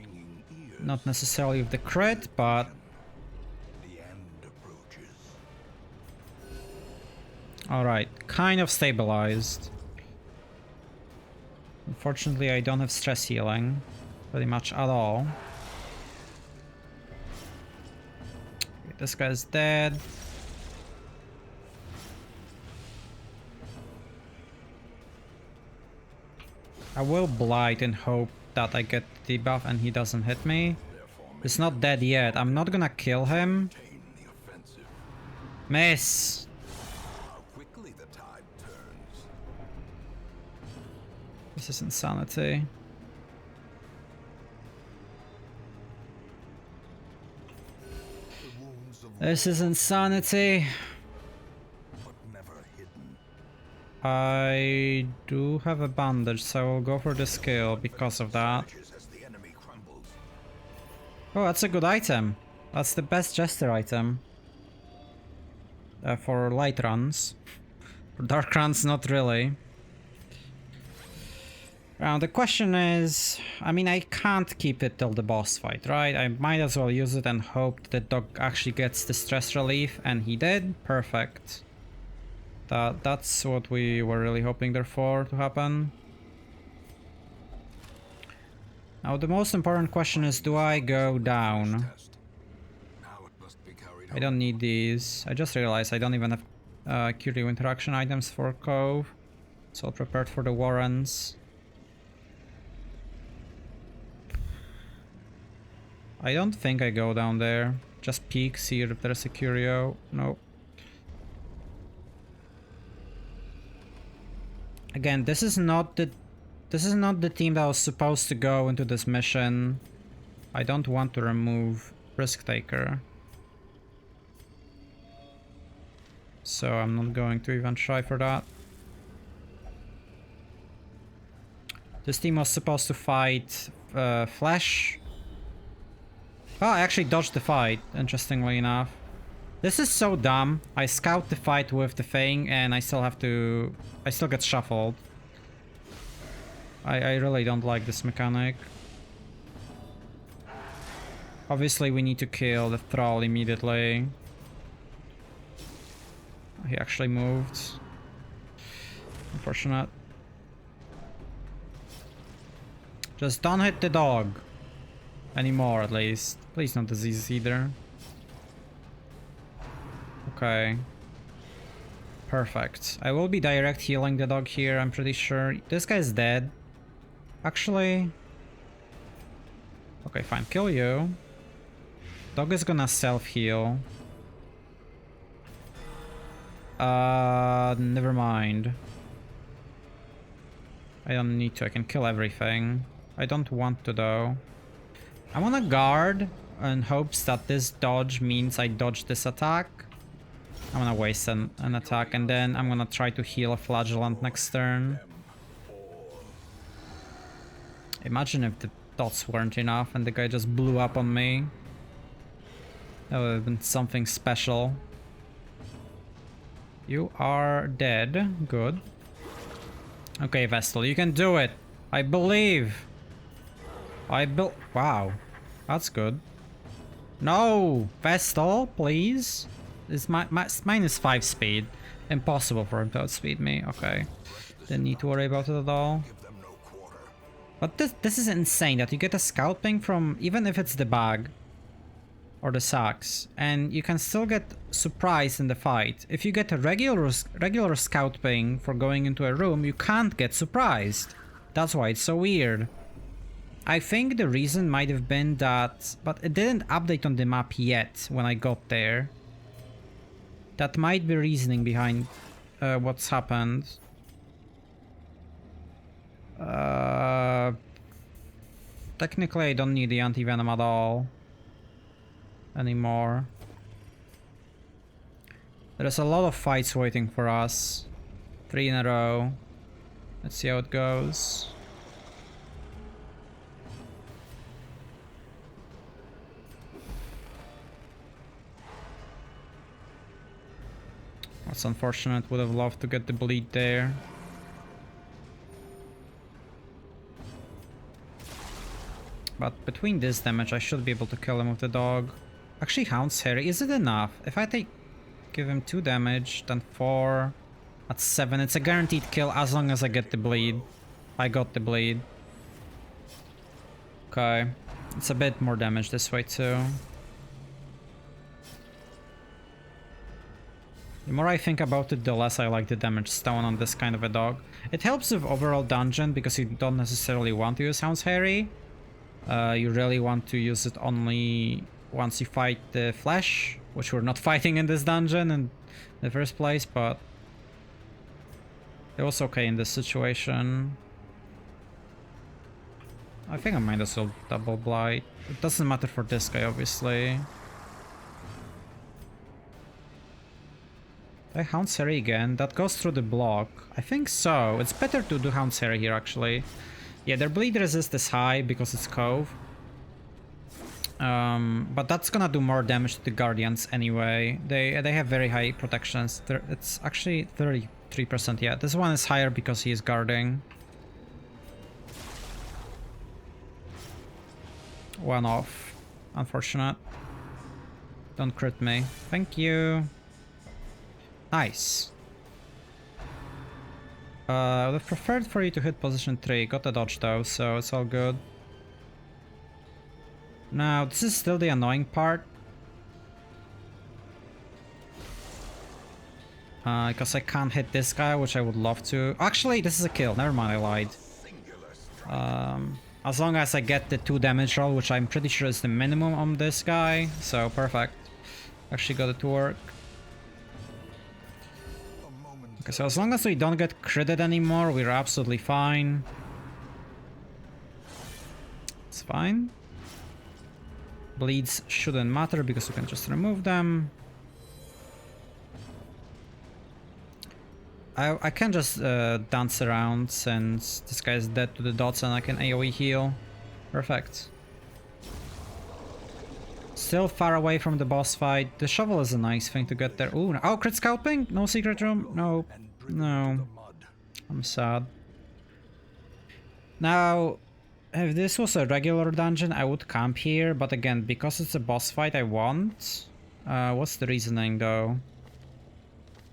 S1: Not necessarily with the crit, but... Alright, kind of stabilized. Unfortunately, I don't have stress healing. Pretty much at all. Okay, this guy's dead. I will Blight and hope that I get the debuff and he doesn't hit me. He's not dead yet. I'm not gonna kill him. Miss! This is insanity. This is insanity. I do have a bandage, so I will go for the skill because of that. Oh, that's a good item. That's the best Jester item. For light runs. For dark runs, not really. Now the question is, I mean, I can't keep it till the boss fight, right? I might as well use it and hope that the dog actually gets the stress relief, and he did. Perfect. That's what we were really hoping there for to happen. Now the most important question is, do I go down? I don't need these. I just realized I don't even have curio interaction items for Cove. It's all prepared for the Warrens. I don't think I go down there. Just peek, see if there's a curio. Nope. Again, this is not the team that was supposed to go into this mission. I don't want to remove Risk Taker. So I'm not going to even try for that. This team was supposed to fight Flesh. Oh, I actually dodged the fight, interestingly enough. This is so dumb. I scout the fight with the Fang and I still get shuffled. I really don't like this mechanic. Obviously we need to kill the Thrall immediately. He actually moved. Unfortunate. Just don't hit the dog. Anymore, at least. Please not disease either. Okay. Perfect. I will be direct healing the dog here, I'm pretty sure. This guy's dead. Actually... Okay, fine. Kill you. Dog is gonna self-heal. Never mind. I don't need to, I can kill everything. I don't want to though. I'm on a guard in hopes that this dodge means I dodge this attack. I'm gonna waste an attack and then I'm gonna try to heal a flagellant next turn. Imagine if the dots weren't enough and the guy just blew up on me. That would have been something special. You are dead. Good. Okay, Vestal, you can do it. I believe. Wow. That's good. No! Vestal, please. It's minus 5 speed. Impossible for him to outspeed me. Okay. Didn't need to worry about it at all. But this is insane that you get a scout ping from, even if it's the bag or the sacks, and you can still get surprised in the fight. If you get a regular scout ping for going into a room, you can't get surprised. That's why it's so weird. I think the reason might have been that, but it didn't update on the map yet when I got there. That might be reasoning behind what's happened. Technically I don't need the anti-venom at all anymore. There's a lot of fights waiting for us. 3 in a row. Let's see how it goes. That's unfortunate, would have loved to get the bleed there. But between this damage, I should be able to kill him with the dog. Actually, Hound's Harry, is it enough? If I give him 2 damage, then 4, that's 7. It's a guaranteed kill as long as I get the bleed. I got the bleed. Okay. It's a bit more damage this way too. The more I think about it, the less I like the damage stone on this kind of a dog. It helps with overall dungeon because you don't necessarily want to use Hound's Harry. You really want to use it only once you fight the flesh, which we're not fighting in this dungeon in the first place, but it was okay in this situation. I think I might as well double blight. It doesn't matter for this guy, obviously. Did I Hound's Harry again? That goes through the block. I think so. It's better to do Hound's Harry here, actually. Yeah, their bleed resist is high because it's Cove. But that's gonna do more damage to the Guardians anyway. They have very high protections. It's actually 33%, yeah. This one is higher because he is guarding. One off. Unfortunate. Don't crit me. Thank you. Nice. I would have preferred for you to hit position 3. Got the dodge though, so it's all good. Now, this is still the annoying part. Because I can't hit this guy, which I would love to. Actually, this is a kill. Never mind, I lied. As long as I get the 2 damage roll, which I'm pretty sure is the minimum on this guy. So, perfect. Actually got it to work. Okay, so as long as we don't get critted anymore, we're absolutely fine. It's fine. Bleeds shouldn't matter because we can just remove them. I can just dance around since this guy is dead to the dots and I can AoE heal. Perfect. Still far away from the boss fight. The shovel is a nice thing to get there. Ooh, oh, crit scalping? No secret room? No. No. I'm sad. Now, if this was a regular dungeon, I would camp here. But again, because it's a boss fight, I won't. What's the reasoning though?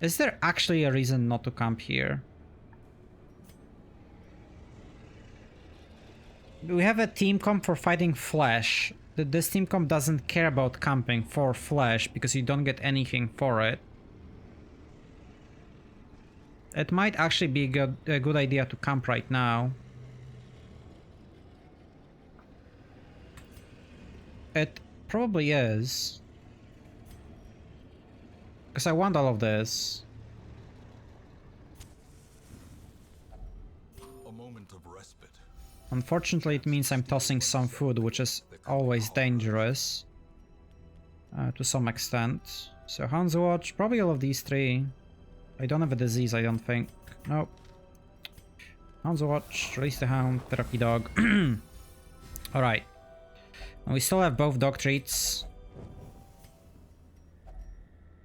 S1: Is there actually a reason not to camp here? We have a team comp for fighting flesh. This team comp doesn't care about camping for flesh because you don't get anything for it. It might actually be a good idea to camp right now. It probably is. Because I want all of this.
S2: moment of respite.
S1: Unfortunately, it means I'm tossing some food, which is always dangerous. To some extent. So Hound's Watch, probably all of these three. I don't have a disease, I don't think. Nope. Hound's Watch, release the Hound, therapy dog. Alright. We still have both dog treats.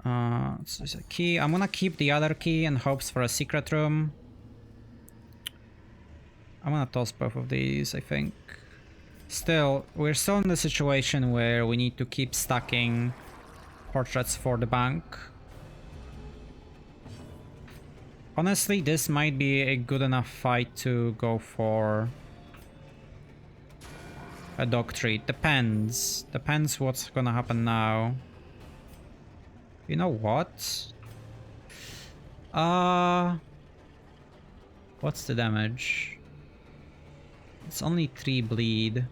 S1: So there's a key. I'm gonna keep the other key in hopes for a secret room. I'm gonna toss both of these, I think. Still, we're still in the situation where we need to keep stacking portraits for the bank. Honestly, this might be a good enough fight to go for a dog treat. Depends. Depends what's gonna happen now. You know what? What's the damage? It's only 3 bleed.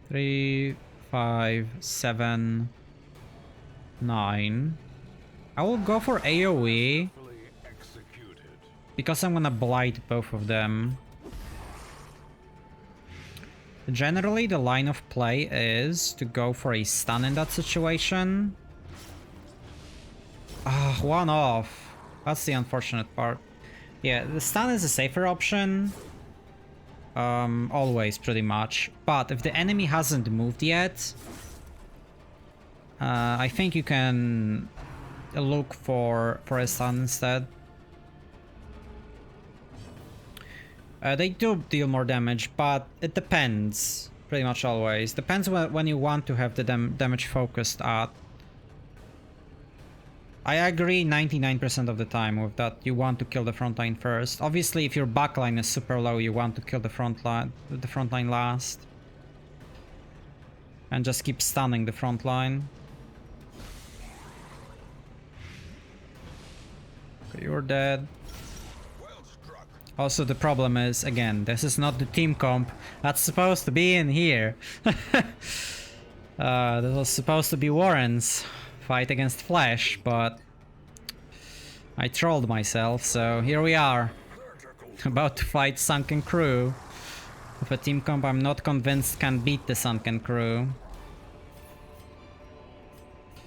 S1: 3, 5, 7, 9. I will go for AoE because I'm gonna blight both of them. Generally, the line of play is to go for a stun in that situation. Ah, one off. That's the unfortunate part. Yeah, the stun is a safer option. Always, pretty much. But if the enemy hasn't moved yet, I think you can look for a stun instead. They do deal more damage, but it depends. Pretty much always. Depends when you want to have the damage focused at. I agree 99% of the time with that. You want to kill the front line first. Obviously, if your backline is super low, you want to kill the front line last. And just keep stunning the front line. Okay, you're dead. Also, the problem is, again, this is not the team comp that's supposed to be in here. This was supposed to be Warren's fight against Flash, but I trolled myself, so here we are. About to fight Sunken Crew. With a team comp I'm not convinced can beat the Sunken Crew.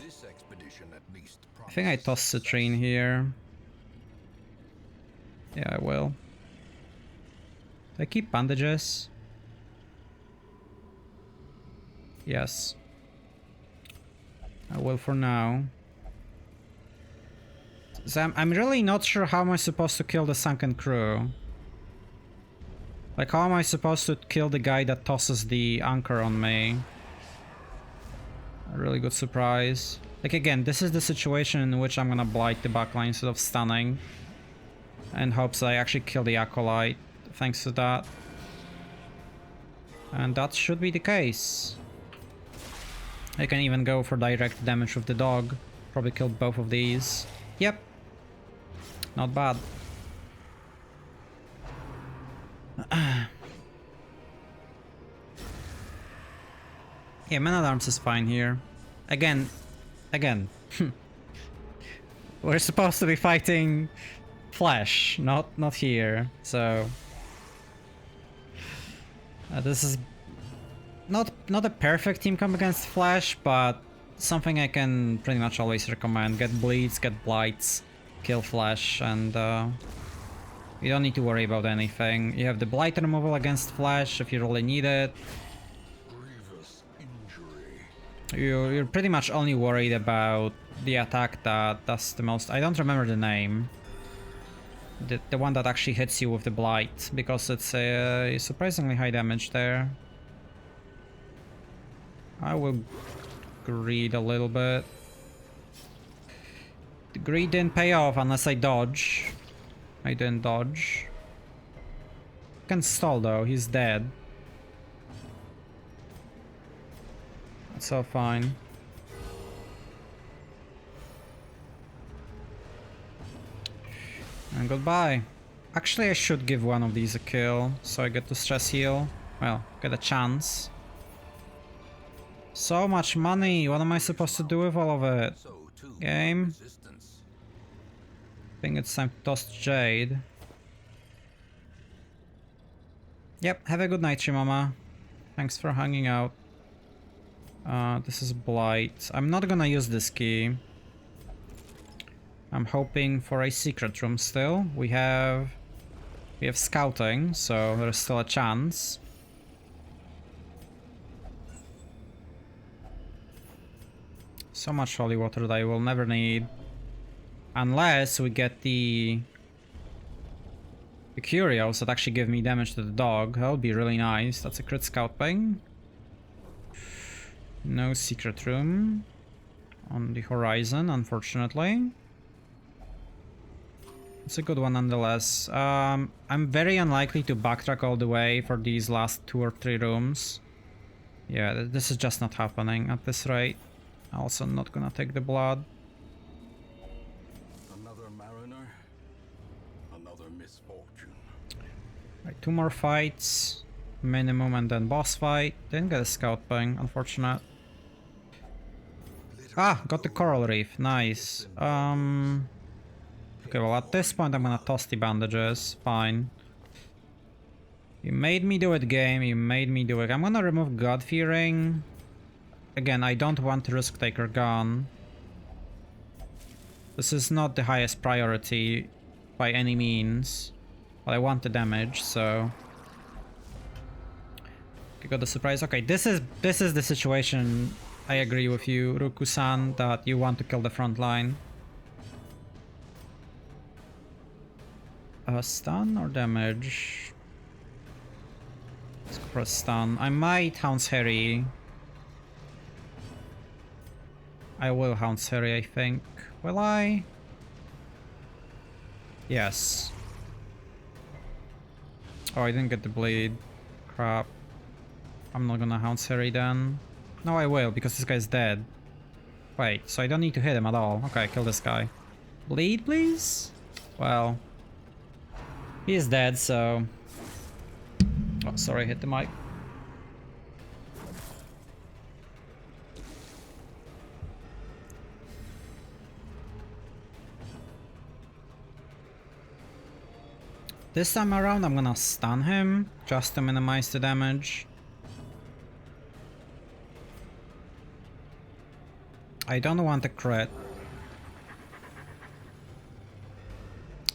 S2: This expedition at least
S1: I think I toss Citrine here. Yeah, I will. Do I keep bandages? Yes. I will for now. So I'm really not sure how am I supposed to kill the Sunken Crew. Like, how am I supposed to kill the guy that tosses the anchor on me? A really good surprise. Like, again, this is the situation in which I'm gonna blight the backline instead of stunning. In hopes I actually kill the Acolyte, thanks to that. And that should be the case. I can even go for direct damage with the dog. Probably kill both of these. Yep. Not bad. Yeah, Man-at-Arms is fine here. Again. We're supposed to be fighting Flash, not here. So this is not a perfect team comp against Flash, but something I can pretty much always recommend. Get bleeds, get blights, kill Flash, and you don't need to worry about anything. You have the blight removal against Flash if you really need it. You're pretty much only worried about the attack that does the most. I don't remember the name. The one that actually hits you with the blight, because it's a surprisingly high damage there. I will greed a little bit. The greed didn't pay off unless I dodge. I didn't dodge. Can stall though, he's dead. That's all fine. And goodbye. Actually, I should give one of these a kill, so I get to stress heal. Well, get a chance. So much money, what am I supposed to do with all of it? Game? I think it's time to toss Jade. Yep, have a good night, Shimama. Thanks for hanging out. This is Blight. I'm not gonna use this key. I'm hoping for a secret room still. We have scouting, so there's still a chance. So much holy water that I will never need. Unless we get the curios that actually give me damage to the dog. That would be really nice. That's a crit scout ping. No secret room on the horizon, unfortunately. It's a good one nonetheless. I'm very unlikely to backtrack all the way for these last 2 or 3 rooms. Yeah, this is just not happening at this rate. Also not gonna take the blood.
S2: Another mariner, another misfortune.
S1: Right, 2 more fights, minimum, and then boss fight. Didn't get a scout ping, unfortunate. Ah, got the coral reef, nice. Okay, well at this point I'm gonna toss the bandages, fine. You made me do it, game, you made me do it. I'm gonna remove God-fearing. Again, I don't want Risk Taker gone. This is not the highest priority by any means. But I want the damage, so... Okay, got the surprise. Okay, this is the situation. I agree with you, Ruku-san, that you want to kill the front line. Stun or damage? Let's go for a stun. I might Hound's Harry. I will Hound's Harry, I think. Will I? Yes. Oh, I didn't get the bleed. Crap. I'm not gonna Hound's Harry then. No, I will, because this guy's dead. Wait, so I don't need to hit him at all. Okay, kill this guy. Bleed, please? Well... he is dead, so... Oh, sorry, I hit the mic. This time around, I'm gonna stun him, just to minimize the damage. I don't want a crit.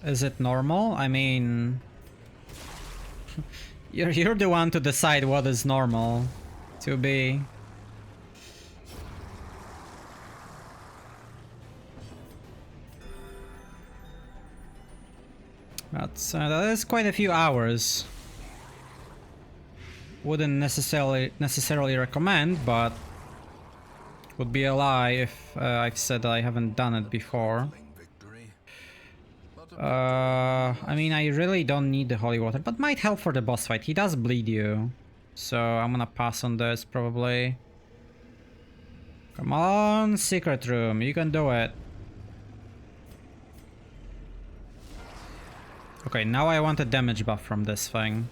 S1: Is it normal? I mean... you're the one to decide what is normal to be. That is quite a few hours. Wouldn't necessarily recommend, but would be a lie if I've said that I haven't done it before. I mean, I really don't need the holy water, but might help for the boss fight. He does bleed you, so I'm gonna pass on this probably. Come on, secret room, you can do it. Okay, now I want a damage buff from this thing.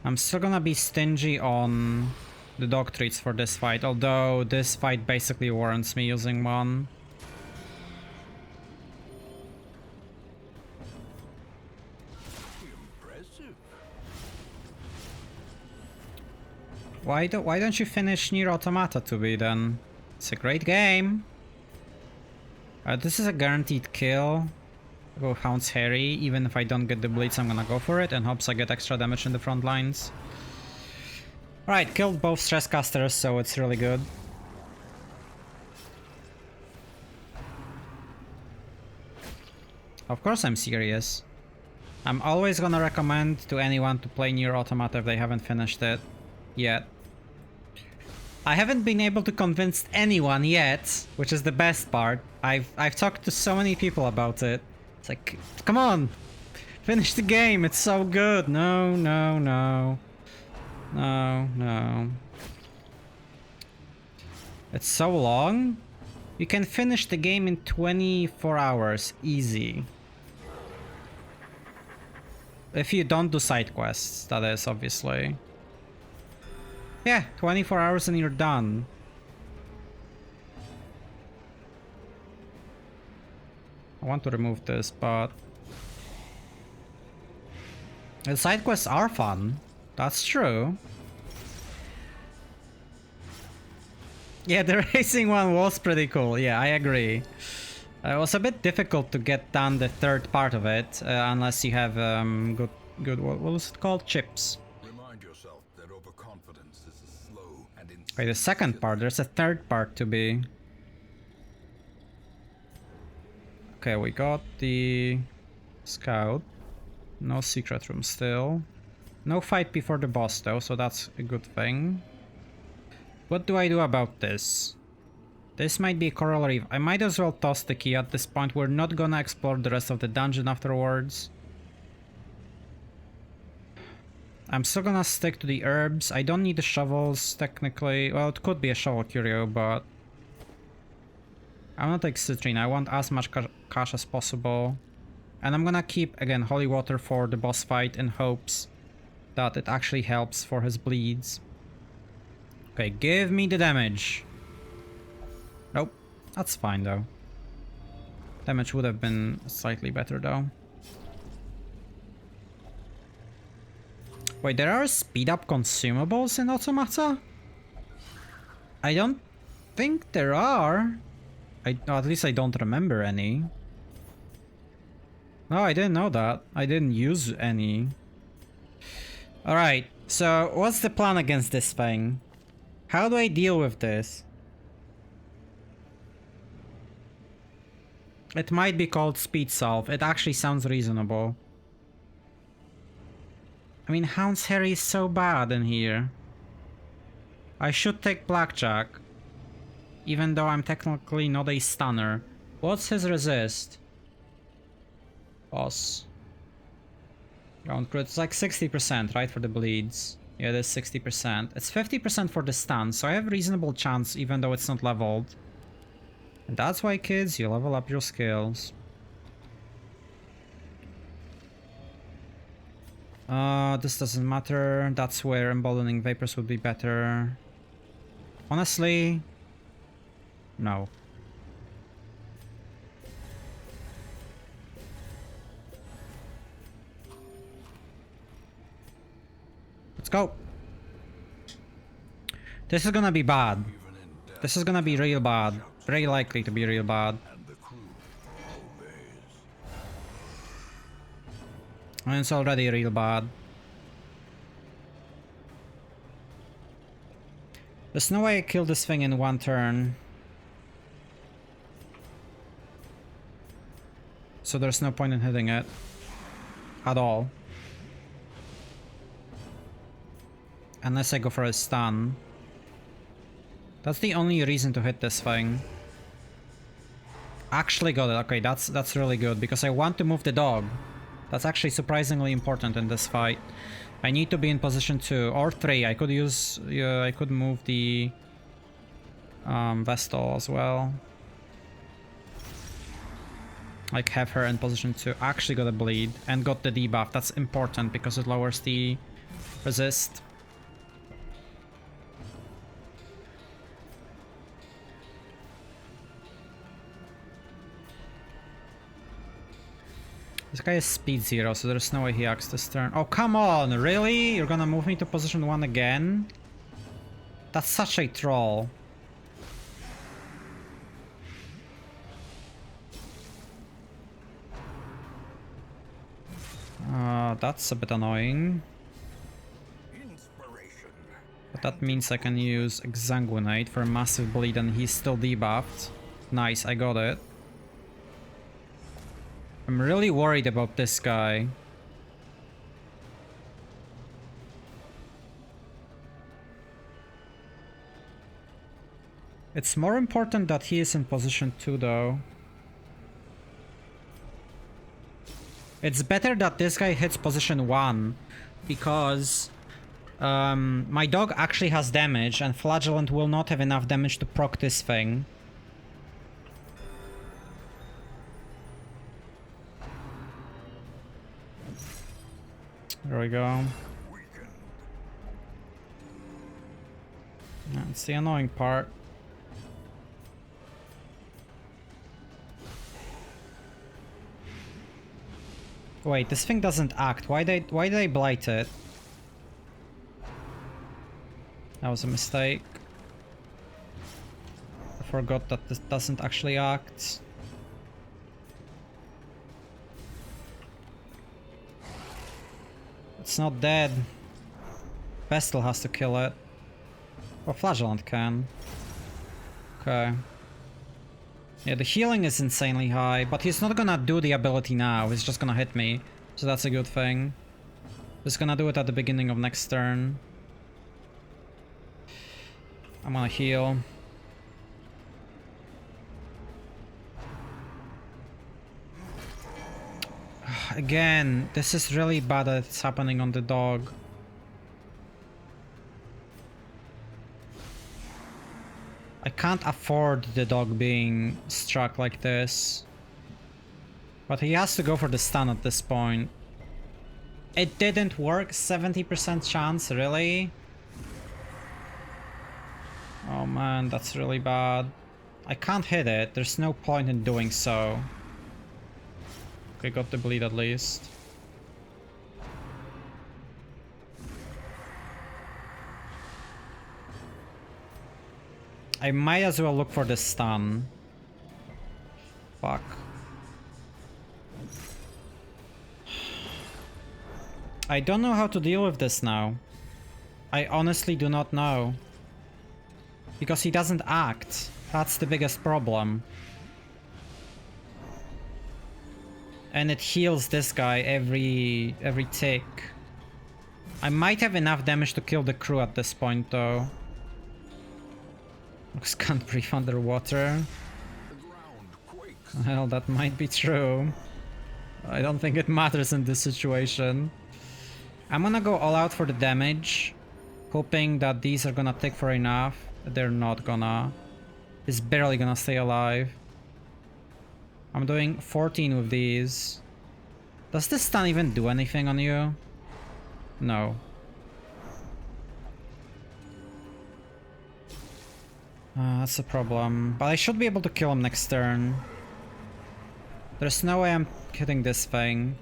S1: I'm still gonna be stingy on the dog treats for this fight, although this fight basically warrants me using one. Why don't you finish Nier Automata to be then? It's a great game. This is a guaranteed kill. I'll go Hound's Harry. Even if I don't get the bleeds, I'm gonna go for it and hopes I get extra damage in the front lines. Alright, killed both stress casters, so it's really good. Of course I'm serious. I'm always gonna recommend to anyone to play Nier Automata if they haven't finished it yet. I haven't been able to convince anyone yet, which is the best part. I've talked to so many people about it. It's like, come on, finish the game, it's so good. No, no, no. No, no. It's so long. You can finish the game in 24 hours, easy. If you don't do side quests, that is, obviously. Yeah, 24 hours and you're done. I want to remove this, but... The side quests are fun. That's true. Yeah, the racing one was pretty cool. Yeah, I agree. It was a bit difficult to get done the third part of it, unless you have what was it called? Chips.
S2: Remind yourself that overconfidence is a slow and
S1: Okay, the second part. There's a third part to be. Okay, we got the scout. No secret room still. No fight before the boss though, so that's a good thing. What do I do about this? This might be a coral reef. I might as well toss the key at this point. We're not gonna explore the rest of the dungeon afterwards. I'm still gonna stick to the herbs. I don't need the shovels, technically. Well, it could be a shovel curio, but... I'm gonna take citrine. I want as much cash as possible. And I'm gonna keep, again, holy water for the boss fight in hopes that it actually helps for his bleeds. Okay, give me the damage. Nope, that's fine though. Damage would have been slightly better though. Wait, there are speed up consumables in Automata? I don't think there are. At least I don't remember any. No, I didn't know that. I didn't use any. Alright, so what's the plan against this thing? How do I deal with this? It might be called speed salve. It actually sounds reasonable. I mean, Hound's Harry is so bad in here. I should take Blackjack. Even though I'm technically not a stunner. What's his resist? Boss. Round crit. It's like 60%, right, for the bleeds. Yeah, it is 60%. It's 50% for the stun, so I have a reasonable chance even though it's not leveled. And that's why, kids, you level up your skills. This doesn't matter. That's where emboldening vapors would be better. Honestly, no. Let's go. This is gonna be bad. This is gonna be real bad. Very likely to be real bad. And it's already real bad. There's no way I kill this thing in one turn. So there's no point in hitting it. At all. Unless I go for a stun. That's the only reason to hit this thing. Actually got it. Okay, that's really good because I want to move the dog. That's actually surprisingly important in this fight. I need to be in position 2 or 3. I could use... I could move the Vestal as well. Like have her in position 2. Actually got a bleed and got the debuff. That's important because it lowers the resist. This guy is speed 0, so there's no way he acts this turn. Oh, come on! Really? You're gonna move me to position 1 again? That's such a troll. That's a bit annoying. But that means I can use Exsanguinate for a massive bleed and he's still debuffed. Nice, I got it. I'm really worried about this guy. It's more important that he is in position 2 though. It's better that this guy hits position 1 because my dog actually has damage and Flagellant will not have enough damage to proc this thing. There we go. That's the annoying part. Wait, this thing doesn't act. Why did I blight it? That was a mistake. I forgot that this doesn't actually act. It's not dead. Pestle has to kill it. Or Flagellant can. Okay. Yeah, the healing is insanely high, but he's not gonna do the ability now. He's just gonna hit me. So that's a good thing. He's gonna do it at the beginning of next turn. I'm gonna heal. Again, this is really bad that it's happening on the dog. I can't afford the dog being struck like this. But he has to go for the stun at this point. It didn't work, 70% chance, really? Oh man, that's really bad. I can't hit it, there's no point in doing so. Okay, got the bleed at least. I might as well look for the stun. Fuck. I don't know how to deal with this now. I honestly do not know. Because he doesn't act. That's the biggest problem. And it heals this guy every tick. I might have enough damage to kill the crew at this point though. Looks can't breathe underwater. Well, that might be true. I don't think it matters in this situation. I'm gonna go all out for the damage, hoping that these are gonna take for enough. They're not gonna. He's barely gonna stay alive. I'm doing 14 with these. Does this stun even do anything on you? No. That's a problem. But I should be able to kill him next turn. There's no way I'm hitting this thing.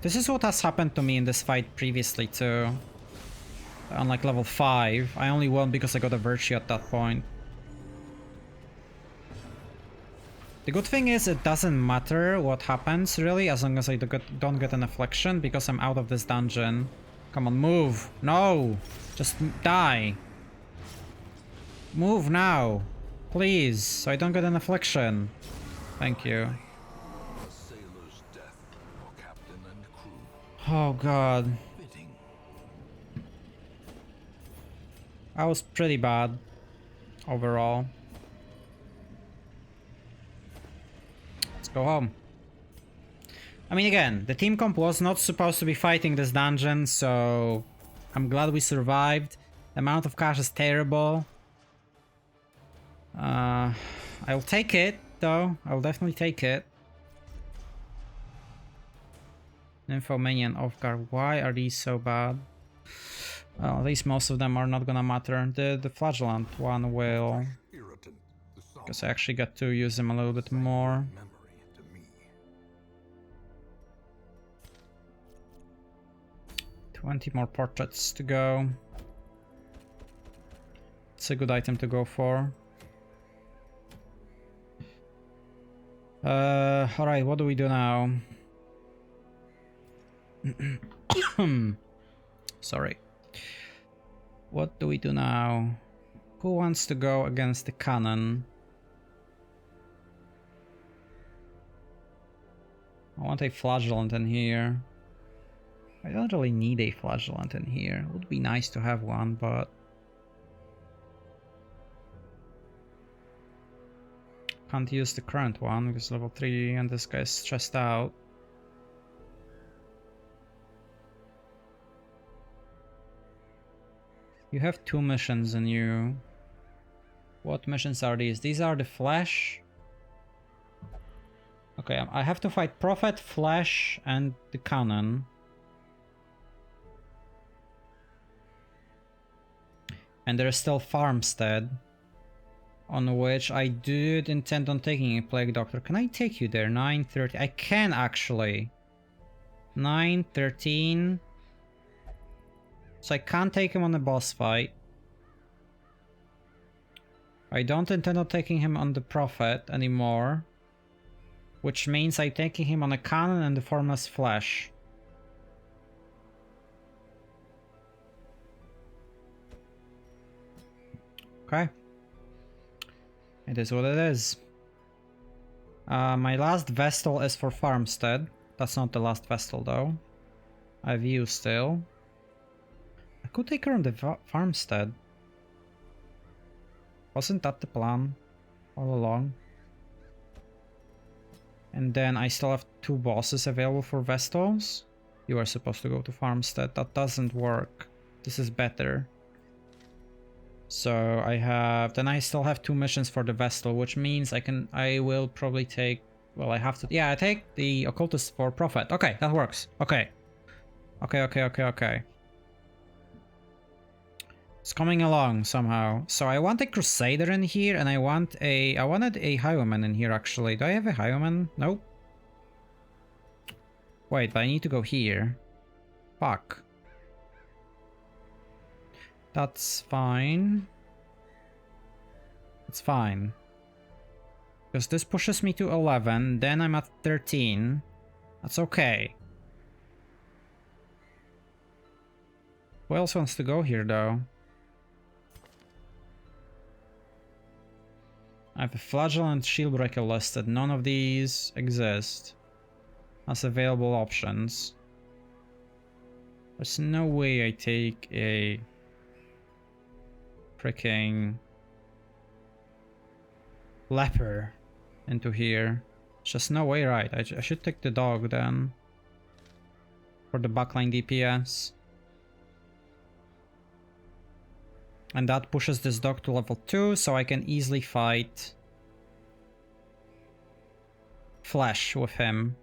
S1: This is what has happened to me in this fight previously too. On like level 5. I only won because I got a Virtue at that point. The good thing is it doesn't matter what happens really, as long as I don't get an affliction, because I'm out of this dungeon. Come on, move! No! Just die! Move now! Please, so I don't get an affliction. Thank you. Oh god. That was pretty bad overall. Let's go home. I mean, again, the team comp was not supposed to be fighting this dungeon, so I'm glad we survived. The amount of cash is terrible. I'll take it, though. I'll definitely take it. Nymphomania and Off-Guard. Why are these so bad? Well, at least most of them are not gonna matter. The Flagellant one will. Because I actually get to use them a little bit more. $20 more portraits to go. It's a good item to go for. Alright, what do we do now? Sorry. What do we do now? Who wants to go against the cannon? I want a Flagellant in here. I don't really need a Flagellant in here. It would be nice to have one, but can't use the current one because level 3 and this guy's stressed out. You have 2 missions in you. What missions are these? These are the Flesh. Okay, I have to fight Prophet, Flesh, and the Cannon. And there's still Farmstead. on which I did intend on taking a Plague Doctor. Can I take you there? 9:30. I can actually. 9:13. So I can't take him on a boss fight. I don't intend on taking him on the Prophet anymore. Which means I'm taking him on a Cannon and the Formless Flesh. Okay. It is what it is. My last Vestal is for Farmstead. That's not the last Vestal though. I have you still. I could take her on the Farmstead. Wasn't that the plan all along? And then I still have 2 bosses available for Vestals. You are supposed to go to Farmstead. That doesn't work. This is better. So I still have 2 missions for the Vestal, which means I will probably take, well, I have to, yeah, I take the Occultist for Prophet. Okay, that works. Okay. Okay. It's coming along somehow. So I want a Crusader in here, and I wanted a Highwayman in here actually. Do I have a Highwayman? Nope. Wait, but I need to go here. Fuck. That's fine. It's fine. Because this pushes me to 11, then I'm at 13. That's okay. Who else wants to go here though? I have a Flagellant Shieldbreaker listed. None of these exist as available options. There's no way I take a freaking leper into here. There's just no way, right? I should take the dog then for the backline DPS. And that pushes this dog to level 2, so I can easily fight Flesh with him.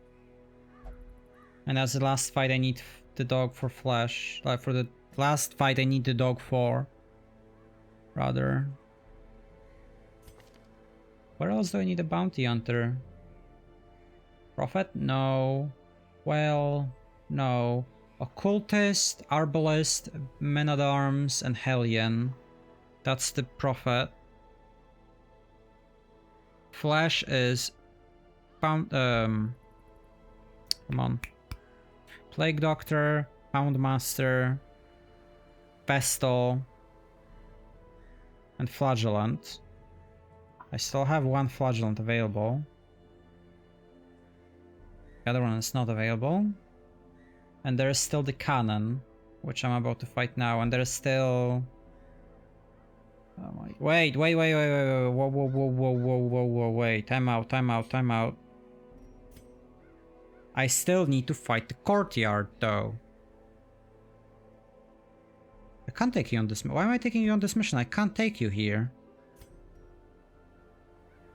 S1: And as the last fight, I need the dog for Flesh. For the last fight, I need the dog for. Rather. Where else do I need a bounty hunter? Prophet? No. Well, no. Occultist, Arbalist, Men-at-Arms, and Hellion. That's the Prophet. Flash is... come on. Plague Doctor, Poundmaster, Vestal, and Flagellant. I still have 1 Flagellant available. The other one is not available. And there is still the Cannon, which I'm about to fight now, and there is still... Oh my... Wait, whoa, time out. I still need to fight the Courtyard, though. I can't take you on this... Why am I taking you on this mission? I can't take you here.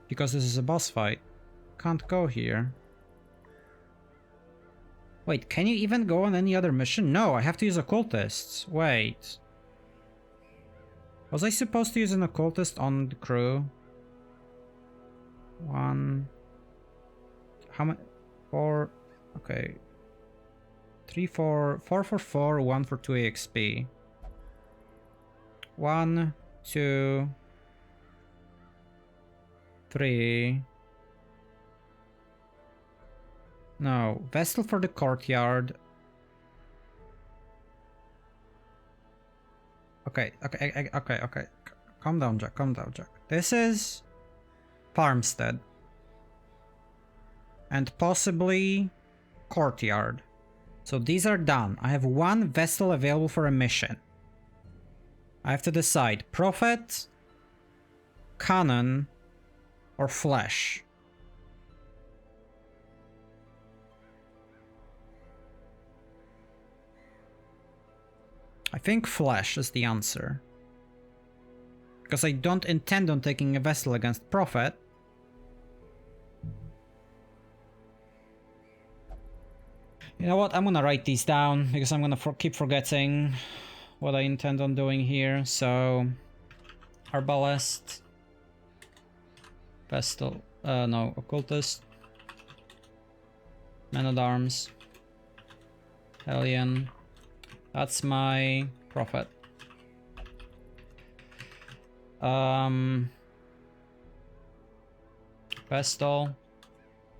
S1: Because this is a boss fight. Can't go here. Wait, can you even go on any other mission? No, I have to use occultists. Wait. Was I supposed to use an occultist on the crew? 1... How many? 4... Okay. 3, 4... 4 for 4, 1 for 2 EXP. 1, 2... 3... No, Vestal for the Courtyard. Okay. Calm down, Jack. This is Farmstead. And possibly Courtyard. So these are done. I have 1 Vestal available for a mission. I have to decide Prophet, Cannon, or Flesh. I think Flesh is the answer. Because I don't intend on taking a Vestal against Prophet. You know what? I'm gonna write these down because I'm gonna keep forgetting what I intend on doing here. So, Arbalest, Vestal, no, Occultist. Man-at-Arms. Hellion. That's my Prophet. Vestal.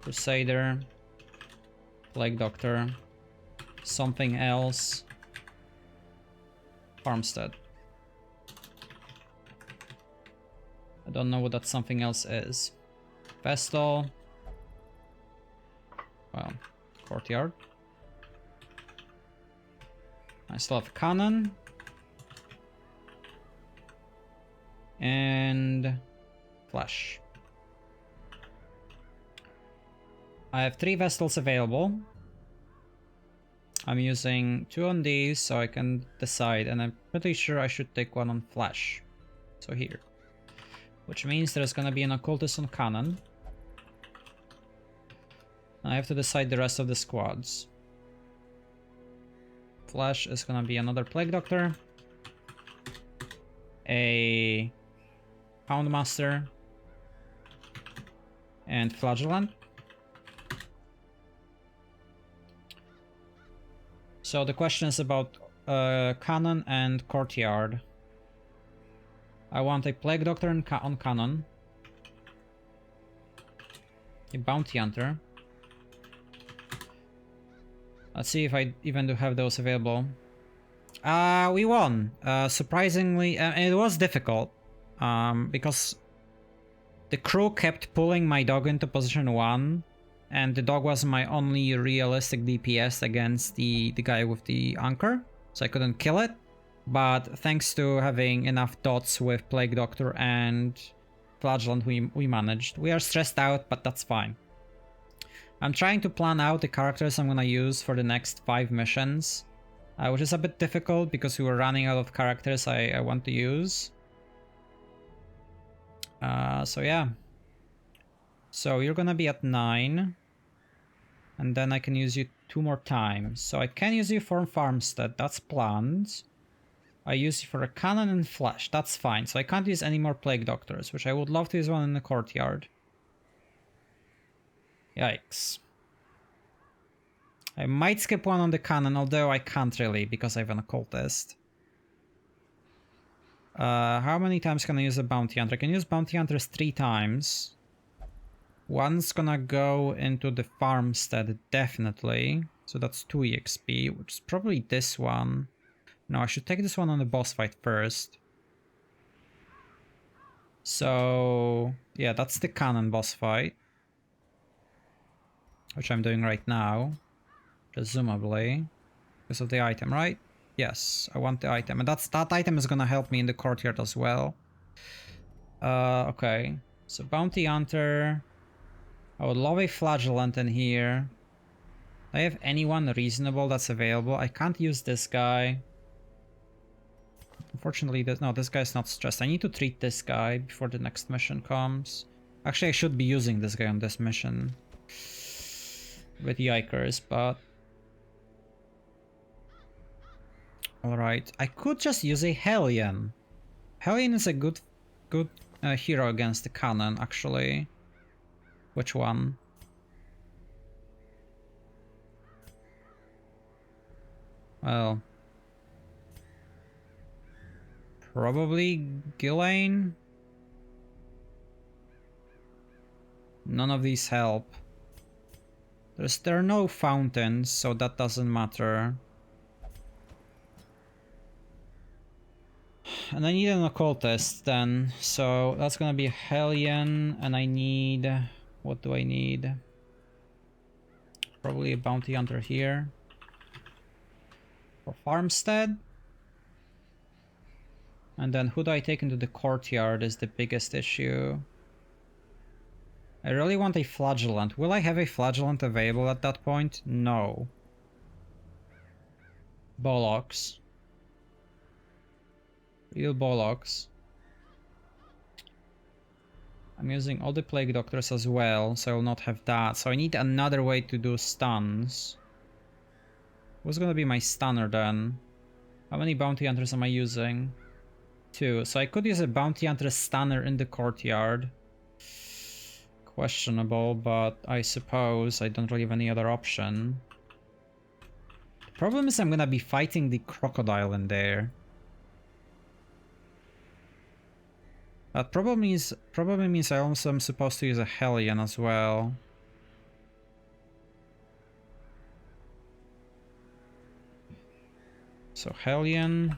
S1: Crusader. Plague Doctor. Something else. Farmstead. I don't know what that something else is. Vestal. Well, Courtyard. I still have Cannon. And Flash. I have 3 Vestals available. I'm using 2 on these so I can decide, and I'm pretty sure I should take 1 on Flash. So here. Which means there's gonna be an Occultist on Cannon. I have to decide the rest of the squads. Flash is gonna be another Plague Doctor. A Houndmaster. And Flagellant. So the question is about Cannon and Courtyard. I want a Plague Doctor on Cannon. A Bounty Hunter. Let's see if I even do have those available. We won. Surprisingly, it was difficult. Because the crew kept pulling my dog into position 1. And the dog was my only realistic DPS against the guy with the anchor. So I couldn't kill it. But thanks to having enough dots with Plague Doctor and Flagellant, we managed. We are stressed out, but that's fine. I'm trying to plan out the characters I'm gonna use for the next 5 missions. Which is a bit difficult because we were running out of characters I want to use. So yeah. So you're gonna be at 9. And then I can use you 2 more times. So I can use you for Farmstead, that's planned. I use you for a Cannon and Flash, that's fine. So I can't use any more Plague Doctors, which I would love to use one in the Courtyard. Yikes. I might skip one on the Cannon, although I can't really because I have an Occultist. How many times can I use a Bounty Hunter? I can use Bounty Hunters 3 times. One's gonna go into the Farmstead, definitely. So that's 2 EXP, which is probably this one. No, I should take this one on the boss fight first. So, yeah, that's the Cannon boss fight. Which I'm doing right now. Presumably. Because of the item, right? Yes, I want the item. And that item is gonna help me in the Courtyard as well. Okay. So, Bounty Hunter. I would love a Flagellant in here. Do I have anyone reasonable that's available? I can't use this guy. Unfortunately, no, this guy's not stressed. I need to treat this guy before the next mission comes. Actually, I should be using this guy on this mission. With Yikers, but... Alright, I could just use a Hellion. Hellion is a good hero against the Cannon, actually. Which one? Well... Probably Ghislaine? None of these help. There are no fountains, so that doesn't matter. And I need an Occultist then, so that's gonna be a Hellion, and I need... What do I need? Probably a Bounty Hunter here. For Farmstead. And then who do I take into the Courtyard is the biggest issue. I really want a Flagellant. Will I have a Flagellant available at that point? No. Bollocks. Real bollocks. I'm using all the Plague Doctors as well, so I will not have that. So I need another way to do stuns. Who's gonna be my stunner then? How many Bounty Hunters am I using? 2. So I could use a Bounty Hunter stunner in the Courtyard. questionable, but I suppose I don't really have any other option. The problem is I'm gonna be fighting the crocodile in there. That probably means I also am supposed to use a Hellion as well. So Hellion.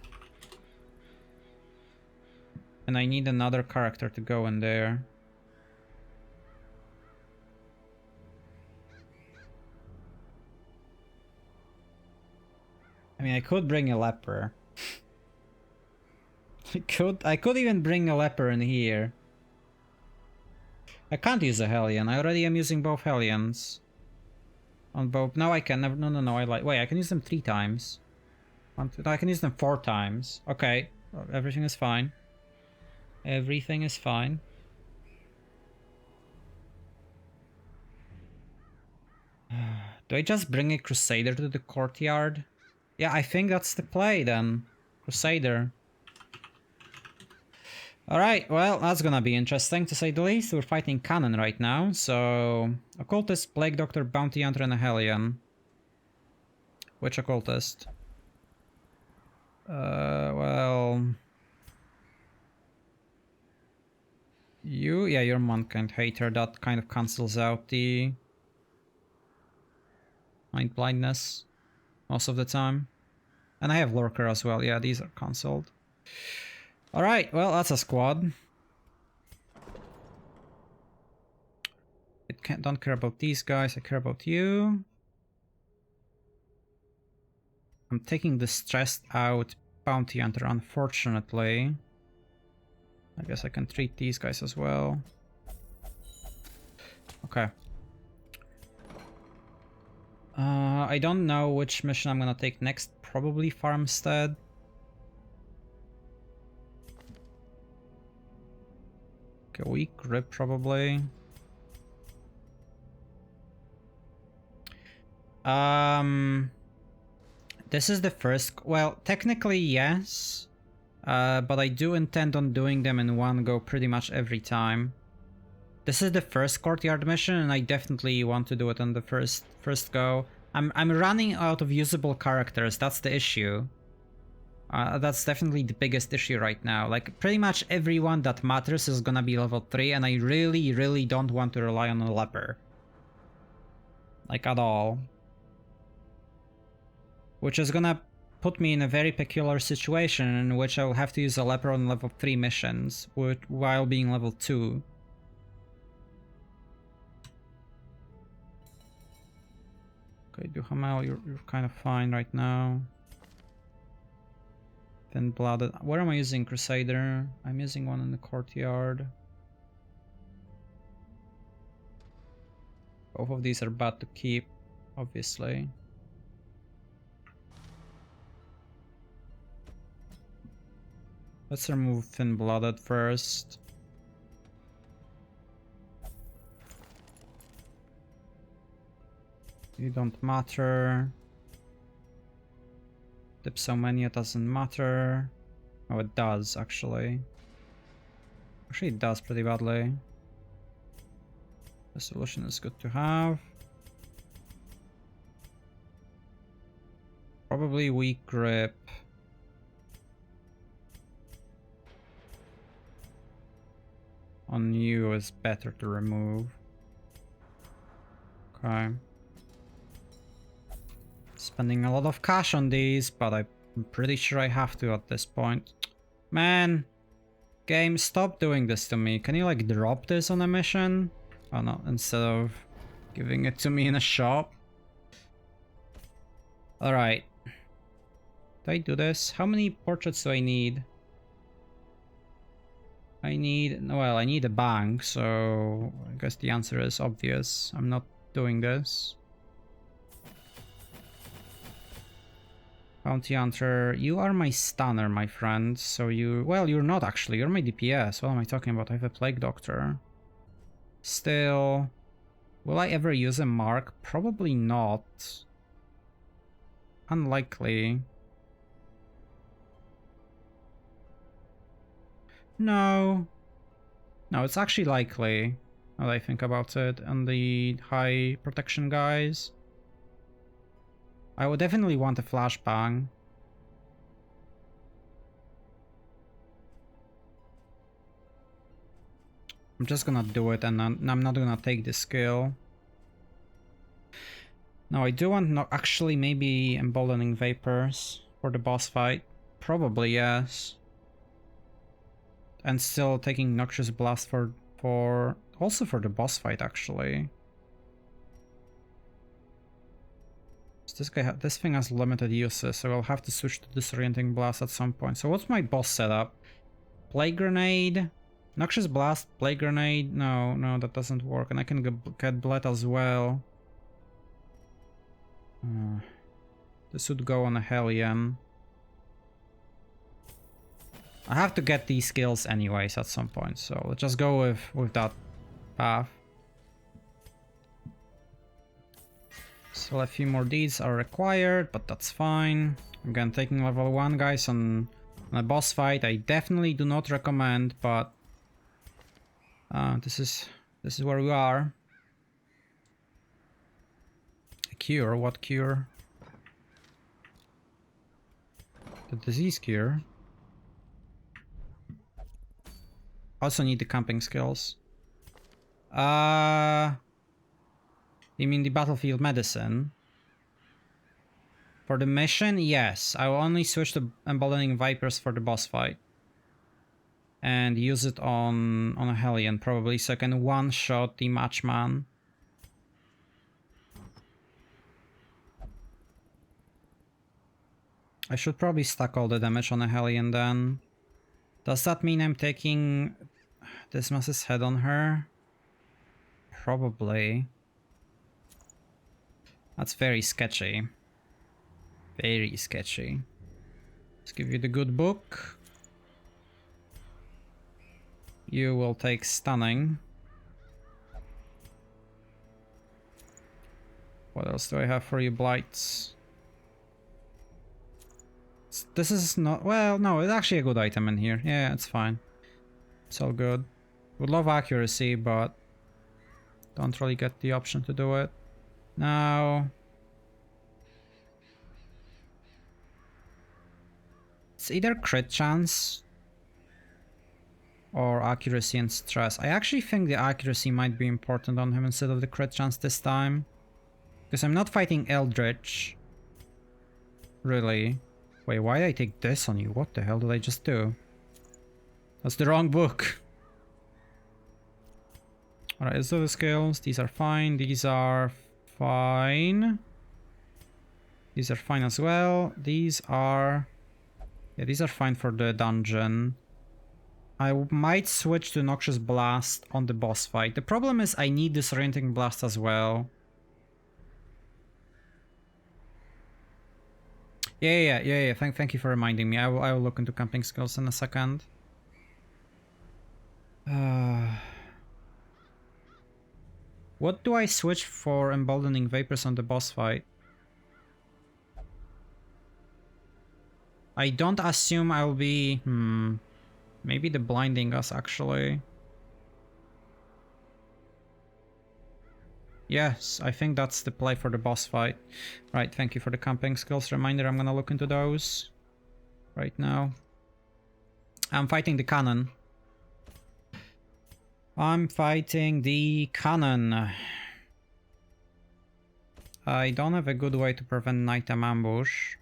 S1: And I need another character to go in there. I mean, I could bring a leper. I could even bring a leper in here. I can't use a Hellion. I already am using both Hellions. On both. No, I can never. No. Wait, I can use them 3 times. No, I can use them 4 times. Okay. Everything is fine. Everything is fine. Do I just bring a Crusader to the courtyard? Yeah, I think that's the play then. Crusader. Alright, well, that's gonna be interesting to say the least. We're fighting Cannon right now, so... Occultist, Plague Doctor, Bounty Hunter, and a Hellion. Which Occultist? Well... Yeah, you're Mankind Hater. That kind of cancels out the... Mind Blindness. Most of the time. And I have Lurker as well. Yeah, these are cancelled. Alright, well, that's a squad. Don't care about these guys, I care about you. I'm taking the stressed out Bounty Hunter, unfortunately. I guess I can treat these guys as well. Okay. I don't know which mission I'm gonna take next. Probably Farmstead. Okay, weak grip probably. This is the first. Well, technically yes, but I do intend on doing them in one go pretty much every time. This is the first courtyard mission, and I definitely want to do it on the first go. I'm running out of usable characters. That's the issue. That's definitely the biggest issue right now. Like, pretty much everyone that matters is gonna be level 3, and I really don't want to rely on a leper. Like, at all. Which is gonna put me in a very peculiar situation in which I'll have to use a leper on level 3 missions while being level 2. Okay, Duhamel, you're kind of fine right now. Thin-blooded. Where am I using Crusader? I'm using one in the courtyard. Both of these are bad to keep, obviously. Let's remove Thin-blooded first. You don't matter. Dipsomania doesn't matter. Oh, it does, actually. Actually, it does pretty badly. The solution is good to have. Probably weak grip. On you is better to remove. Okay. Spending a lot of cash on these, but I'm pretty sure I have to at this point. Man, game, stop doing this to me. Can you like drop this on a mission? Oh no, instead of giving it to me in a shop. Alright. Do I do this? How many portraits do I need? I need a bank, so I guess the answer is obvious. I'm not doing this. Bounty Hunter, you are my stunner, my friend. So well, you're not actually. You're my DPS. What am I talking about? I have a Plague Doctor. Still, will I ever use a mark? Probably not. Unlikely. No. No, it's actually likely. now that I think about it, and the high protection guys. I would definitely want a flashbang. I'm just gonna do it, and I'm not gonna take the skill. No, I do want actually maybe emboldening vapors for the boss fight. Probably yes. And still taking noxious blast for also for the boss fight actually. This thing has limited uses, so I'll have to switch to disorienting blast at some point. So what's my boss setup? Plague grenade, noxious blast, plague grenade. No, that doesn't work, and I can get blood as well. This would go on a Hellion. I have to get these skills anyways at some point, so let's just go with that path. Still a few more deeds are required, but that's fine. Again, taking level 1 guys on a boss fight, I definitely do not recommend, but this is where we are. A cure? What cure? The disease cure. Also need the camping skills. You mean the battlefield medicine? For the mission, yes. I will only switch to emboldening vipers for the boss fight. And use it on a Hellion probably, so I can one-shot the matchman. I should probably stack all the damage on a Hellion then. Does that mean I'm taking Dismas's head on her? Probably. That's very sketchy. Very sketchy. Let's give you the good book. You will take stunning. What else do I have for you? Blights. This is not... Well, no, it's actually a good item in here. Yeah, it's fine. It's all good. Would love accuracy, but don't really get the option to do it. Now... It's either crit chance or accuracy and stress. I actually think the accuracy might be important on him instead of the crit chance this time. Because I'm not fighting Eldritch. Really. Wait, why did I take this on you? What the hell did I just do? That's the wrong book. Alright, so the skills. These are fine. These are fine. These are fine as well. These are... Yeah, these are fine for the dungeon. I might switch to Noxious Blast on the boss fight. The problem is I need Disorienting Blast as well. Yeah. Thank you for reminding me. I will look into camping skills in a second. What do I switch for Emboldening Vapors on the boss fight? I don't assume I'll be... Maybe the Blinding Us, actually. Yes, I think that's the play for the boss fight. Right, thank you for the camping skills reminder. I'm gonna look into those right now. I'm fighting the cannon. I'm fighting the cannon. I don't have a good way to prevent nighttime ambush.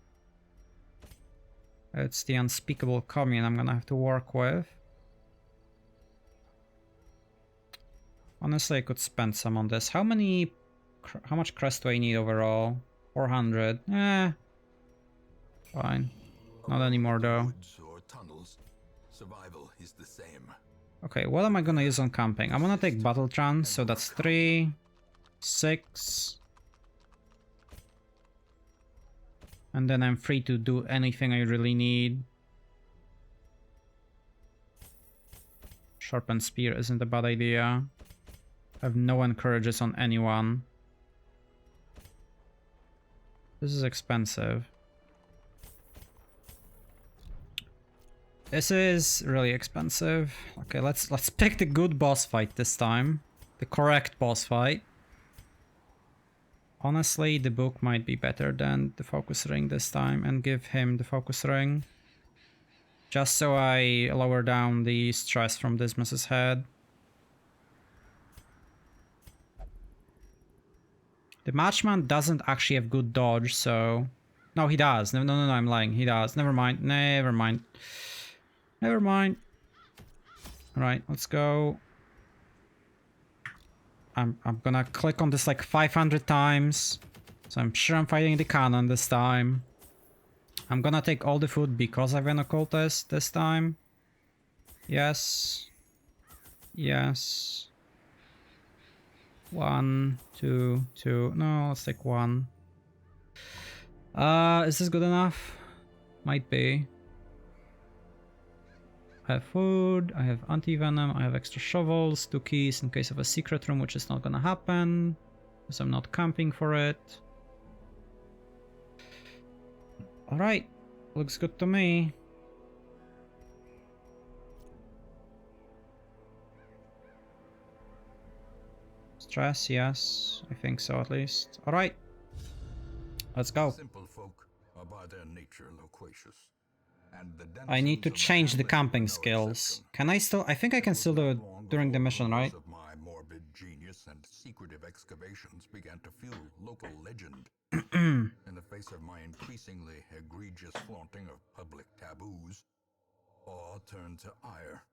S1: It's the unspeakable commune I'm gonna have to work with. Honestly, I could spend some on this. How much crest do I need overall? 400. Fine. Not anymore though. Okay, what am I gonna use on camping? I'm gonna take battle trance, so that's 3, 6. And then I'm free to do anything I really need. Sharpened spear isn't a bad idea. I have no encourages on anyone. This is expensive. This is really expensive. Okay, let's pick the good boss fight this time. the correct boss fight. Honestly, the book might be better than the focus ring this time, and give him the focus ring. Just so I lower down the stress from Dismas's head. The Matchman doesn't actually have good dodge, so... No, he does. No, I'm lying. He does. Never mind. Never mind. Never mind. Alright, let's go. I'm gonna click on this like 500 times. So I'm sure I'm fighting the cannon this time. I'm gonna take all the food because I've an occultist this time. Yes. Yes. 1, 2, 2. No, let's take 1. Is this good enough? Might be. I have food, I have anti-venom, I have extra shovels, 2 keys in case of a secret room, which is not gonna happen, because I'm not camping for it. Alright, looks good to me. Stress, yes, I think so at least. Alright, let's go.
S2: Simple folk are by their nature loquacious.
S1: I need to change the camping skills. Can I still? I think I can still do it during the mission, right?
S2: My morbid genius and secretive excavations began to fuel local legend. In the face of my increasingly egregious flaunting of public taboos, awe turned to ire,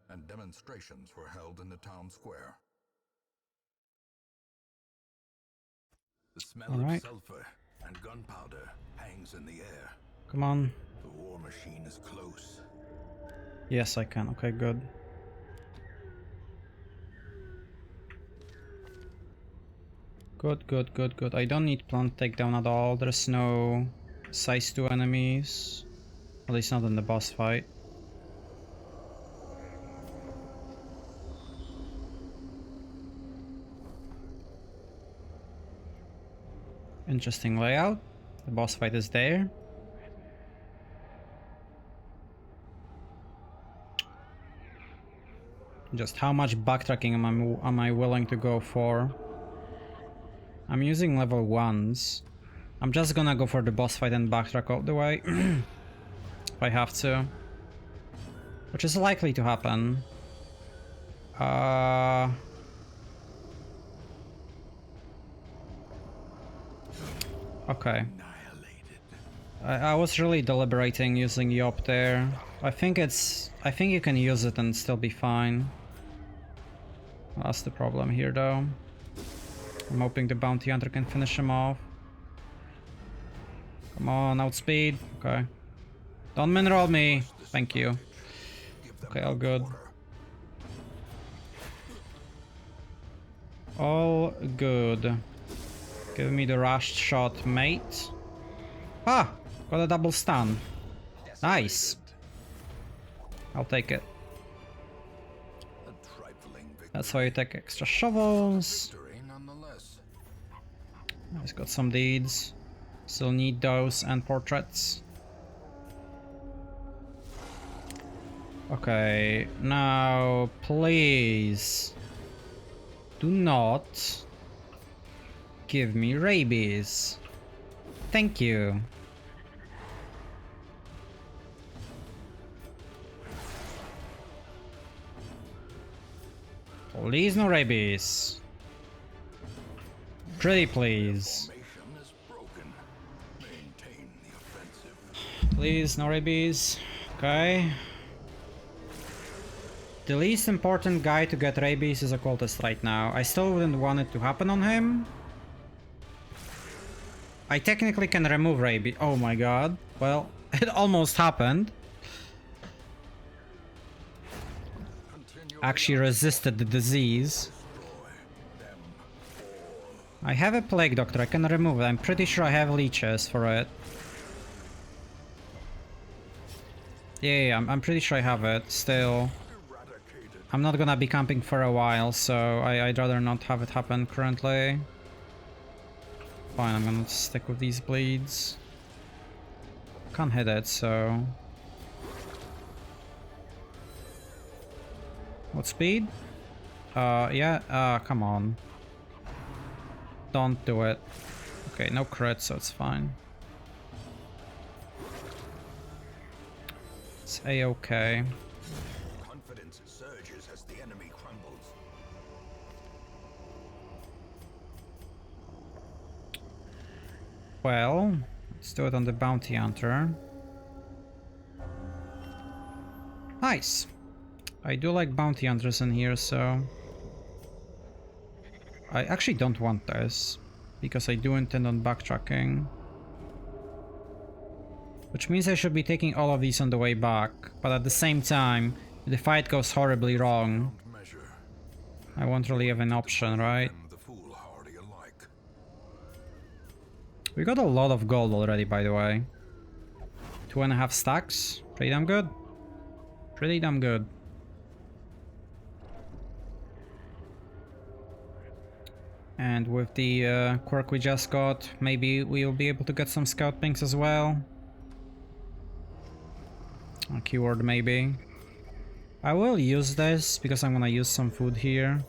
S2: and demonstrations were held in the town square. The smell of sulfur and gunpowder hangs in the air.
S1: Come on.
S2: The war machine is close.
S1: Yes, I can. Okay, good. Good. I don't need plant takedown at all. There's no size 2 enemies. At least not in the boss fight. Interesting layout. The boss fight is there. Just how much backtracking am I willing to go for? I'm using level 1s. I'm just gonna go for the boss fight and backtrack all the way. If I have to. Which is likely to happen. Okay. I was really deliberating using Yop there. I think you can use it and still be fine. That's the problem here though. I'm hoping the bounty hunter can finish him off. Come on, outspeed. Okay. Don't mineral me. Thank you. Okay, all good. All good. Give me the rushed shot, mate. Ah! Got a double stun. Nice. I'll take it. That's why you take extra shovels. He's got some deeds. Still need those and portraits. Okay, now please do not give me rabies. Thank you. Please no rabies. Pretty please. Please no rabies. Okay. The least important guy to get rabies is a cultist right now. I still wouldn't want it to happen on him. I technically can remove rabies. Oh my god. Well, it almost happened. Actually resisted the disease. I have a plague doctor, I can remove it. I'm pretty sure I have leeches for it. Yeah, I'm pretty sure I have it. Still, I'm not gonna be camping for a while, so I'd rather not have it happen currently. Fine, I'm gonna stick with these bleeds. Can't hit it, so... What speed? Yeah, come on. Don't do it. Okay, no crit, so it's fine. It's a-okay.
S2: Confidence surges as the enemy crumbles.
S1: Well, let's do it on the bounty hunter. Nice. I do like bounty hunters in here, so... I actually don't want this, because I do intend on backtracking. Which means I should be taking all of these on the way back, but at the same time, if the fight goes horribly wrong, I won't really have an option, right? We got a lot of gold already, by the way. 2.5 stacks. Pretty damn good. Pretty damn good. And with the quirk we just got, maybe we'll be able to get some scout pings as well. A keyword maybe. I will use this because I'm gonna use some food here.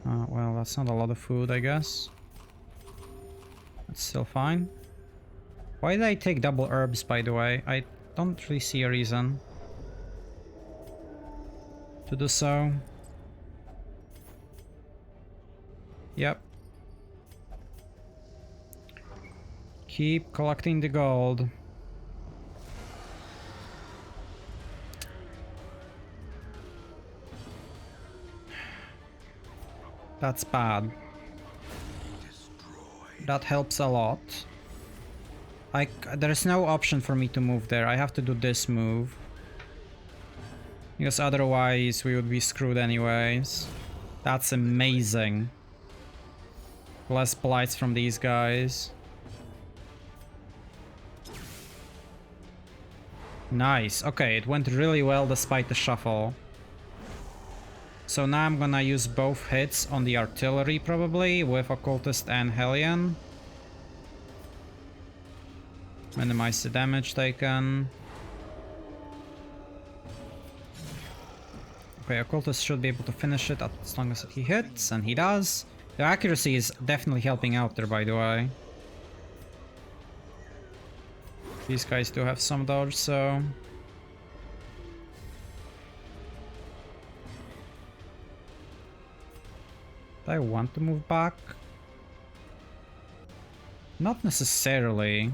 S1: Well, that's not a lot of food, I guess. That's still fine. Why did I take double herbs, by the way? I don't really see a reason to do so. Yep. Keep collecting the gold. That's bad. That helps a lot. There is no option for me to move there. I have to do this move. Because otherwise we would be screwed anyways. That's amazing. Less blights from these guys. Nice. Okay, it went really well despite the shuffle. So now I'm gonna use both hits on the artillery probably with Occultist and Hellion. Minimize the damage taken. Okay, Occultist should be able to finish it as long as he hits, and he does. The accuracy is definitely helping out there, by the way. These guys do have some dodge, so... Do I want to move back? Not necessarily.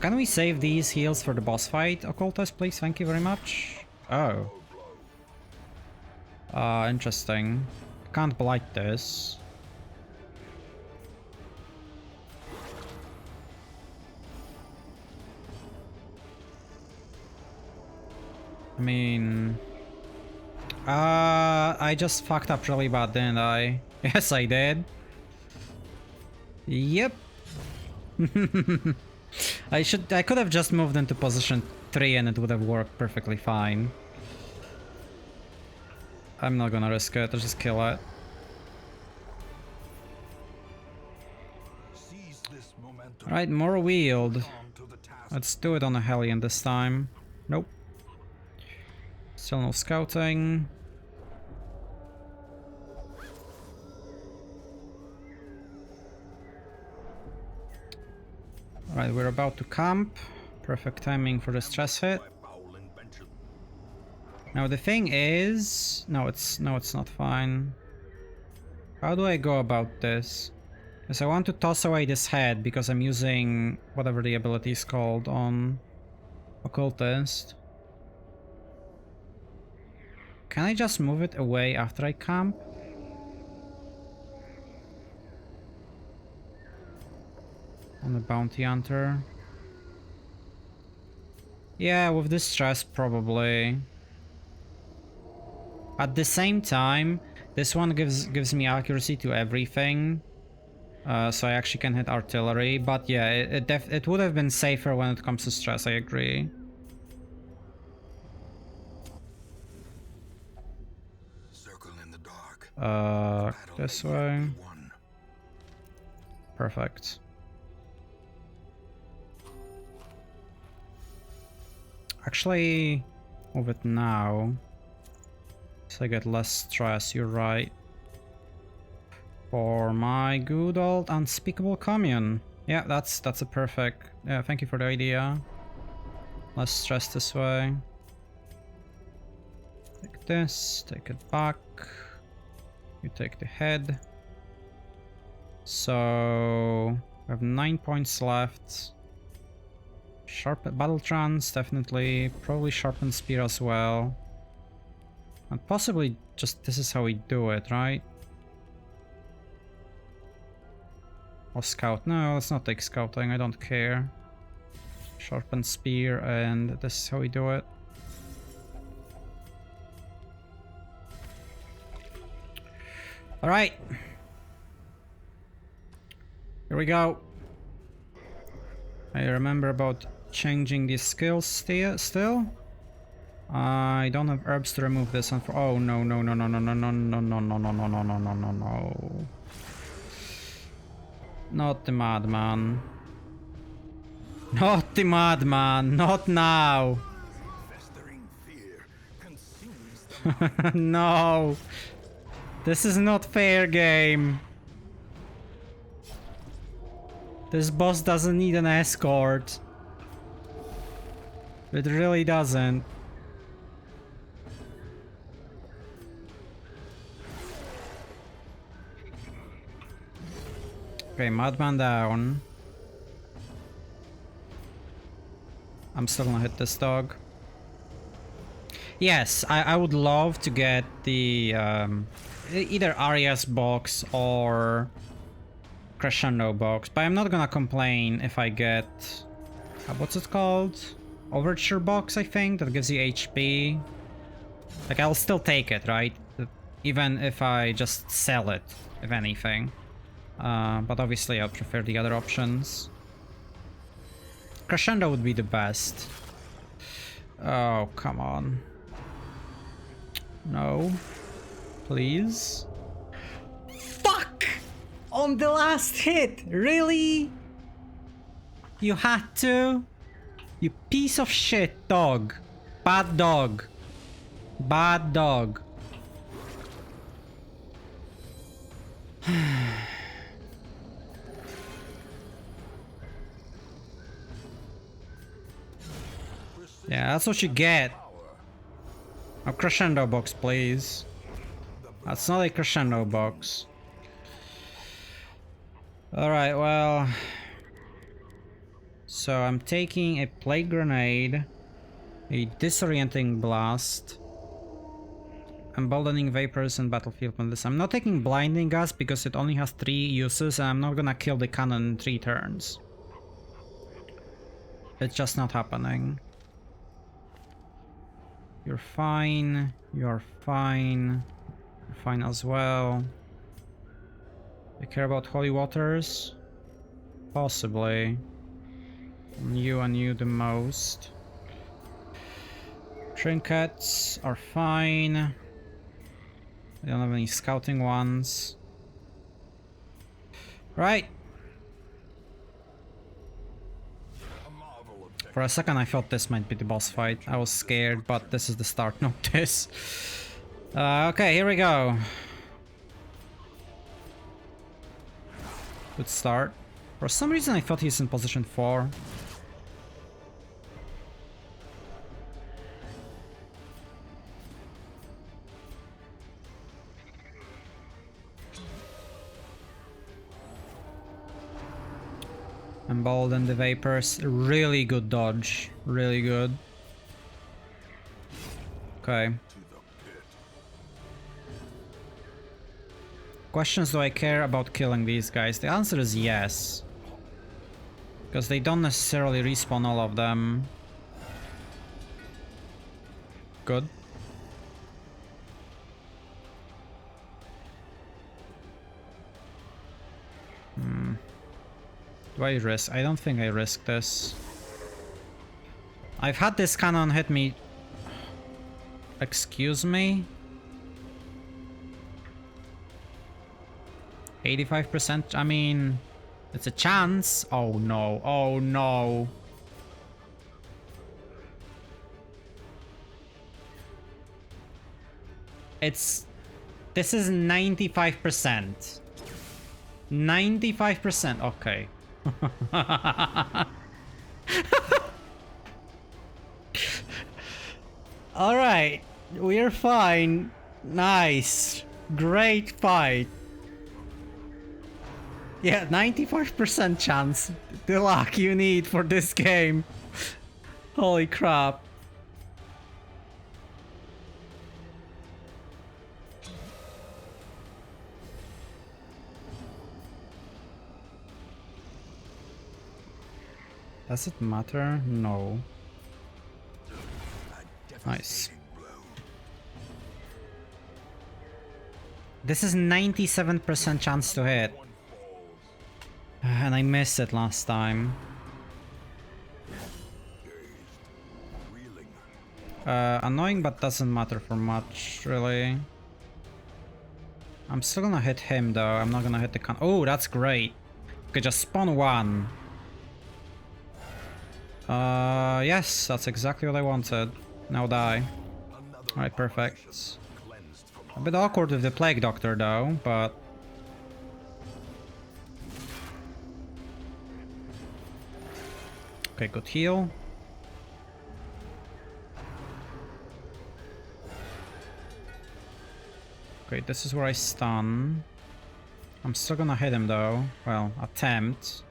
S1: Can we save these heals for the boss fight, Occultist, please? Thank you very much. Oh. Interesting. Can't blight this. I mean... I just fucked up really bad, didn't I? Yes, I did. Yep. I could have just moved into position 3 and it would have worked perfectly fine. I'm not gonna risk it, I'll just kill it. Alright, more Weald. Let's do it on a Hellion this time. Nope. Still no scouting. Alright, we're about to camp. Perfect timing for the stress hit. Now the thing is... No, it's not fine. How do I go about this? Because I want to toss away this head because I'm using whatever the ability is called on Occultist. Can I just move it away after I camp? On the bounty hunter. Yeah, with this stress probably. At the same time, this one gives me accuracy to everything. So I actually can hit artillery, but yeah, it would have been safer when it comes to stress, I agree. This way. Perfect. Actually, move it now. So I get less stress, you're right. For my good old unspeakable commune. Yeah, that's a perfect. Yeah, thank you for the idea. Less stress this way. Take this, take it back. You take the head. So we have 9 points left. Sharp battle trance, definitely. Probably sharpened spear as well. And possibly just this is how we do it, right? Or scout. No, let's not take scouting, I don't care. Sharpened spear, and this is how we do it. Alright. Here we go. I remember about changing these skills still. I don't have herbs to remove this one for. Oh no no no no no no no no no no no no no no no no no. Not the madman. Not the madman, not now. No. This is not fair game. This boss doesn't need an escort. It really doesn't. Okay, madman down. I'm still gonna hit this dog. Yes, I would love to get the either Arias box or Crescendo box, but I'm not gonna complain if I get what's it called? Overture box, I think, that gives you HP. Like, I'll still take it, right? Even if I just sell it, if anything. But obviously I prefer the other options. Crescendo would be the best. Oh, come on. No. Please. Fuck! On the last hit! Really? You had to? You piece of shit, dog. Bad dog. Bad dog. Yeah, that's what you get. A crescendo box, please. That's not a crescendo box. Alright, well... So I'm taking a plague grenade, a disorienting blast, emboldening vapors, and battlefield madness. I'm not taking blinding gas because it only has 3 uses, and I'm not gonna kill the cannon in 3 turns. It's just not happening. You're fine. You're fine. You're fine as well. You care about holy waters? Possibly. And you the most. Trinkets are fine. I don't have any scouting ones. Right. For a second I thought this might be the boss fight. I was scared, but this is the start, not this. Okay, here we go. Good start. For some reason I thought he's in position 4. Embolden the vapors. Really good dodge. Really good. Okay. Questions, do I care about killing these guys? The answer is yes. Because they don't necessarily respawn all of them. Good. Do I risk? I don't think I risk this. I've had this cannon hit me. Excuse me? 85%? I mean, it's a chance. Oh no, oh no. It's... This is 95%. 95%, okay. Alright, we're fine. Nice. Great fight. Yeah, 95% chance. The luck you need for this game. Holy crap. Does it matter? No. Nice. This is 97% chance to hit. And I missed it last time. Annoying, but doesn't matter for much, really. I'm still gonna hit him, though. I'm not gonna hit the con- Oh, that's great. Okay, just spawn one. Yes, that's exactly what I wanted. Now die. Alright, perfect. A bit awkward with the Plague Doctor, though, but... Okay, good heal. Okay, this is where I stun. I'm still gonna hit him, though. Well, attempt.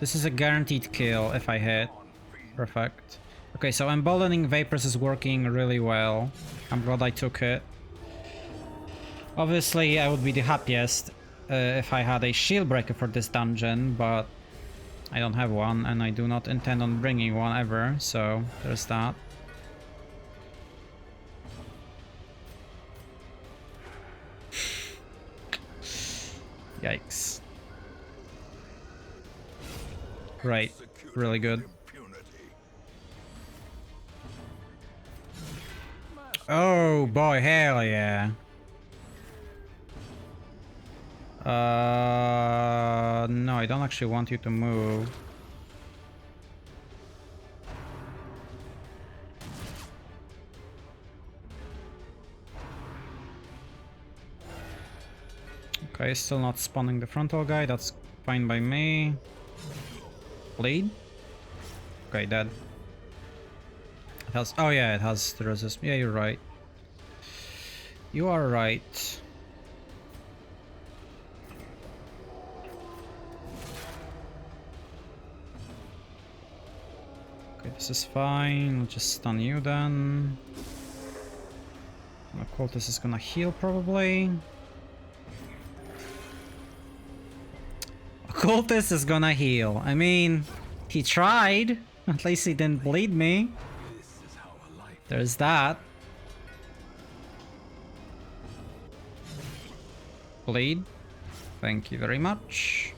S1: This is a guaranteed kill if I hit. Perfect. Okay, so emboldening vapors is working really well. I'm glad I took it. Obviously, I would be the happiest if I had a shield breaker for this dungeon, but I don't have one, and I do not intend on bringing one ever, so there's that. Yikes. Right, really good. Oh boy, hell yeah. No, I don't actually want you to move. Okay, still not spawning the frontal guy, that's fine by me. Bleed? Okay, dead. It has, oh yeah, it has the resist. Yeah, you're right. You are right. Okay, this is fine. I'll just stun you then. The cultist is gonna heal probably. Cultist is gonna heal. I mean, he tried. At least he didn't bleed me. There's that. Bleed. Thank you very much.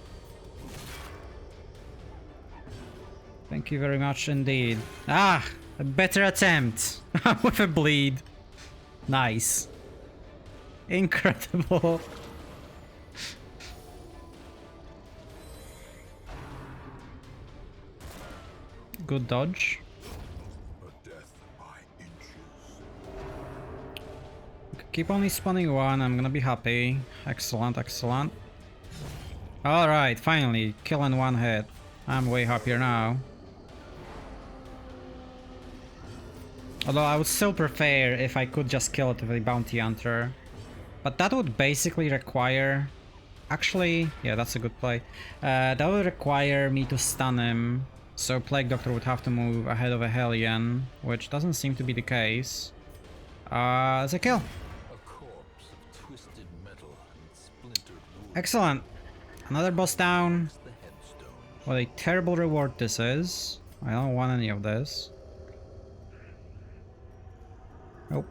S1: Thank you very much indeed. Ah! A better attempt. With a bleed. Nice. Incredible. Good dodge. Keep only spawning one, I'm gonna be happy. Excellent, excellent. Alright, finally, kill in one hit. I'm way happier now. Although I would still prefer if I could just kill it with a bounty hunter. But that would basically require... Actually, yeah, that's a good play. That would require me to stun him. So Plague Doctor would have to move ahead of a Hellion, which doesn't seem to be the case. It's a kill. Excellent. Another boss down. What a terrible reward this is. I don't want any of this. Nope.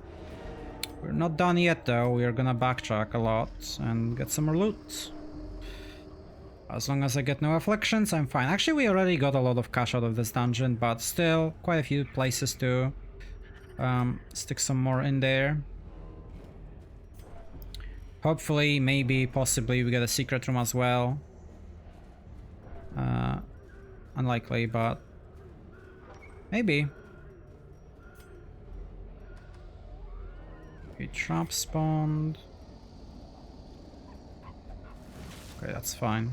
S1: We're not done yet though. We are gonna backtrack a lot and get some more loot. As long as I get no afflictions, I'm fine. Actually, we already got a lot of cash out of this dungeon, but still quite a few places to stick some more in there. Hopefully, maybe, possibly, we get a secret room as well. Unlikely, but maybe. trap spawned. Okay, that's fine.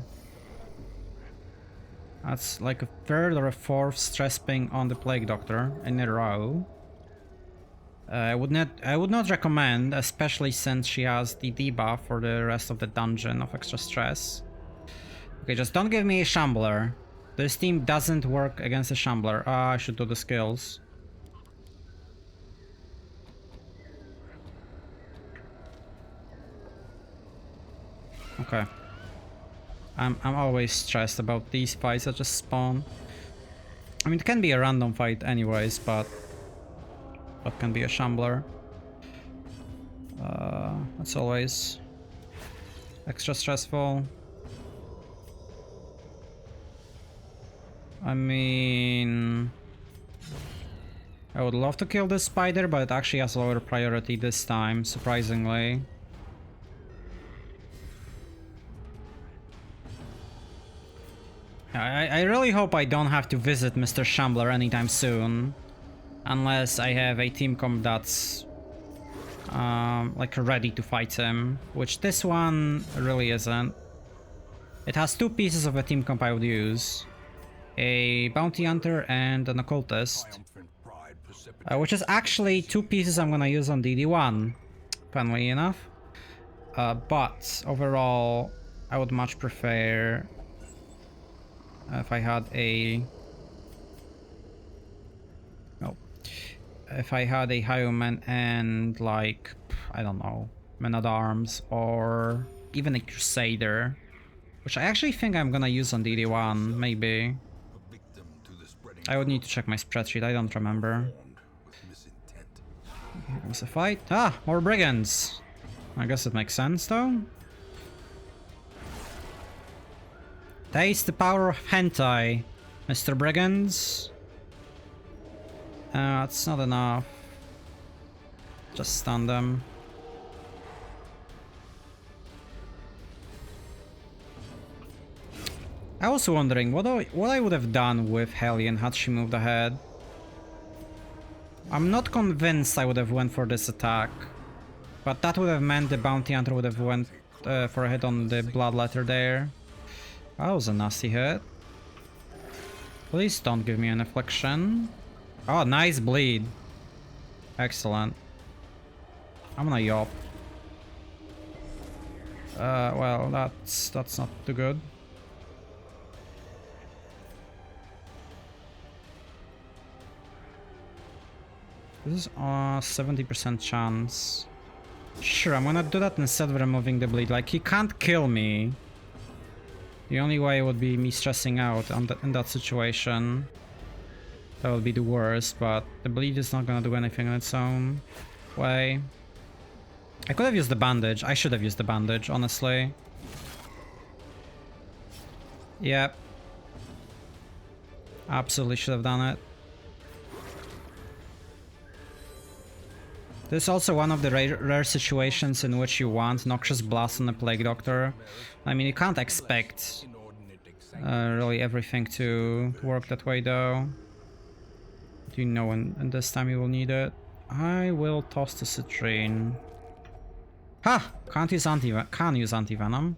S1: That's like a third or a fourth stress ping on the Plague Doctor in a row. I would not recommend, especially since she has the debuff for the rest of the dungeon of extra stress. Okay, just don't give me a Shambler. This team doesn't work against a Shambler. Ah, I should do the skills. Okay. I'm always stressed about these fights that just spawn. I mean, it can be a random fight anyways, but what can be a Shambler? That's always extra stressful. I mean, I would love to kill this spider, but it actually has lower priority this time, surprisingly. I really hope I don't have to visit Mr. Shambler anytime soon. Unless I have a team comp that's like ready to fight him, which this one really isn't. It has two pieces of a team comp I would use. A bounty hunter and an occultist. Which is actually two pieces I'm gonna use on DD1, funnily enough. But overall, I would much prefer if I had a... No. If I had a Highwayman and like, I don't know, Men-at-Arms or even a Crusader. Which I actually think I'm gonna use on DD1, maybe. I would need to check my spreadsheet, I don't remember. Here comes a fight. Ah, more Brigands! I guess it makes sense though. Taste the power of hentai, Mr. Brigands. That's not enough. Just stun them. I was wondering what I would have done with Hellion had she moved ahead. I'm not convinced I would have went for this attack, but that would have meant the bounty hunter would have went for a hit on the bloodletter there. That was a nasty hit. Please don't give me an affliction. Oh, nice bleed. Excellent. I'm gonna yop. Well, that's not too good. This is a 70% chance. Sure, I'm gonna do that instead of removing the bleed. Like, he can't kill me. The only way would be me stressing out in that situation. That would be the worst, but the bleed is not gonna do anything on its own way. I could have used the bandage. I should have used the bandage, honestly. Yep. Absolutely should have done it. This is also one of the rare situations in which you want Noxious Blast on the Plague Doctor. I mean, you can't expect really everything to work that way though. Do you know when this time you will need it? I will toss the Citrine. Ha! Can't use anti-venom.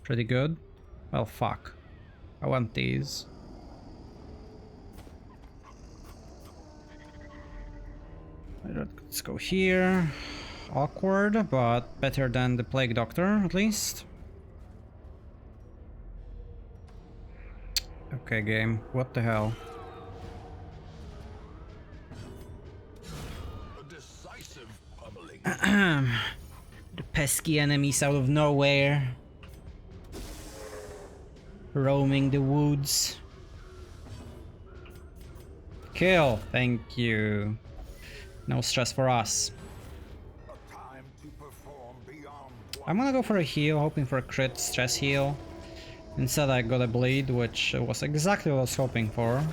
S1: Pretty good. Well, fuck. I want these. Let's go here. Awkward, but better than the Plague Doctor, at least. Okay, game. What the hell? The pesky enemies out of nowhere. Roaming the woods. Kill. Thank you. No stress for us. I'm gonna go for a heal, hoping for a crit stress heal. Instead I got a bleed, which was exactly what I was hoping for.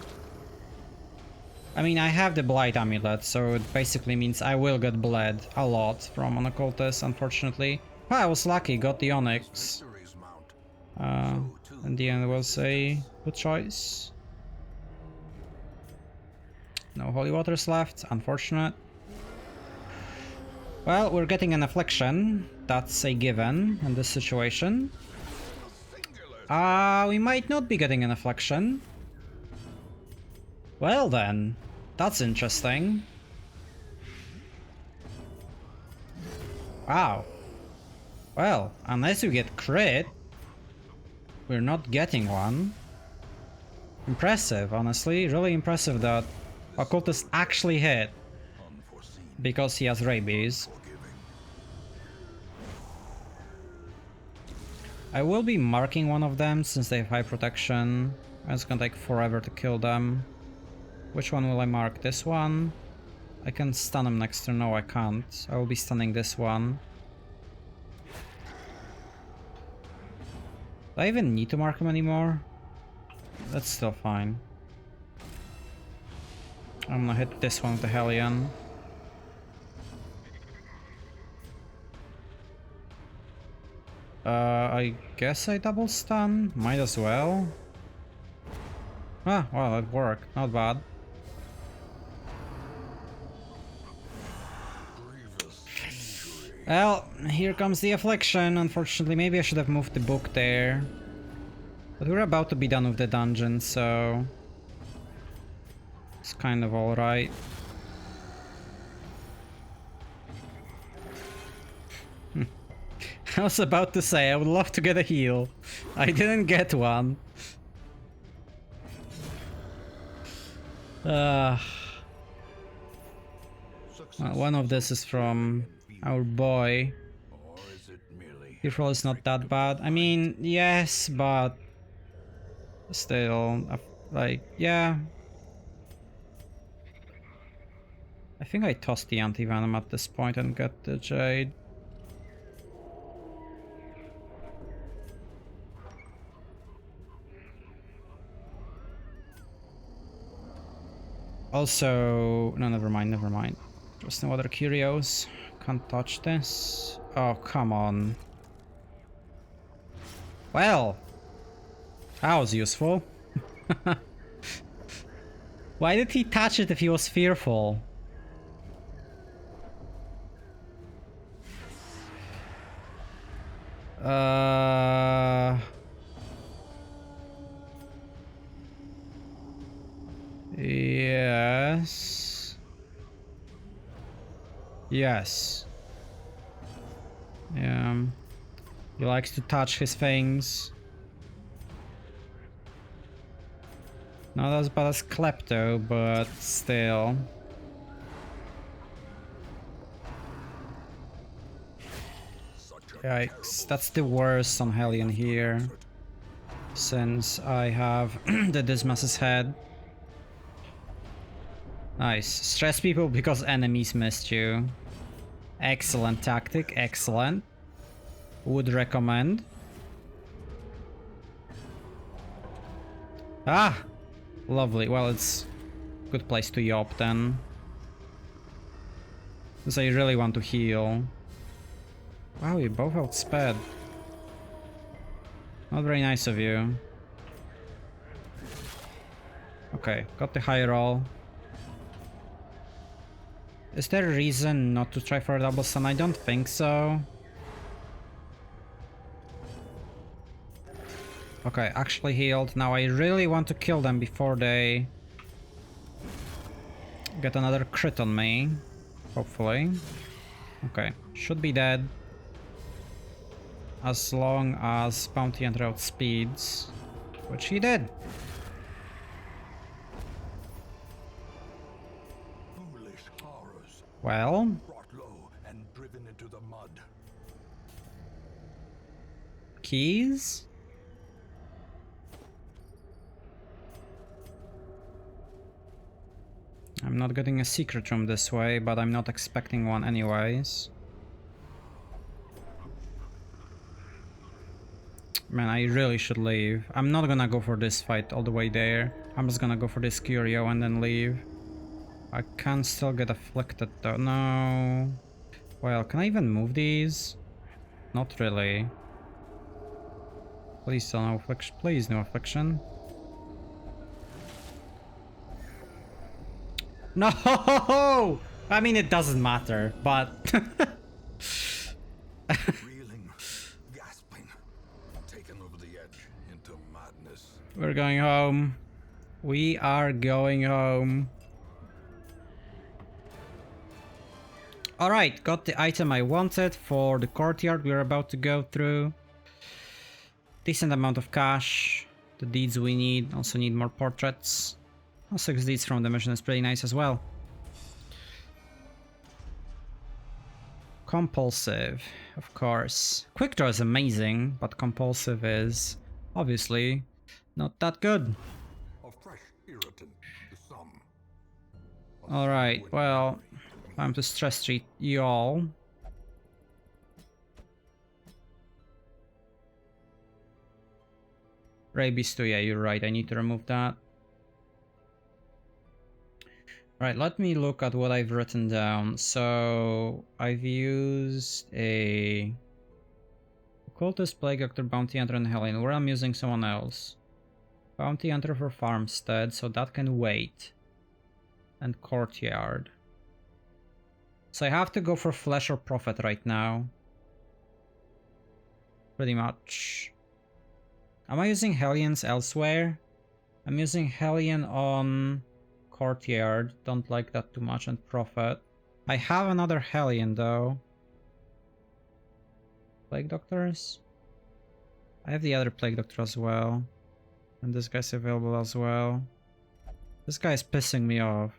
S1: I mean, I have the Blight Amulet, so it basically means I will get bled a lot from an occultist, unfortunately. Well, I was lucky, got the Onyx. In the end it was a good choice. No holy waters left, unfortunate. Well, we're getting an affliction. That's a given in this situation. We might not be getting an affliction. Well then, that's interesting. Wow. Well, unless you get crit, we're not getting one. Impressive, honestly. Really impressive that Occultist actually hit. Because he has rabies. I will be marking one of them since they have high protection. It's gonna take forever to kill them. Which one will I mark? This one? I can stun him next turn. No, I can't. I will be stunning this one. Do I even need to mark him anymore? That's still fine. I'm gonna hit this one with the Hellion. I guess I double stun. Might as well. Ah, well, it worked. Not bad. Well, here comes the affliction. Unfortunately, maybe I should have moved the book there. But we're about to be done with the dungeon, so it's kind of alright. I was about to say, I would love to get a heal. I didn't get one. Well, one of this is from our boy. Fearful is not that bad. I mean, yes, but still, like, yeah. I think I tossed the anti-venom at this point and got the Jade. Also, no, never mind, never mind. Just no other curios. Can't touch this. Oh, come on. Well, that was useful. Why did he touch it if he was fearful? Yes. Yes. Yeah. He likes to touch his things. Not as bad as Klepto, but still. Yikes, that's the worst on Hellion here. Since I have the Dismas's head. Nice. Stress people because enemies missed you. Excellent tactic, excellent. Would recommend. Ah! Lovely. Well, it's a good place to yop then. Because I really want to heal. Wow, you both outsped. Not very nice of you. Okay, got the high roll. Is there a reason not to try for a double stun? I don't think so. Okay, actually healed. Now I really want to kill them before they get another crit on me. Hopefully. Okay, should be dead. As long as Bounty Hunter outspeeds, which he did. Well,
S2: Brought low and driven into the mud.
S1: keys? I'm not getting a secret room this way, but I'm not expecting one anyways. Man, I really should leave. I'm not gonna go for this fight all the way there. I'm just gonna go for this curio and then leave. I can still get afflicted though. No. Well, can I even move these? Not really. Please still no affliction. Please no affliction. No! I mean, it doesn't matter, but...
S2: Reeling, gasping, taken over the edge into madness.
S1: We're going home. We are going home. Alright, got the item I wanted for the courtyard we're about to go through. Decent amount of cash. The deeds we need. Also need more portraits. 6 deeds from the mission is pretty nice as well. Compulsive, of course. Quick draw is amazing, but compulsive is obviously not that good.
S2: A fresh irritant to some.
S1: Alright, well, time to stress treat y'all. Rabies 2, yeah, you're right, I need to remove that. Right, let me look at what I've written down. So, I've used a Occultist, Plague Doctor, Bounty Hunter, and Hellion, where I'm using someone else. Bounty Hunter for Farmstead, so that can wait. And Courtyard. So I have to go for Flesh or Prophet right now. Pretty much. Am I using Hellions elsewhere? I'm using Hellion on Courtyard. Don't like that too much, and Prophet. I have another Hellion though. Plague Doctors? I have the other Plague Doctor as well. And this guy's available as well. This guy's pissing me off.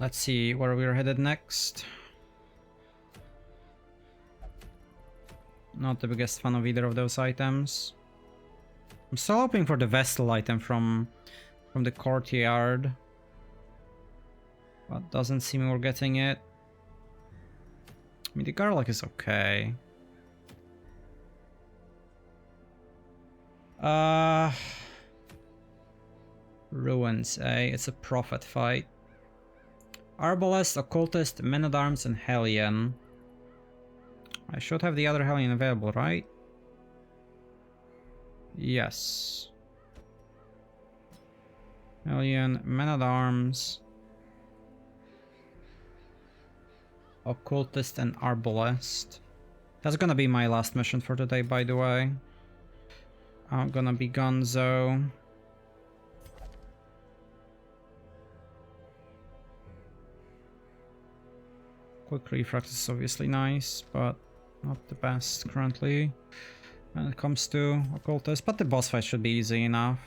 S1: Let's see where we're headed next. Not the biggest fan of either of those items. I'm still hoping for the Vestal item from the Courtyard. But doesn't seem we're getting it. I mean, the garlic is okay. Ruins, eh? It's a Prophet fight. Arbalest, Occultist, Men-at-Arms, and Hellion. I should have the other Hellion available, right? Yes. Hellion, Men-at-Arms, Occultist, and Arbalest. That's gonna be my last mission for today, by the way. I'm gonna be Gonzo. Quick refract is obviously nice, but not the best currently when it comes to Occultist, but the boss fight should be easy enough.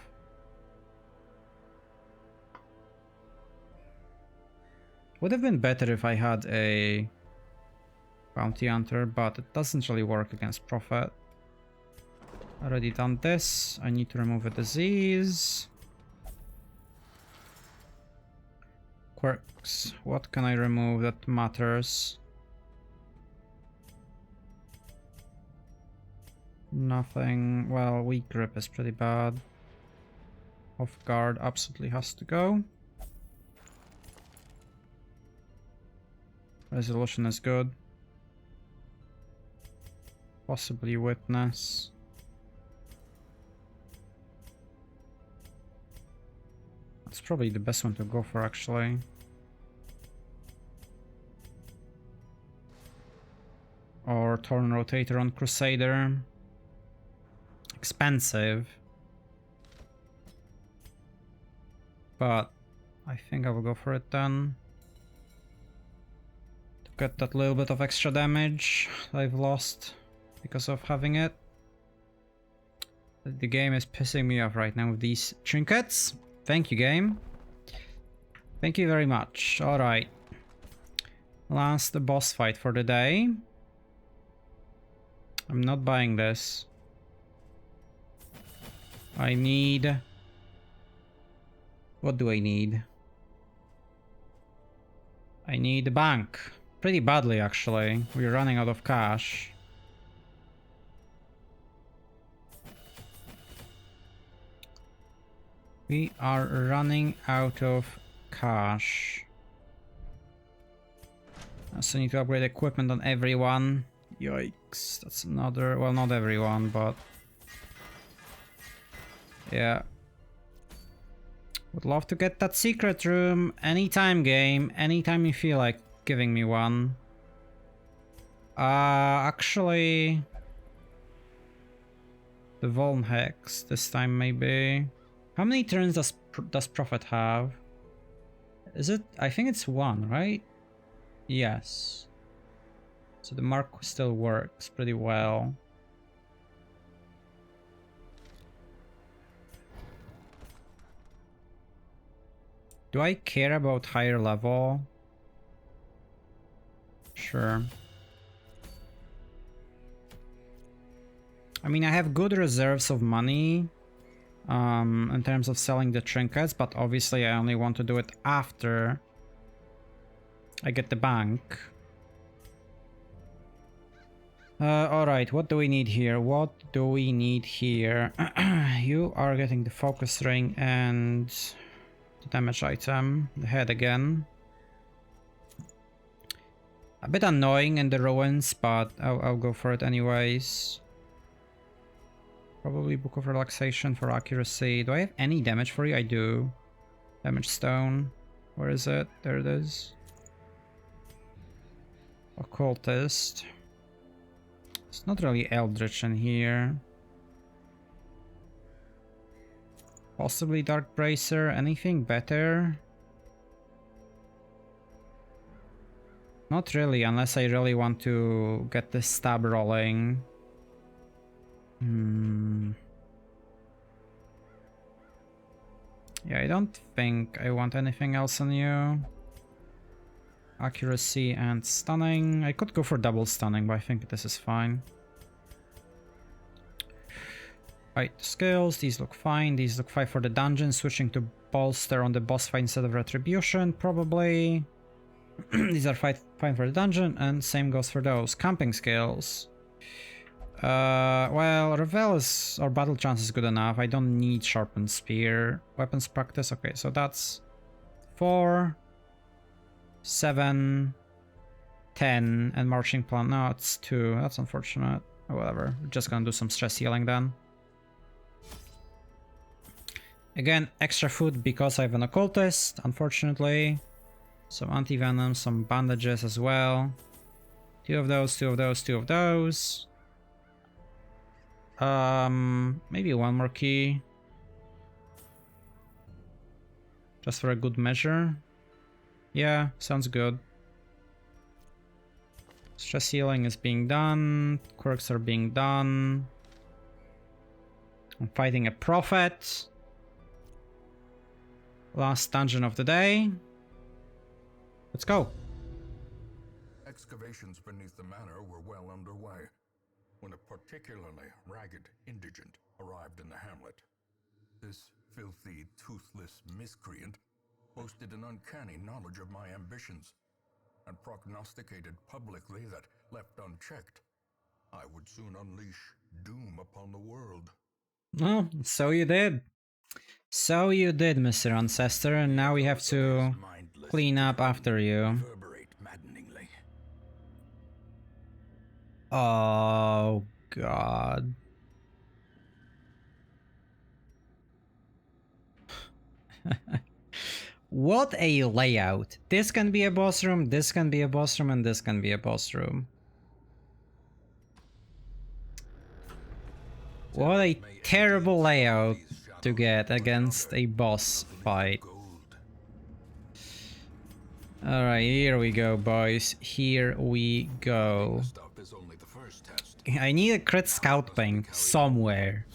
S1: Would have been better if I had a Bounty Hunter, but it doesn't really work against Prophet. Already done this. I need to remove a disease. Quirks. What can I remove that matters? Nothing. Well, weak grip is pretty bad. Off guard absolutely has to go. Resolution is good. Possibly witness. That's probably the best one to go for, actually. Or Torn Rotator on Crusader. Expensive. But I think I will go for it then. To get that little bit of extra damage I've lost because of having it. The game is pissing me off right now with these trinkets. Thank you, game. Thank you very much. Alright. Last boss fight for the day. I'm not buying this. I need... What do I need? I need a bank. Pretty badly, actually. We're running out of cash. We are running out of cash. I also need to upgrade equipment on everyone. Yikes, that's another... Well, not everyone, but... Yeah. Would love to get that secret room anytime, game. Anytime you feel like giving me one. Actually... The Voln Hex this time, maybe. How many turns does Prophet have? Is it? I think it's one, right? Yes. So the mark still works pretty well. Do I care about higher level? Sure. I mean, I have good reserves of money in terms of selling the trinkets, but obviously I only want to do it after I get the bank. Alright, what do we need here? What do we need here? You are getting the focus ring and the damage item, the head again. A bit annoying in the ruins, but I'll go for it anyways. Probably Book of Relaxation for accuracy. Do I have any damage for you? I do. Damage stone. Where is it? There it is. Occultist. It's not really Eldritch in here. Possibly Dark Bracer. Anything better? Not really, unless I really want to get this stab rolling. Yeah, I don't think I want anything else on you. Accuracy and stunning. I could go for double stunning, but I think this is fine. Right, skills. These look fine. These look fine for the dungeon. Switching to bolster on the boss fight instead of retribution, probably. These are fine for the dungeon, and same goes for those. Camping skills. Well, Revel is, or Battle Chance is good enough. I don't need Sharpened Spear. Weapons Practice, okay, so that's 4, 7, 10, and Marching Plan. No, it's 2. That's unfortunate. Oh, whatever. We're just gonna do some stress healing then. Again, extra food because I have an occultist, unfortunately. Some anti-venom, some bandages as well. 2 of those, 2 of those, 2 of those. Maybe one more key. Just for a good measure. Yeah, sounds good. Stress healing is being done. Quirks are being done. I'm fighting a prophet. Last dungeon of the day. Let's go.
S2: Excavations beneath the manor were well underway when a particularly ragged indigent arrived in the hamlet. This filthy, toothless miscreant boasted an uncanny knowledge of my ambitions and prognosticated publicly that, left unchecked, I would soon unleash doom upon the world.
S1: Oh, so you did. So you did, Mr. Ancestor, and now we have to clean up after you. Oh, God. What a layout. This can be a boss room, this can be a boss room, and this can be a boss room. What a terrible layout to get against a boss fight. Alright, here we go, boys. Here we go. I need a crit scalping somewhere.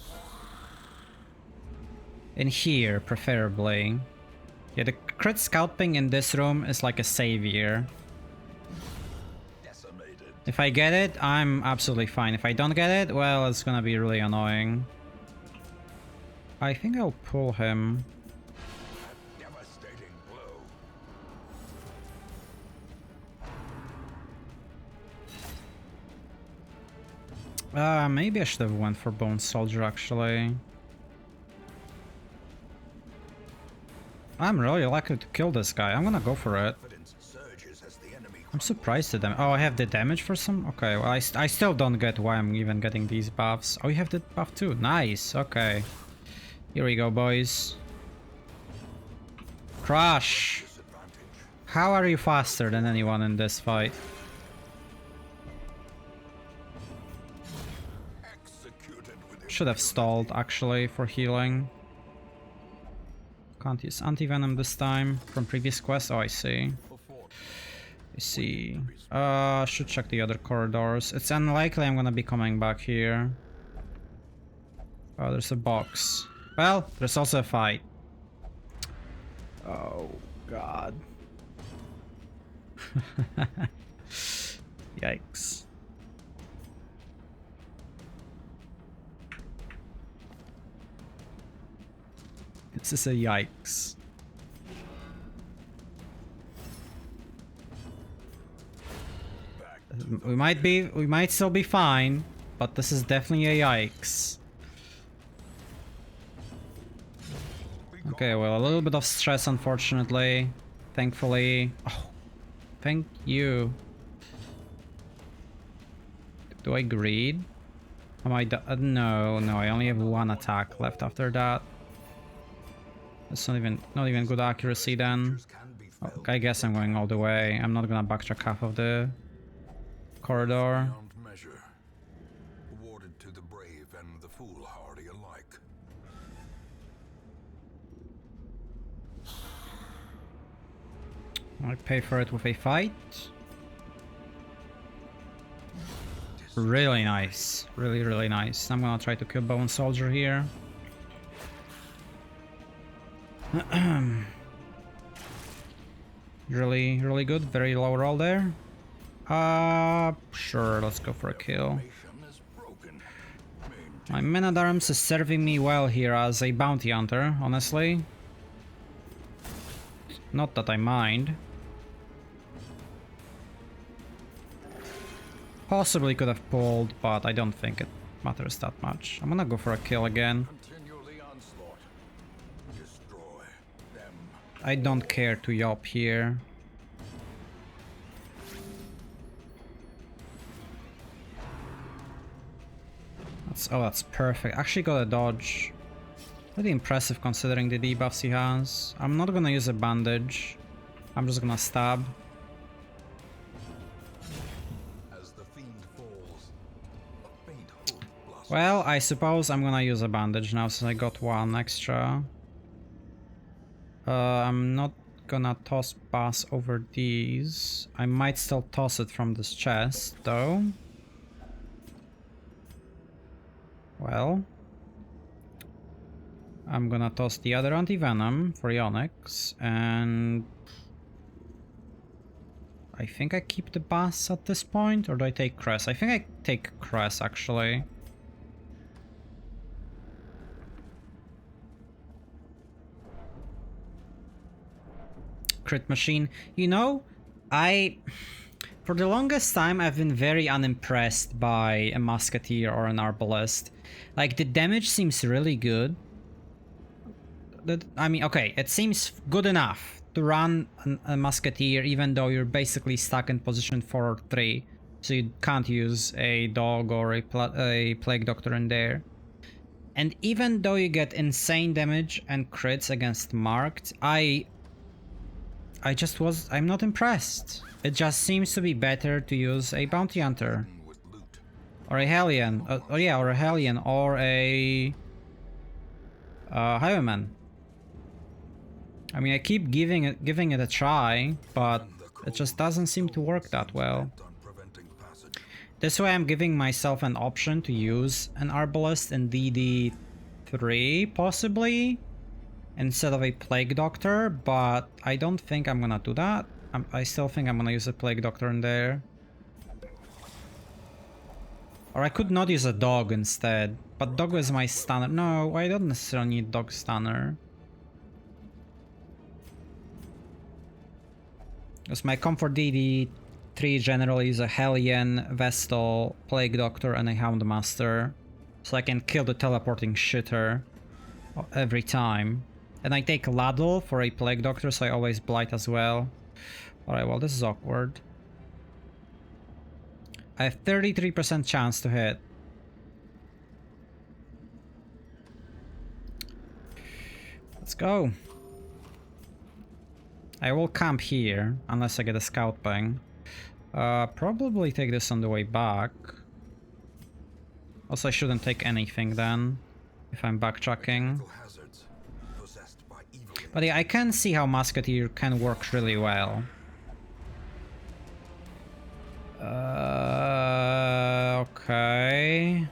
S1: In here, preferably. Yeah, the crit scalping in this room is like a savior. If I get it, I'm absolutely fine. If I don't get it, well, it's gonna be really annoying. I think I'll pull him. Maybe I should have went for Bone Soldier, actually. I'm really lucky to kill this guy. I'm gonna go for it. I'm surprised at them. Oh, I have the damage for some? Okay, well, I still don't get why I'm even getting these buffs. Oh, you have the buff too. Nice, okay. Here we go, boys. Crush! How are you faster than anyone in this fight? Should have stalled, actually, for healing. Can't use anti-venom this time from previous quest. Oh, I see. I see. Should check the other corridors. It's unlikely I'm gonna be coming back here. Oh, there's a box. Well, there's also a fight. Oh, God. Yikes. This is a yikes. We might still be fine, but this is definitely a yikes. Okay, well, a little bit of stress, unfortunately. Thankfully. Oh, thank you. Do I greed? Am I no, I only have one attack left after that. That's not even good accuracy then. Oh, I guess I'm going all the way. I'm not gonna backtrack half of the corridor.
S2: Awarded to the brave and the foolhardy alike.
S1: I'll pay for it with a fight. Really nice. Really nice. I'm gonna try to kill Bone Soldier here. Really good. Very low roll there. Sure, let's go for a kill. My Man-at-Arms is serving me well here as a bounty hunter, honestly. Not that I mind. Possibly could have pulled, but I don't think it matters that much. I'm gonna go for a kill again. I don't care to yop here. That's perfect. Actually got a dodge. Pretty impressive considering the debuffs he has. I'm not gonna use a bandage. I'm just gonna stab. Well, I suppose I'm gonna use a bandage now since I got one extra. I'm not gonna toss pass over these. I might still toss it from this chest, though. Well, I'm gonna toss the other anti-venom for Onyx, and I think I keep the bass at this point, or do I take Cress? I think I take Cress, actually. Crit machine. You know, for the longest time I've been very unimpressed by a musketeer or an arbalist. Like, the damage seems really good. I mean, okay, it seems good enough to run a musketeer even though you're basically stuck in position 4 or 3. So you can't use a dog or a plague doctor in there. And even though you get insane damage and crits against marked, I'm not impressed. It just seems to be better to use a bounty hunter. Or a Hellion. Or a Hellion or a Highwayman. I mean, I keep giving it a try, but it just doesn't seem to work that well. This way I'm giving myself an option to use an Arbalist in DD3, possibly, instead of a Plague Doctor, but I don't think I'm gonna do that. I still think I'm gonna use a Plague Doctor in there. Or I could not use a Dog instead, but Dog is my stunner. No, I don't necessarily need Dog Stunner. Because my comfort DD3 generally is a Hellion, Vestal, Plague Doctor, and a Houndmaster. So I can kill the teleporting shitter every time. And I take Ladle for a Plague Doctor, so I always Blight as well. Alright, well, this is awkward. I have 33% chance to hit. go. I will camp here, unless I get a scout ping. Probably take this on the way back. Also, I shouldn't take anything then, if I'm backtracking. But yeah, I can see how Musketeer can work really well. Okay.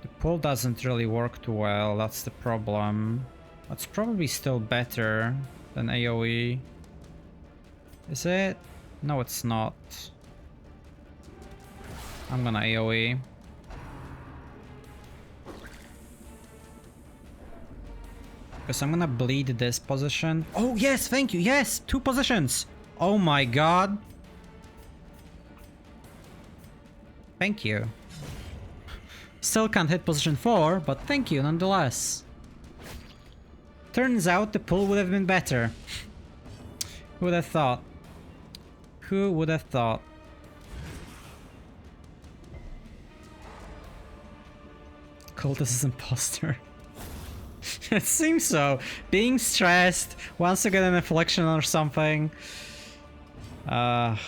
S1: The pull doesn't really work too well, that's the problem. That's probably still better than AoE. Is it? No, it's not. I'm gonna AoE. Because I'm gonna bleed this position. Oh yes, thank you, yes! 2 positions! Oh my god! Thank you. Still can't hit position 4, but thank you nonetheless. Turns out the pull would have been better. Who would have thought? Who would have thought? Cultist is imposter. It seems so. Being stressed, wants to get an affliction or something. Okay.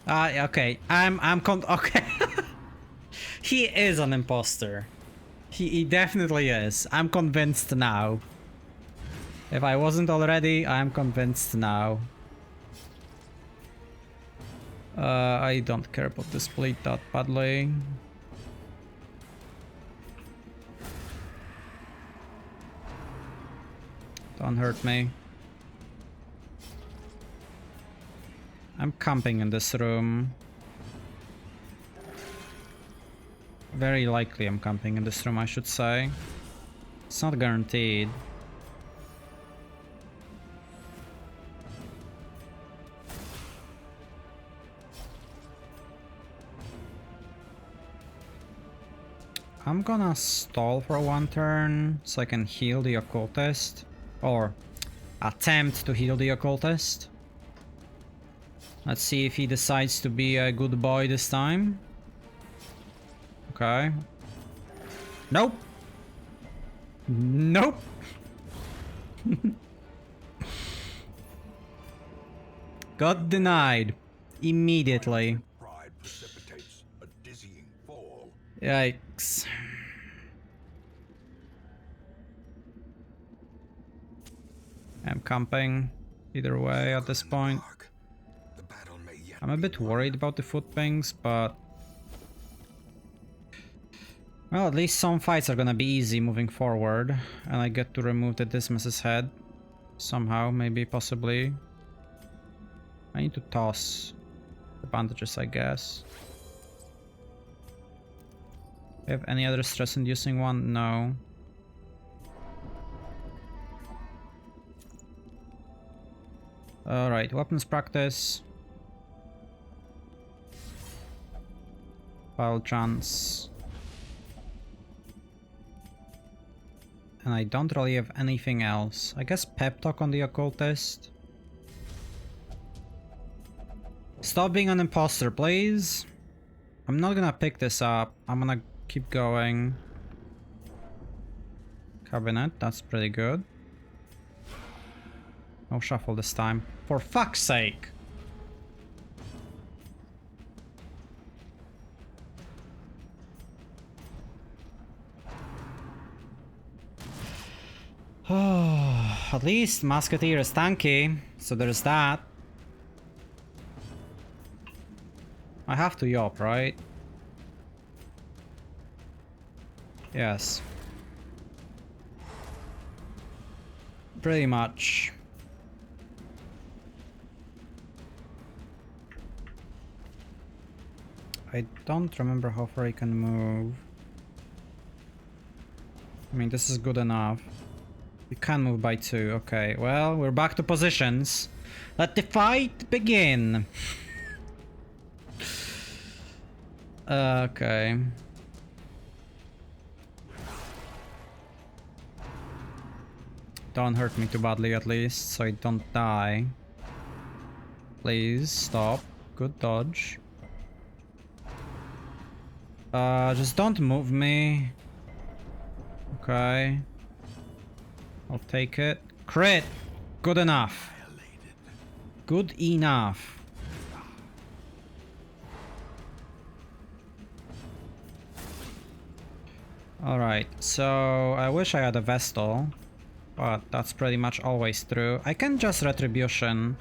S1: Okay. He is an imposter. He definitely is. I'm convinced now. If I wasn't already, I'm convinced now. I don't care about this bleed that badly. Don't hurt me. I'm camping in this room. Very likely I'm camping in this room, I should say. It's not guaranteed. I'm gonna stall for 1 turn so I can heal the occultist. Or attempt to heal the occultist. Let's see if he decides to be a good boy this time. Okay. Nope. Nope. Got denied. Immediately. Yikes. I'm camping either way at this point. I'm a bit worried about the foot pings, but well, at least some fights are gonna be easy moving forward, and I get to remove the Dismiss's head somehow, maybe, possibly. I need to toss the bandages, I guess. Do you have any other stress-inducing one? No. Alright, weapons practice. Foul chance. And I don't really have anything else. I guess pep talk on the occultist. Stop being an imposter, please. I'm not gonna pick this up. I'm gonna keep going. Cabinet, that's pretty good. No shuffle this time. For fuck's sake! Oh, at least Musketeer is tanky, so there's that. I have to yop, right? Yes. Pretty much. I don't remember how far I can move. I mean, this is good enough. You can move by 2, okay. Well, we're back to positions. Let the fight begin! Okay. Don't hurt me too badly at least, so I don't die. Please, stop. Good dodge. Just don't move me. Okay. I'll take it. Crit! Good enough. Good enough. Alright, so I wish I had a Vestal, but that's pretty much always true. I can just Retribution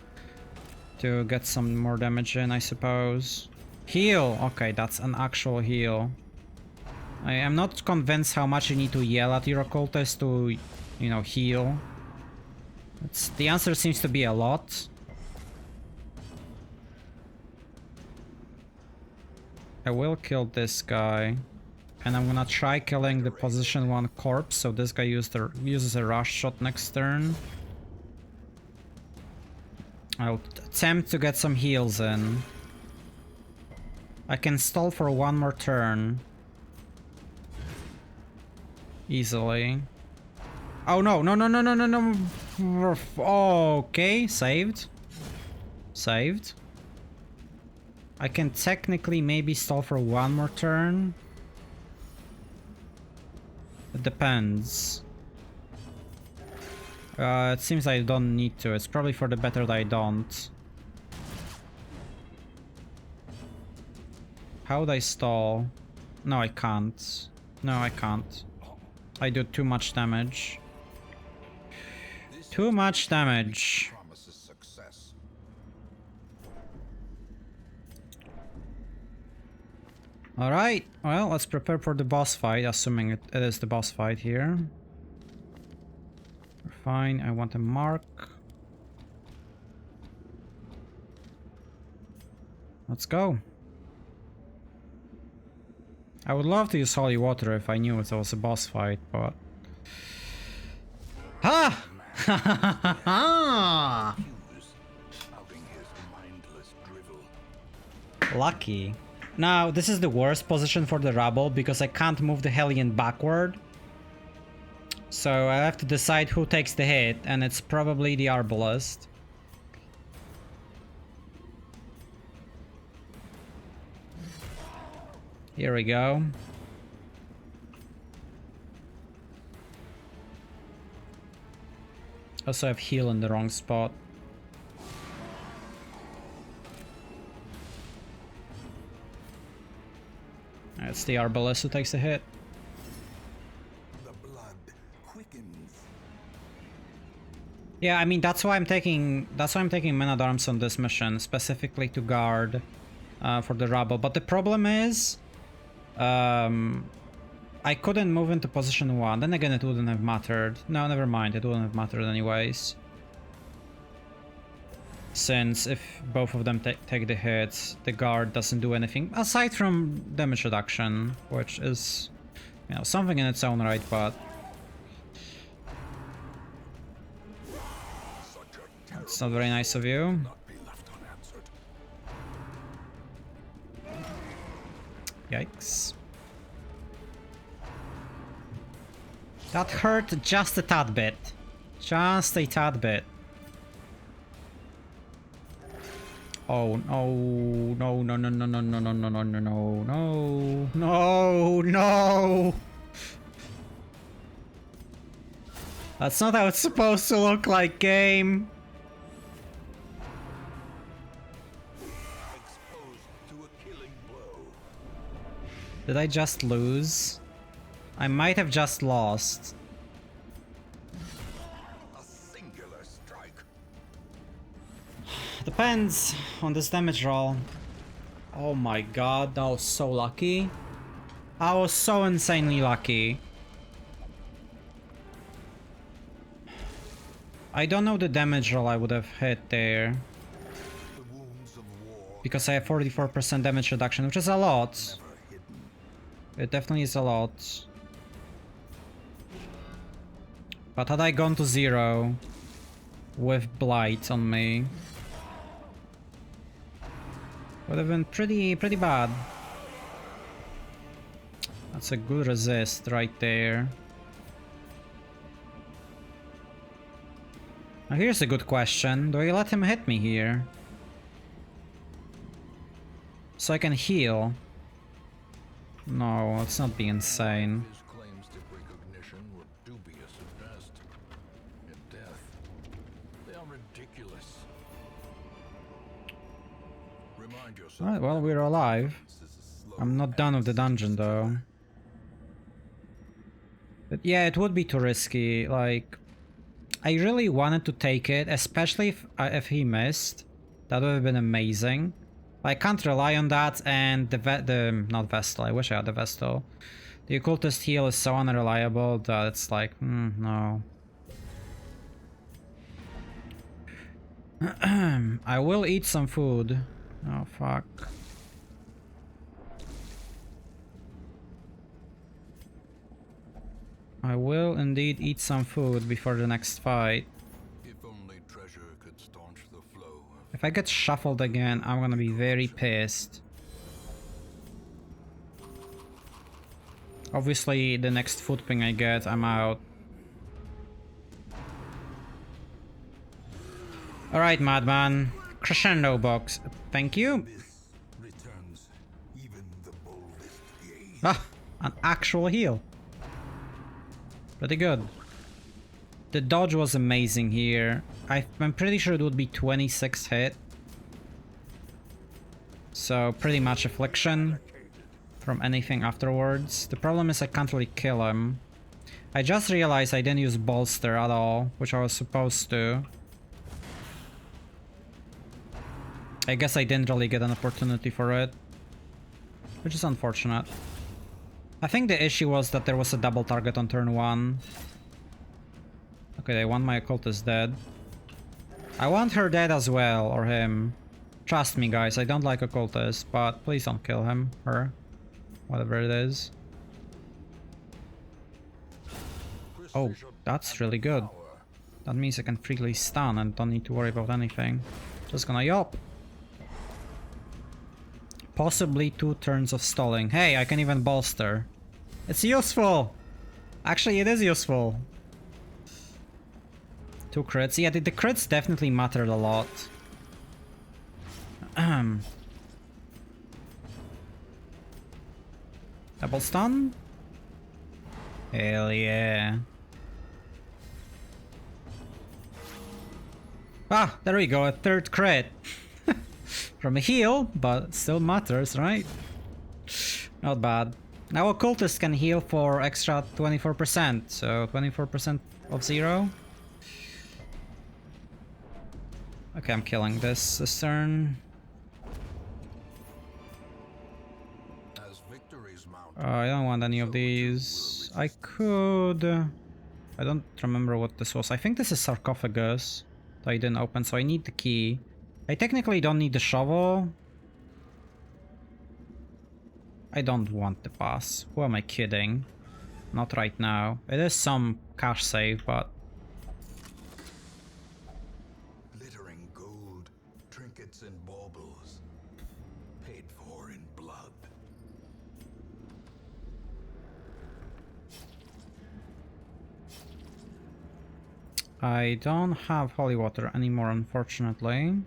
S1: to get some more damage in, I suppose. Heal! Okay, that's an actual heal. I am not convinced how much you need to yell at your occultist to, you know, heal. The answer seems to be a lot. I will kill this guy. And I'm gonna try killing the position 1 corpse, so this guy uses a rush shot next turn. I'll attempt to get some heals in. I can stall for 1 more turn. Easily. Oh no, no, no, no, no, no, no. Okay, saved. Saved. I can technically maybe stall for 1 more turn. It depends. It seems I don't need to. It's probably for the better that I don't. How would I stall? No, I can't. No, I can't. I do too much damage. Too much damage. Alright, well, let's prepare for the boss fight, assuming it is the boss fight here. Fine, I want a mark. Let's go. I would love to use holy water if I knew it was a boss fight, but... Ha! Ha ha! Lucky. Now, this is the worst position for the Rabble because I can't move the Hellion backward. So I have to decide who takes the hit, and it's probably the Arbalest. Here we go. Also, I have heal in the wrong spot. It's the Arbalest who takes the hit.
S3: The blood quickens.
S1: Yeah, I mean that's why I'm taking Men at Arms on this mission, specifically to guard for the Rabble. But the problem is, I couldn't move into position 1. Then again, it wouldn't have mattered. No, never mind. It wouldn't have mattered anyways. Since if both of them take the hits, the guard doesn't do anything aside from damage reduction, which is, you know, something in its own right, but it's not very nice of you. Yikes. That hurt just a tad bit. Just a tad bit. Oh no, no, no, no, no, no, no, no, no, no, no, no, no, no. That's not how it's supposed to look like, game. Did I just lose? I might have just lost. Depends on this damage roll. Oh my god, that was so lucky. I was so insanely lucky. I don't know the damage roll I would have hit there. Because I have 44% damage reduction, which is a lot. It definitely is a lot. But had I gone to 0 with Blight on me, would have been pretty bad. That's a good resist right there. Now here's a good question. Do I let him hit me here? So I can heal. No, let's not be insane.
S2: His claims to recognition were dubious at best. In death, they are ridiculous. Remind yourself.
S1: Alright, well, we're alive. I'm not done with the dungeon though. But yeah, it would be too risky. Like, I really wanted to take it, especially if he missed. That would have been amazing. I can't rely on that, and the not Vestal. I wish I had the Vestal. The occultist heal is so unreliable that it's like, no. I will eat some food. Oh fuck. I will indeed eat some food before the next fight.
S2: If only treasure could staunch the flow.
S1: If I get shuffled again, I'm gonna be very pissed. Obviously, the next food ping I get, I'm out. Alright, madman. Crescendo box. Thank you.
S3: Returns even the boldest gaze.
S1: Ah, an actual heal. Pretty good. The dodge was amazing here. I'm pretty sure it would be 26 hit. So pretty much affliction from anything afterwards. The problem is I can't really kill him. I just realized I didn't use bolster at all, which I was supposed to. I guess I didn't really get an opportunity for it, which is unfortunate. I think the issue was that there was a double target on turn 1. Okay, I want my occultist dead. I want her dead as well, or him. Trust me guys, I don't like occultists, but please don't kill him, her, whatever it is. Oh, that's really good. That means I can freely stun and don't need to worry about anything. Just gonna yop. Possibly 2 turns of stalling. Hey, I can even bolster. It's useful! Actually, it is useful. 2 crits. Yeah, the crits definitely mattered a lot. Double stun? Hell yeah. Ah, there we go, a 3rd crit. From a heal, but still matters, right? Not bad. Now occultist can heal for extra 24%, so 24% of 0. Okay, I'm killing this turn.
S2: As victories mount,
S1: I don't want any of these. I could... I don't remember what this was. I think this is sarcophagus that I didn't open, so I need the key. I technically don't need the shovel. I don't want the pass. Who am I kidding? Not right now. It is some cash save, but...
S3: Glittering gold, trinkets and baubles, paid for in blood.
S1: I don't have holy water anymore, unfortunately.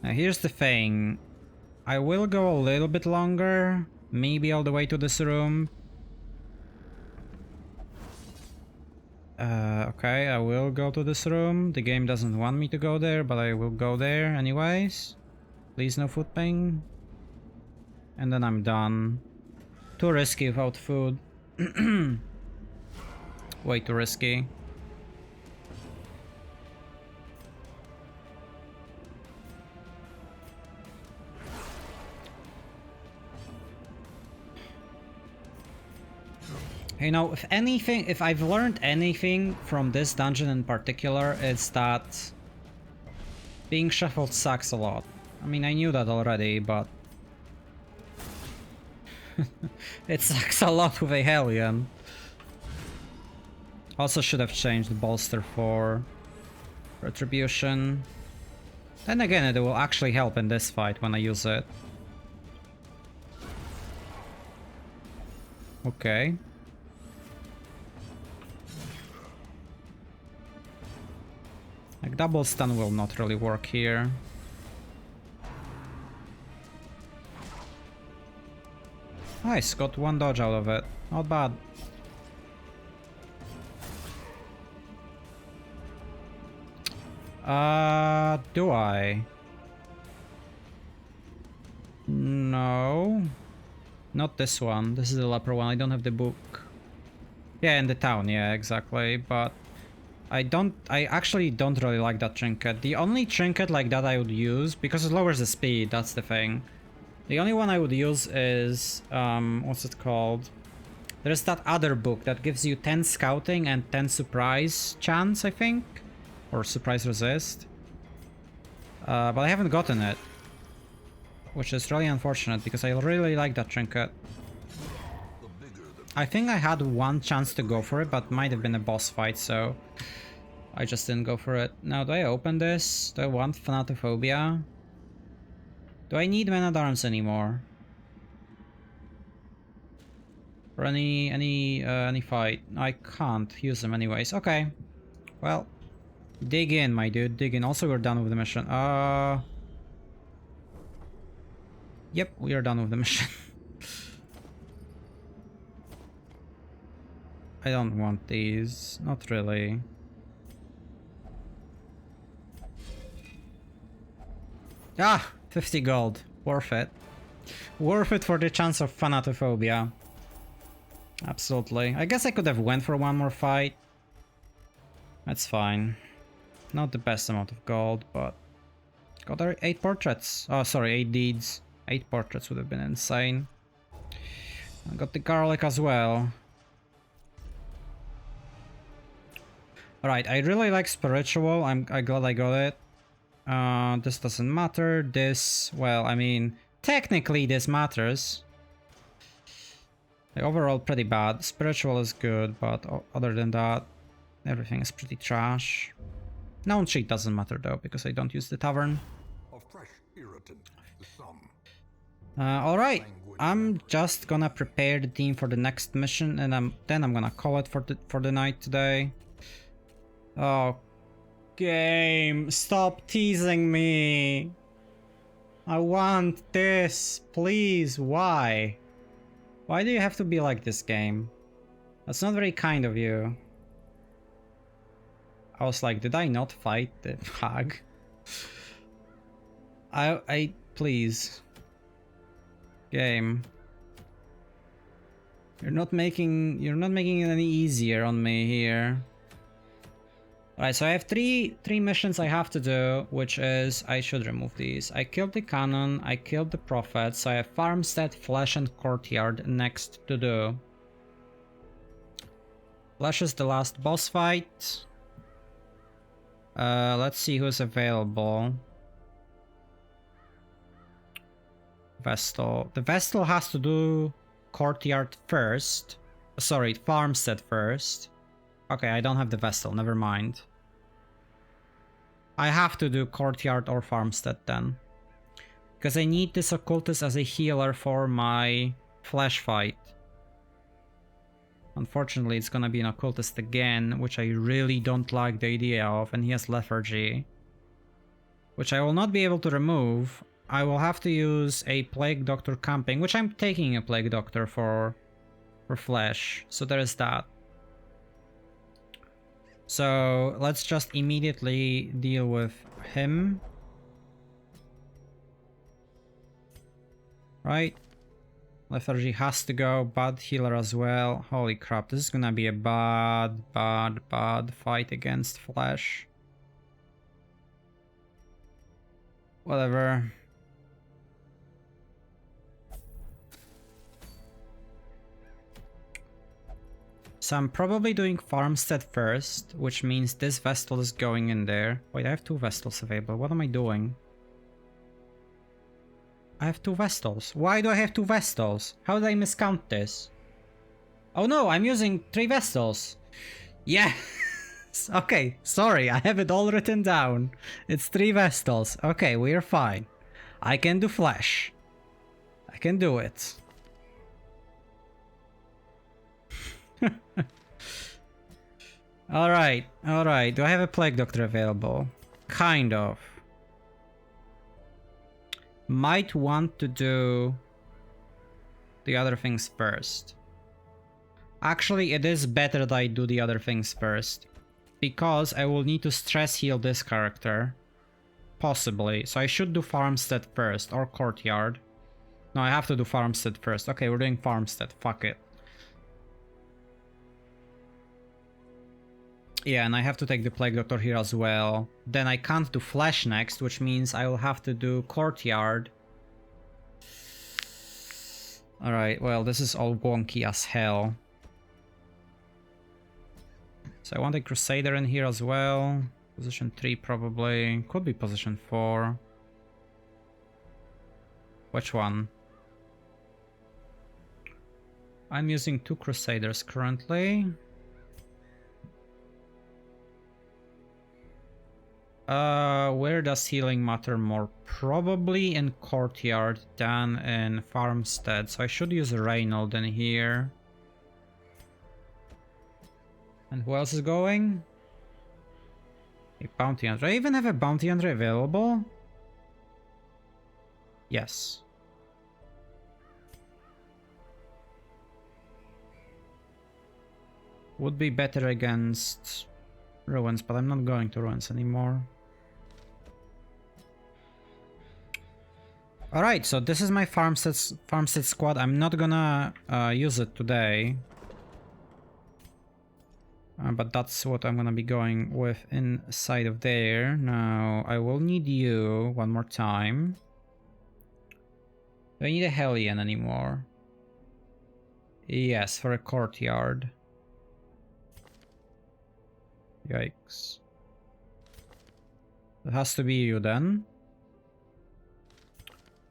S1: Now here's the thing. I will go a little bit longer, maybe all the way to this room. Okay, I will go to this room. The game doesn't want me to go there, but I will go there anyways. Please no food ping. And then I'm done. Too risky without food. Way too risky. You know, if anything, if I've learned anything from this dungeon in particular, it's that being shuffled sucks a lot. I mean, I knew that already, but it sucks a lot with a Hellion. Also should have changed the bolster for retribution. Then again, it will actually help in this fight when I use it. Okay. Like, double stun will not really work here. Nice, got one dodge out of it. Not bad. Do I? No. Not this one. This is the leper one. I don't have the book. Yeah, in the town, yeah, exactly. But I actually don't really like that trinket. The only trinket like that I would use, because it lowers the speed, that's the thing. The only one I would use is, what's it called? There's that other book that gives you 10 scouting and 10 surprise chance, I think? Or surprise resist. But I haven't gotten it. Which is really unfortunate, because I really like that trinket. I think I had one chance to go for it, but might have been a boss fight, so I just didn't go for it. Now, do I open this? Do I want Thanatophobia? Do I need Men at Arms anymore? For any fight? I can't use them anyways. Okay. Well, dig in, my dude. Dig in. Also, we're done with the mission. Yep, we are done with the mission. I don't want these. Not really. Ah! 50 gold. Worth it. Worth it for the chance of Thanatophobia. Absolutely. I guess I could have went for one more fight. That's fine. Not the best amount of gold, but... got 8 portraits. Oh, sorry, 8 deeds. 8 portraits would have been insane. I got the garlic as well. Alright, I really like spiritual. I'm glad I got it. This doesn't matter. This, well, I mean, technically this matters. Like, overall pretty bad. Spiritual is good, but other than that, everything is pretty trash. Known cheat doesn't matter though, because I don't use the tavern.
S3: A fresh irritant, some.
S1: Alright, I'm just gonna prepare the team for the next mission, and then I'm gonna call it for the night today. Oh, game, stop teasing me. I want this, please. Why? Why do you have to be like this, game? That's not very kind of you. I was like, did I not fight the hag? Please. Game. You're not making it any easier on me here. Alright, so I have three missions I have to do, which is, I should remove these. I killed the cannon, I killed the prophet, so I have farmstead, flesh, and courtyard next to do. Flesh is the last boss fight. Let's see who's available. Vestal. The Vestal has to do courtyard first. Sorry, farmstead first. Okay, I don't have the Vestal, never mind. I have to do courtyard or farmstead then. Because I need this occultist as a healer for my flesh fight. Unfortunately, it's gonna be an occultist again, which I really don't like the idea of, and he has lethargy. Which I will not be able to remove. I will have to use a Plague Doctor camping, which I'm taking a Plague Doctor for flesh, so there is that. So let's just immediately deal with him. Right? Lethargy has to go, bad healer as well. Holy crap, this is gonna be a bad fight against flesh. Whatever. So I'm probably doing farmstead first, which means this Vestal is going in there. Wait, I have 2 Vestals available. What am I doing? I have 2 Vestals. Why do I have 2 Vestals? How did I miscount this? Oh no, I'm using 3 Vestals. Yes! Okay, sorry, I have it all written down. It's 3 Vestals. Okay, we are fine. I can do flesh. I can do it. Alright, alright. Do I have a Plague Doctor available? Kind of. Might want to do the other things first. Actually, it is better that I do the other things first, because I will need to stress heal this character. Possibly. So I should do Farmstead first, or Courtyard. No, I have to do Farmstead first. Okay, we're doing Farmstead. Fuck it. Yeah, and I have to take the Plague Doctor here as well. Then I can't do Flesh next, which means I will have to do Courtyard. Alright, well, this is all wonky as hell. So I want a Crusader in here as well. Position 3 probably. Could be position 4. Which one? I'm using 2 Crusaders currently. Where does healing matter more? Probably in Courtyard than in Farmstead. So I should use Reynold in here. And who else is going? A Bounty Hunter. I even have a Bounty Hunter available? Yes. Would be better against Ruins, but I'm not going to Ruins anymore. Alright, so this is my farmstead squad. I'm not gonna use it today. But that's what I'm gonna be going with inside of there. Now, I will need you one more time. Do I need a Hellion anymore? Yes, for a Courtyard. Yikes. It has to be you then.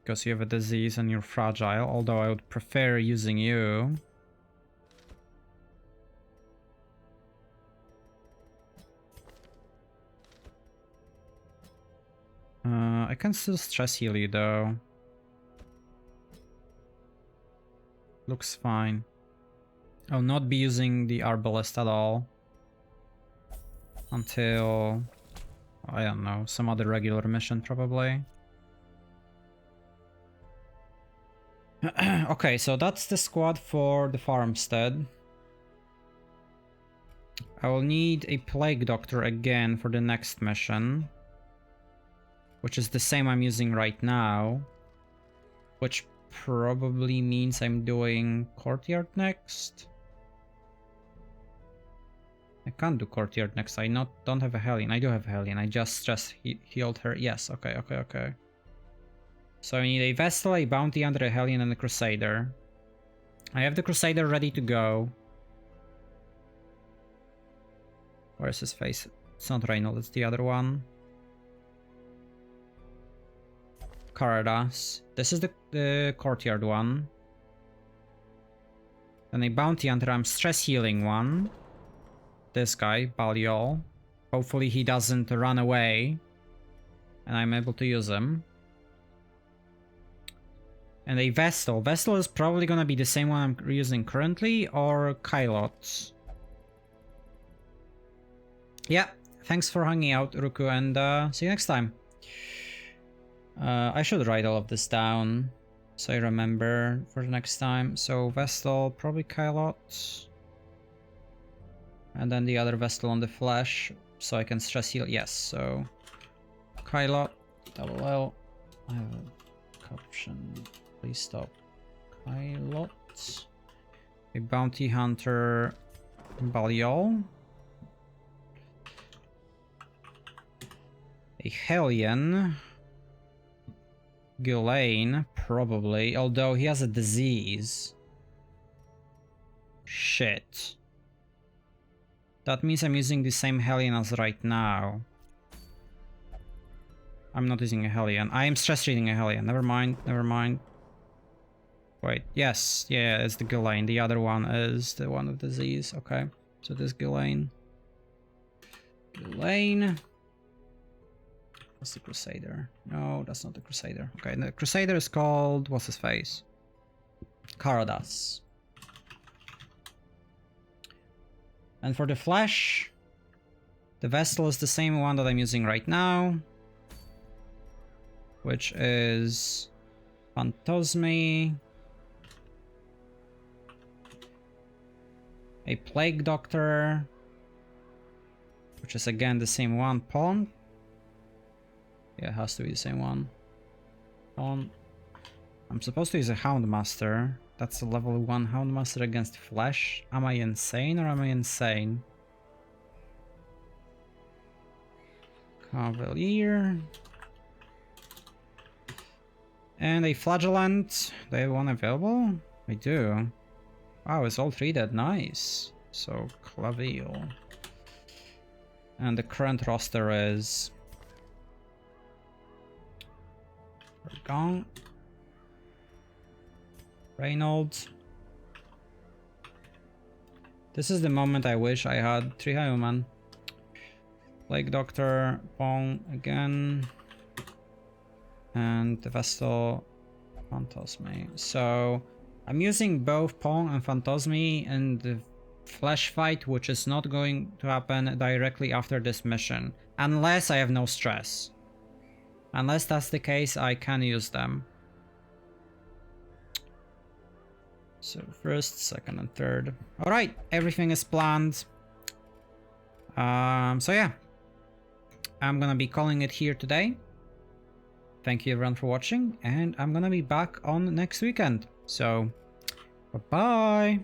S1: Because you have a disease and you're fragile, although I would prefer using you. I can still stress heal you though. Looks fine. I'll not be using the Arbalest at all. Until, I don't know, some other regular mission probably. Okay, so that's the squad for the farmstead. I will need a Plague Doctor again for the next mission. Which is the same I'm using right now. Which probably means I'm doing Courtyard next. I can't do Courtyard next. I don't have a Hellion. I do have a Hellion. I just stress healed her. Yes, okay. So I need a Vestal, a Bounty Hunter, a Hellion, and a Crusader. I have the Crusader ready to go. Where's his face? It's not Reynold, it's the other one. Caradas. This is the Courtyard one. Then a Bounty Hunter, I'm stress healing one. This guy, Baliol. Hopefully he doesn't run away. And I'm able to use him. And a Vestal. Vestal is probably gonna be the same one I'm using currently, or Kylot. Yeah, thanks for hanging out, Ruku, and see you next time. I should write all of this down, so I remember for the next time. So Vestal, probably Kylot. And then the other Vestal on the flesh, so I can stress heal. Yes, so Kylot, double L. I have a corruption. Please stop. Kylot. A Bounty Hunter, Baliol. A Hellion. Ghislaine, probably, although he has a disease. Shit. That means I'm using the same Hellion as right now. I'm not using a Hellion. I am stress reading a Hellion. Never mind. Wait, yes, yeah, it's the Ghislaine. The other one is the one with disease. Okay, so this Ghislaine. That's the Crusader. No, that's not the Crusader. Okay, the Crusader is called... what's his face? Caradas. And for the flesh, the Vestal is the same one that I'm using right now. Which is... Phantosme. a Plague Doctor, which is again the same one. Pawn. Yeah, it has to be the same one. Pawn. I'm supposed to use a Houndmaster. That's a level 1 Houndmaster against Flesh. Am I insane or am I insane? Cavalier. And a Flagellant. Do I have one available? I do. Wow, it's all 3 dead. Nice. So, Claville. And the current roster is... Brigand. Reynolds. This is the moment I wish I had 3 Highwaymen. Plague Doctor, Pong again. And the Vestal Phantasme. So I'm using both Pong and Phantasme in the flesh fight, which is not going to happen directly after this mission. Unless I have no stress. Unless that's the case, I can use them. So first, second, and third. Alright, everything is planned. So yeah. I'm gonna be calling it here today. Thank you everyone for watching, and I'm gonna be back on next weekend. So, bye-bye!